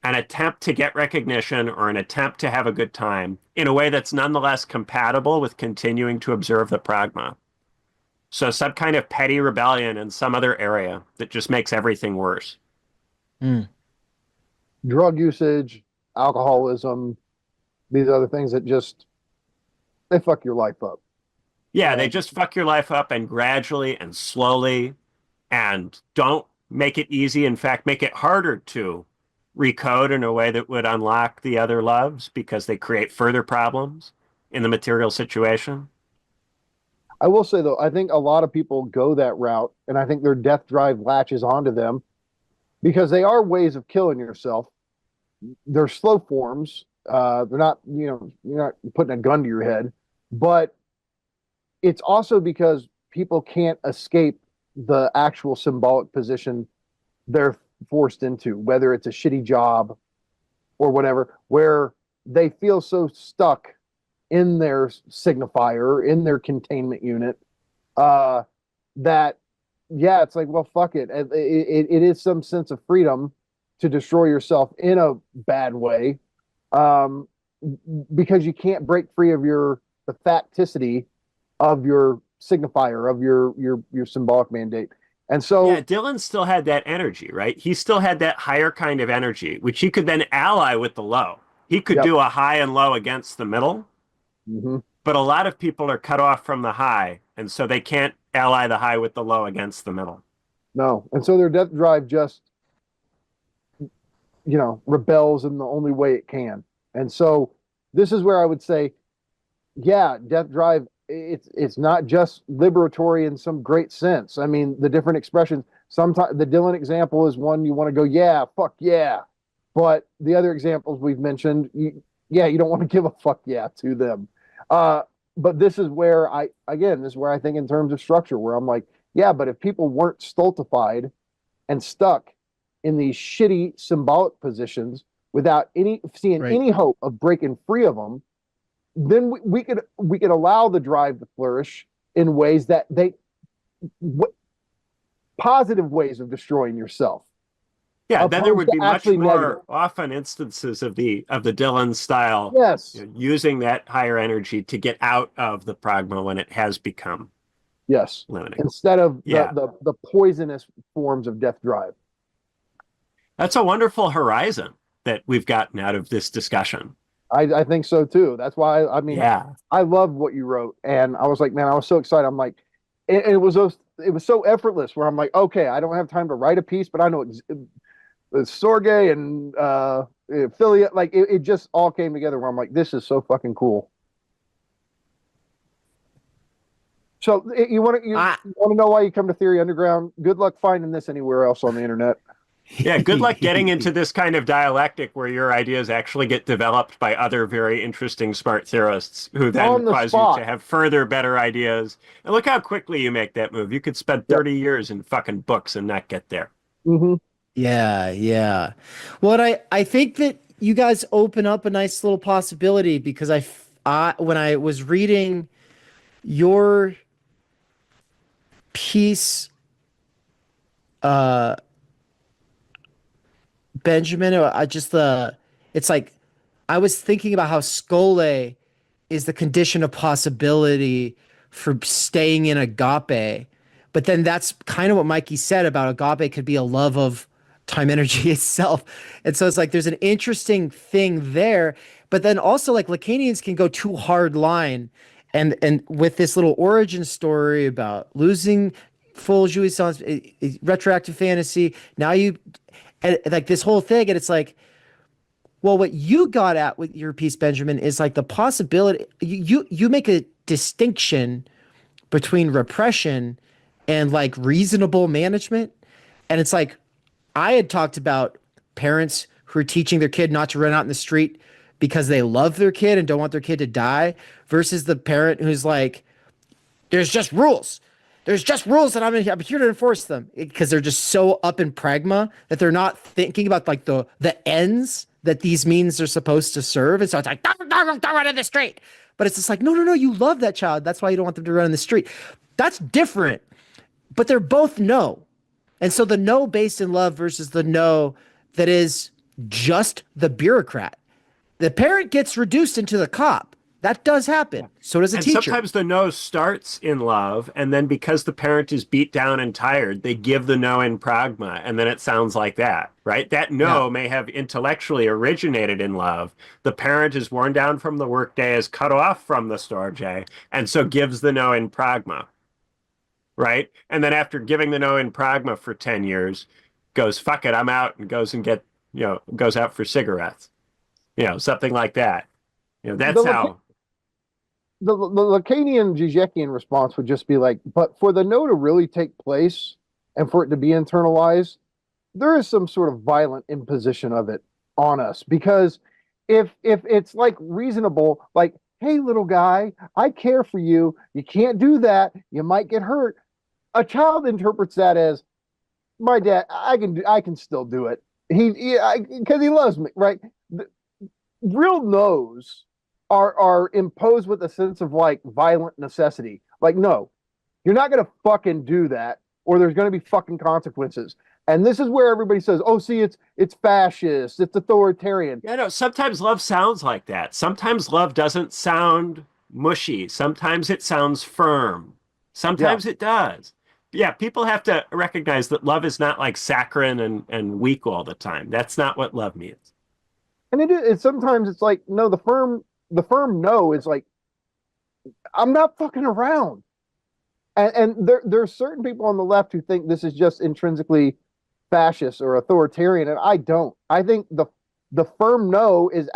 an attempt to get recognition or an attempt to have a good time in a way that's nonetheless compatible with continuing to observe the pragma. So some kind of petty rebellion in some other area that just makes everything worse. Drug usage, alcoholism, these other things that they fuck your life up. Yeah, they just fuck your life up, and gradually and slowly, and don't make it easy. In fact, make it harder to recode in a way that would unlock the other loves, because they create further problems in the material situation. I will say, though, I think a lot of people go that route, and I think their death drive latches onto them because they are ways of killing yourself. They're slow forms, They're not, you're not putting a gun to your head, but it's also because people can't escape the actual symbolic position they're forced into, whether it's a shitty job or whatever, where they feel so stuck in their signifier, in their containment unit, that, yeah, it's like, well, fuck it. It is some sense of freedom to destroy yourself in a bad way, because you can't break free of the facticity of your signifier, of your symbolic mandate. And so, Yeah, Dylan still had that energy, right? He still had that higher kind of energy, which he could then ally with the low. He could yep. do a high and low against the middle, Mm-hmm. but a lot of people are cut off from the high, and so they can't ally the high with the low against the middle. No. And so their death drive just, rebels in the only way it can. And so this is where I would say, yeah, death drive, it's not just liberatory in some great sense. I mean, the different expressions, sometimes the Dylan example is one you want to go, yeah, fuck yeah. But the other examples we've mentioned, you don't want to give a fuck yeah to them. But this is where I think in terms of structure, where I'm like, yeah, but if people weren't stultified and stuck in these shitty symbolic positions without seeing Right. any hope of breaking free of them, then we could allow the drive to flourish in ways that positive ways of destroying yourself. Yeah, then there Opposed would to be much actually more negative. often instances of the Dylan style, Yes. using that higher energy to get out of the pragma when it has become Yes. limiting. Instead of Yeah. the poisonous forms of death drive. That's a wonderful horizon that we've gotten out of this discussion. I think so too. That's why Yeah. I loved what you wrote, and I was like, man, I was so excited. I'm like, it was so effortless. Where I'm like, okay, I don't have time to write a piece, but I know Sorge and affiliate, like it just all came together. Where I'm like, this is so fucking cool. So you want to know why you come to Theory Underground? Good luck finding this anywhere else on the internet. Yeah, good luck getting into this kind of dialectic where your ideas actually get developed by other very interesting smart theorists who then cause you to have further better ideas. And look how quickly you make that move. You could spend 30 years in fucking books and not get there. Mm-hmm. Yeah. Well, I think that you guys open up a nice little possibility, because when I was reading your piece, Benjamin, it's like I was thinking about how skole is the condition of possibility for staying in agape. But then that's kind of what Mikey said about agape could be a love of time energy itself. And so it's like there's an interesting thing there. But then also, like, Lacanians can go too hard line. And with this little origin story about losing full jouissance, retroactive fantasy, now and like this whole thing, and it's like, well, what you got at with your piece, Benjamin, is like the possibility. You make a distinction between repression and like reasonable management, and it's like I had talked about parents who are teaching their kid not to run out in the street because they love their kid and don't want their kid to die, versus the parent who's like, there's just rules. There's just rules, and I'm here to enforce them, because they're just so up in pragma that they're not thinking about like the ends that these means are supposed to serve. And so it's like, don't run in the street. But it's just like, no, you love that child. That's why you don't want them to run in the street. That's different. But they're both no. And so the no based in love versus the no that is just the bureaucrat. The parent gets reduced into the cop. That does happen. So does a teacher. Sometimes the no starts in love, and then because the parent is beat down and tired, they give the no in pragma, and then it sounds like that, right? That no may have intellectually originated in love. The parent is worn down from the workday, is cut off from the storge, and so gives the no in pragma, right? And then after giving the no in pragma for 10 years, goes, fuck it, I'm out, and goes and goes out for cigarettes, something like that. That's how... The Lacanian Žižekian response would just be like, but for the no to really take place and for it to be internalized, there is some sort of violent imposition of it on us, because if it's like reasonable, like, hey, little guy, I care for you. You can't do that. You might get hurt. A child interprets that as, my dad, I can still do it. Because he loves me, right? Real no's are imposed with a sense of like violent necessity. Like, no, you're not gonna fucking do that, or there's gonna be fucking consequences. And this is where everybody says, "Oh, see, it's fascist, it's authoritarian." Yeah, no, sometimes love sounds like that. Sometimes love doesn't sound mushy. Sometimes it sounds firm. Sometimes it does. Yeah, people have to recognize that love is not like saccharine and weak all the time. That's not what love means. And it sometimes it's like, no, the firm no is like, I'm not fucking around. And there's certain people on the left who think this is just intrinsically fascist or authoritarian, and I don't. I think the firm no it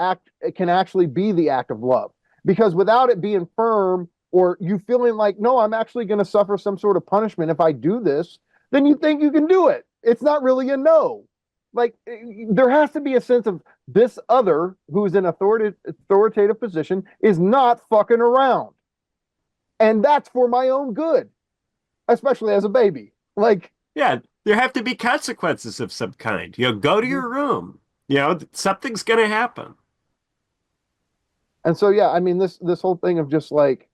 can actually be the act of love, because without it being firm, or you feeling like, no, I'm actually going to suffer some sort of punishment if I do this, then you think you can do it. It's not really a no. Like, there has to be a sense of this other who's in authoritative position is not fucking around. And that's for my own good, especially as a baby. Like, yeah, there have to be consequences of some kind. Go to your room. Something's going to happen. And so, yeah, I mean, this whole thing of just like,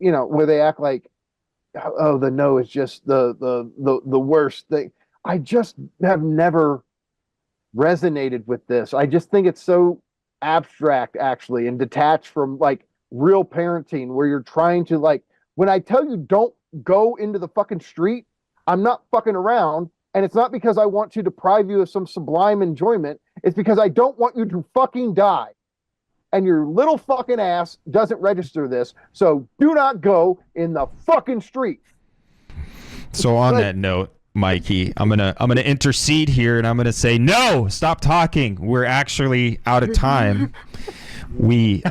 where they act like, oh, the no is just the worst thing. I just have never resonated with this. I just think it's so abstract, actually, and detached from like real parenting, where you're trying to, like, when I tell you don't go into the fucking street, I'm not fucking around. And it's not because I want to deprive you of some sublime enjoyment. It's because I don't want you to fucking die. And your little fucking ass doesn't register this. So do not go in the fucking street. So on that note, Mikey, I'm gonna intercede here, and I'm gonna say, no, stop talking. We're actually out of time. We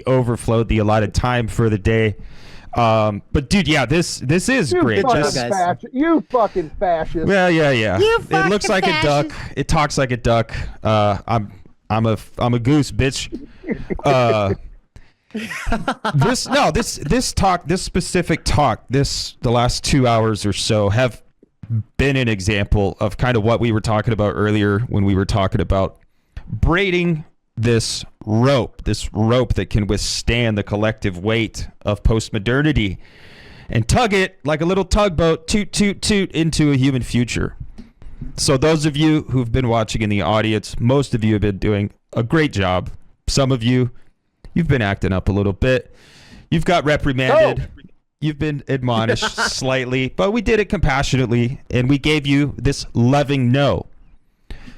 overflowed the allotted time for the day. But dude, yeah, this is great. You fucking fascist. Well, yeah. It looks like a duck. It talks like a duck. I'm a goose, bitch. This specific talk, the last 2 hours or so have been an example of kind of what we were talking about earlier when we were talking about braiding this rope that can withstand the collective weight of postmodernity and tug it like a little tugboat, toot, toot, toot, into a human future. So those of you who've been watching in the audience, most of you have been doing a great job. Some of you've been acting up a little bit. You've got reprimanded. Oh. You've been admonished slightly, but we did it compassionately, and we gave you this loving no.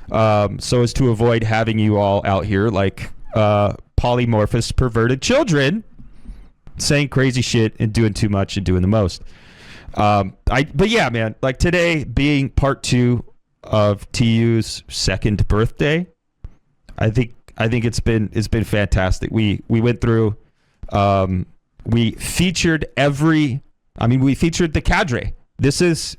So as to avoid having you all out here like polymorphous, perverted children saying crazy shit and doing too much and doing the most. But yeah, man, like today being part 2 of TU's second birthday, I think it's been fantastic. We went through, we featured we featured the cadre. This is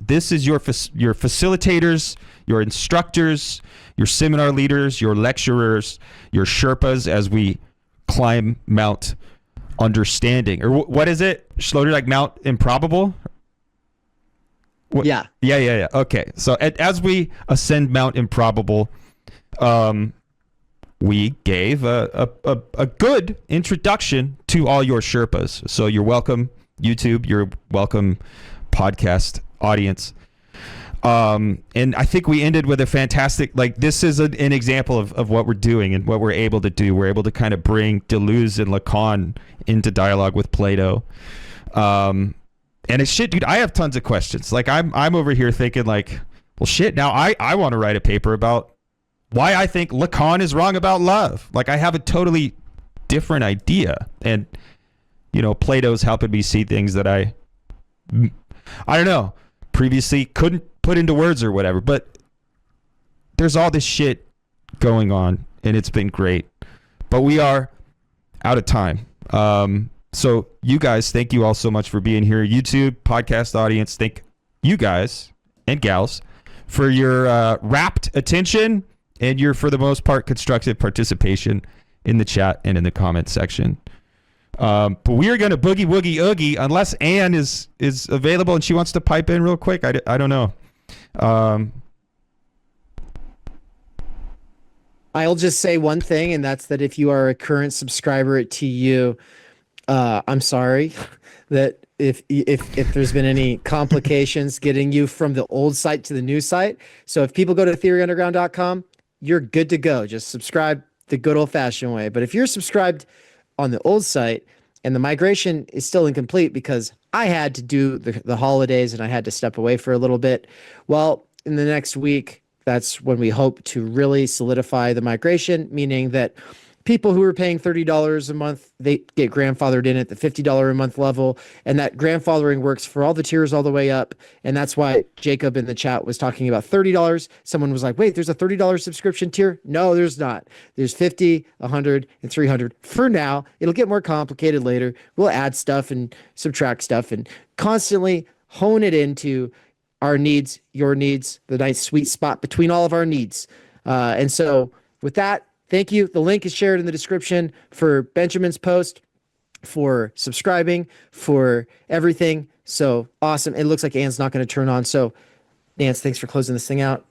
your facilitators, your instructors, your seminar leaders, your lecturers, your Sherpas as we climb Mount Understanding. Or what is it? Schloter, like Mount Improbable? What? Yeah. Yeah. Okay. So as we ascend Mount Improbable, we gave a good introduction to all your Sherpas. So you're welcome, YouTube. You're welcome, podcast audience. And I think we ended with a fantastic, like, this is an example of what we're doing and what we're able to do. We're able to kind of bring Deleuze and Lacan into dialogue with Plato. And it's shit, dude, I have tons of questions. Like, I'm over here thinking like, well, shit, now I want to write a paper about why I think Lacan is wrong about love. Like, I have a totally different idea. And, Plato's helping me see things that I don't know, previously couldn't put into words or whatever. But there's all this shit going on, and it's been great. But we are out of time. So you guys, thank you all so much for being here. YouTube, podcast audience, thank you guys and gals for your rapt attention and your, for the most part, constructive participation. in the chat and in the comment section. But we are going to boogie woogie oogie unless Anne is available and she wants to pipe in real quick. I don't know. I'll just say one thing, and that's that if you are a current subscriber at TU, I'm sorry that if there's been any complications getting you from the old site to the new site. So if people go to theoryunderground.com, you're good to go. Just subscribe the good old fashioned way. But if you're subscribed on the old site and the migration is still incomplete because I had to do the holidays and I had to step away for a little bit, well, in the next week, that's when we hope to really solidify the migration, meaning that people who are paying $30 a month, they get grandfathered in at the $50 a month level. And that grandfathering works for all the tiers all the way up. And that's why Jacob in the chat was talking about $30. Someone was like, wait, there's a $30 subscription tier? No, there's not. There's 50, 100, and 300 for now. It'll get more complicated later. We'll add stuff and subtract stuff and constantly hone it into our needs, your needs, the nice sweet spot between all of our needs. And so with that, thank you. The link is shared in the description for Benjamin's post, for subscribing, for everything. So awesome. It looks like Anne's not going to turn on. So Nance, thanks for closing this thing out.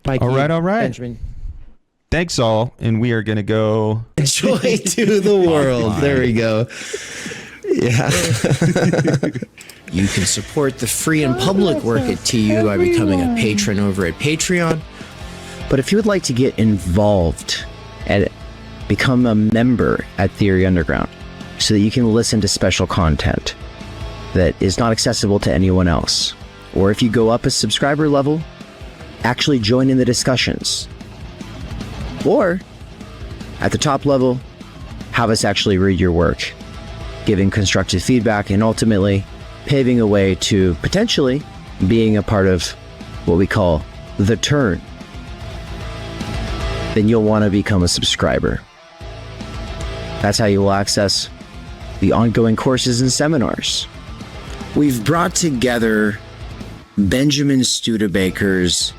Mikey, all right. Benjamin. Thanks all. And we are going to go. Joy to the world. There we go. Yeah. You can support the free and public work at TU by becoming a patron over at Patreon. But if you would like to get involved and become a member at Theory Underground so that you can listen to special content that is not accessible to anyone else, or if you go up a subscriber level, actually join in the discussions, or at the top level, have us actually read your work, giving constructive feedback and ultimately paving a way to potentially being a part of what we call the turn, then you'll want to become a subscriber. That's how you will access the ongoing courses and seminars. We've brought together Benjamin Studebaker's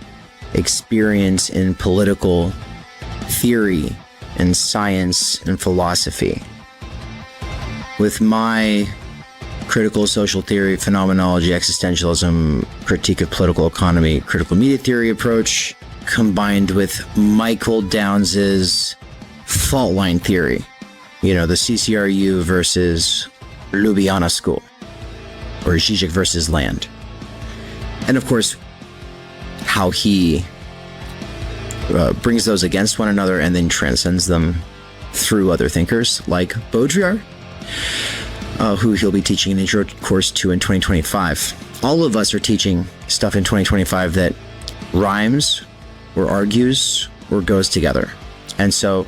experience in political theory and science and philosophy with my critical social theory, phenomenology, existentialism, critique of political economy, critical media theory approach, combined with Michael Downes's fault line theory, you know, the CCRU versus Ljubljana School, or Žižek versus Land. And of course, how he brings those against one another and then transcends them through other thinkers like Baudrillard, who he'll be teaching an intro course to in 2025. All of us are teaching stuff in 2025 that rhymes or argues or goes together. And so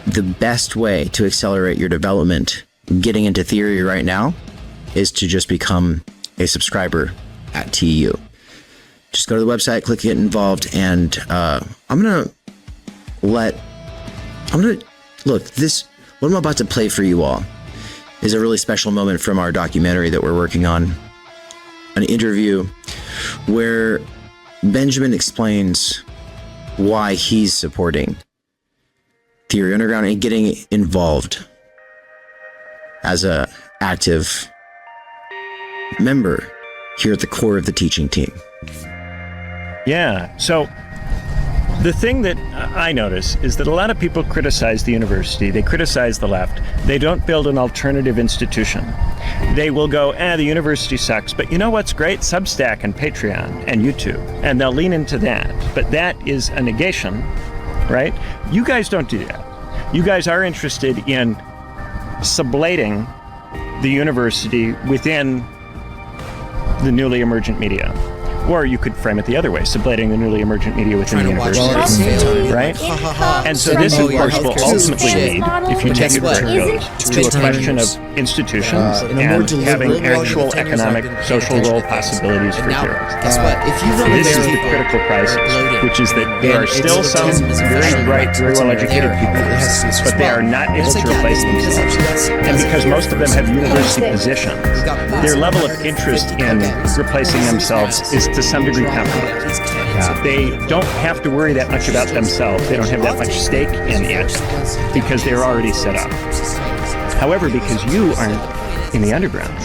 the best way to accelerate your development getting into theory right now is to just become a subscriber at TU. Just go to the website, click get involved, and I'm gonna look, this, what I'm about to play for you all is a really special moment from our documentary that we're working on, an interview where Benjamin explains why he's supporting Theory Underground and getting involved as a active member here at the core of the teaching team. Yeah, so the thing that I notice is that a lot of people criticize the university, they criticize the left, they don't build an alternative institution. They will go, the university sucks, but you know what's great? Substack and Patreon and YouTube, and they'll lean into that. But that is a negation, right? You guys don't do that. You guys are interested in sublating the university within the newly emergent media. Or you could frame it the other way, sublating the newly emergent media within the university, right? And so this, of course, will ultimately lead, if you take it where it goes, to a question of institutions and having actual economic, social role possibilities for theorists. Guess what? If you run This is the critical crisis, which is that there are still some very bright, very well-educated people, but they are not able to replace themselves. And because most of them have university positions, their level of interest in replacing themselves is to some degree compromised. They don't have to worry that much about themselves. They don't have that much stake in it because they're already set up. However, because you aren't in the underground,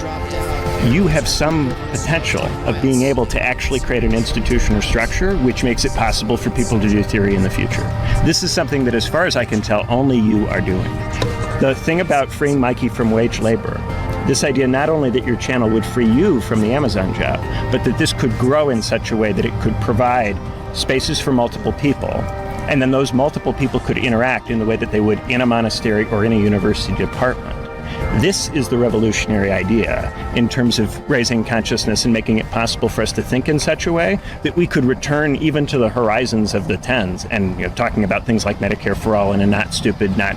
you have some potential of being able to actually create an institution or structure which makes it possible for people to do theory in the future. This is something that, as far as I can tell, only you are doing. The thing about freeing Mikey from wage labor, this idea not only that your channel would free you from the Amazon job, but that this could grow in such a way that it could provide spaces for multiple people, and then those multiple people could interact in the way that they would in a monastery or in a university department. This is the revolutionary idea in terms of raising consciousness and making it possible for us to think in such a way that we could return even to the horizons of the tens and talking about things like Medicare for all in a not stupid, not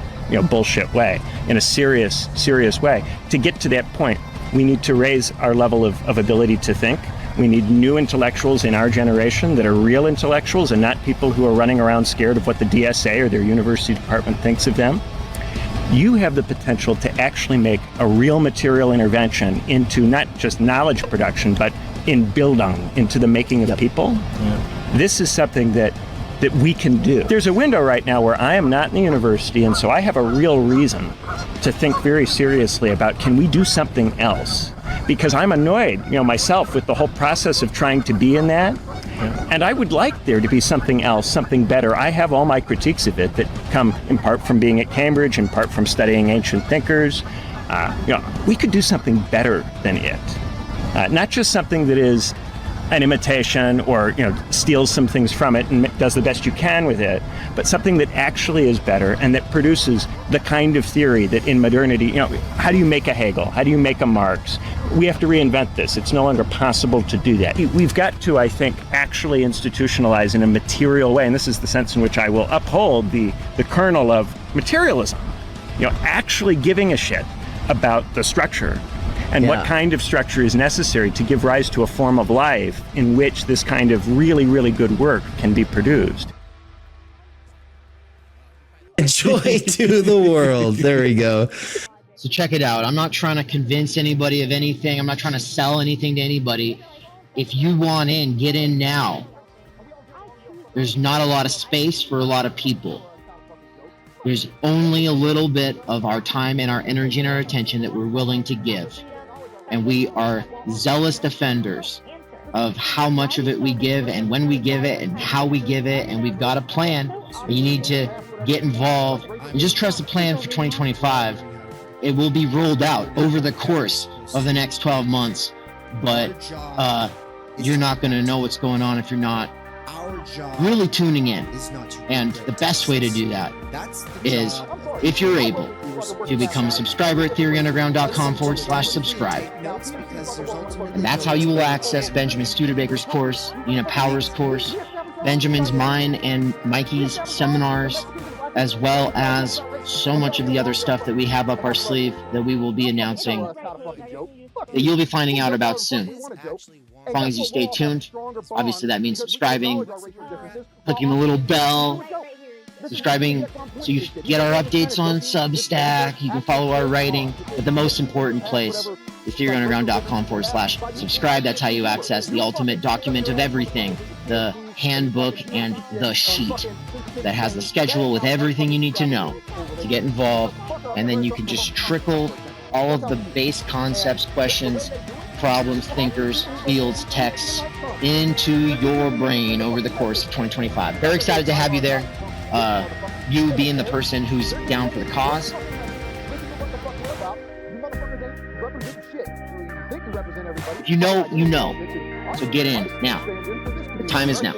bullshit way, in a serious way. To get to that point, we need to raise our level of ability to think. We need new intellectuals in our generation that are real intellectuals and not people who are running around scared of what the DSA or their university department thinks of them. You have the potential to actually make a real material intervention into not just knowledge production, but in Bildung, into the making of people. Yeah. This is something that we can do. There's a window right now where I am not in the university, and so I have a real reason to think very seriously about, can we do something else? Because I'm annoyed, myself with the whole process of trying to be in that. And I would like there to be something else, something better. I have all my critiques of it that come in part from being at Cambridge, in part from studying ancient thinkers. We could do something better than it. Not just something that is an imitation or steals some things from it and does the best you can with it, but something that actually is better and that produces the kind of theory that in modernity, how do you make a Hegel? How do you make a Marx? We have to reinvent this. It's no longer possible to do that. We've got to, I think, actually institutionalize in a material way, and this is the sense in which I will uphold the kernel of materialism, actually giving a shit about the structure and what kind of structure is necessary to give rise to a form of life in which this kind of really, really good work can be produced. Joy to the world. There we go. So check it out. I'm not trying to convince anybody of anything. I'm not trying to sell anything to anybody. If you want in, get in now. There's not a lot of space for a lot of people. There's only a little bit of our time and our energy and our attention that we're willing to give. And we are zealous defenders of how much of it we give and when we give it and how we give it. And we've got a plan. And you need to get involved and just trust the plan for 2025. It will be rolled out over the course of the next 12 months. But you're not going to know what's going on if you're not really tuning in. And the best way to do that is, if you're able, to become a subscriber at theoryunderground.com/subscribe. And that's how you will access Benjamin Studebaker's course, Nina Power's course, Benjamin's, mine, and Mikey's seminars, as well as so much of the other stuff that we have up our sleeve that we will be announcing, that you'll be finding out about soon. As long as you stay tuned. Obviously that means subscribing, clicking the little bell, subscribing so you get our updates on Substack, you can follow our writing, but the most important place is theoryunderground.com/subscribe. That's how you access the ultimate document of everything, the handbook and the sheet that has the schedule with everything you need to know to get involved, and then you can just trickle all of the base concepts, questions, problems, thinkers, fields, texts into your brain over the course of 2025. Very excited to have you there. You being the person who's down for the cause. If you know, you know. So get in now. The time is now.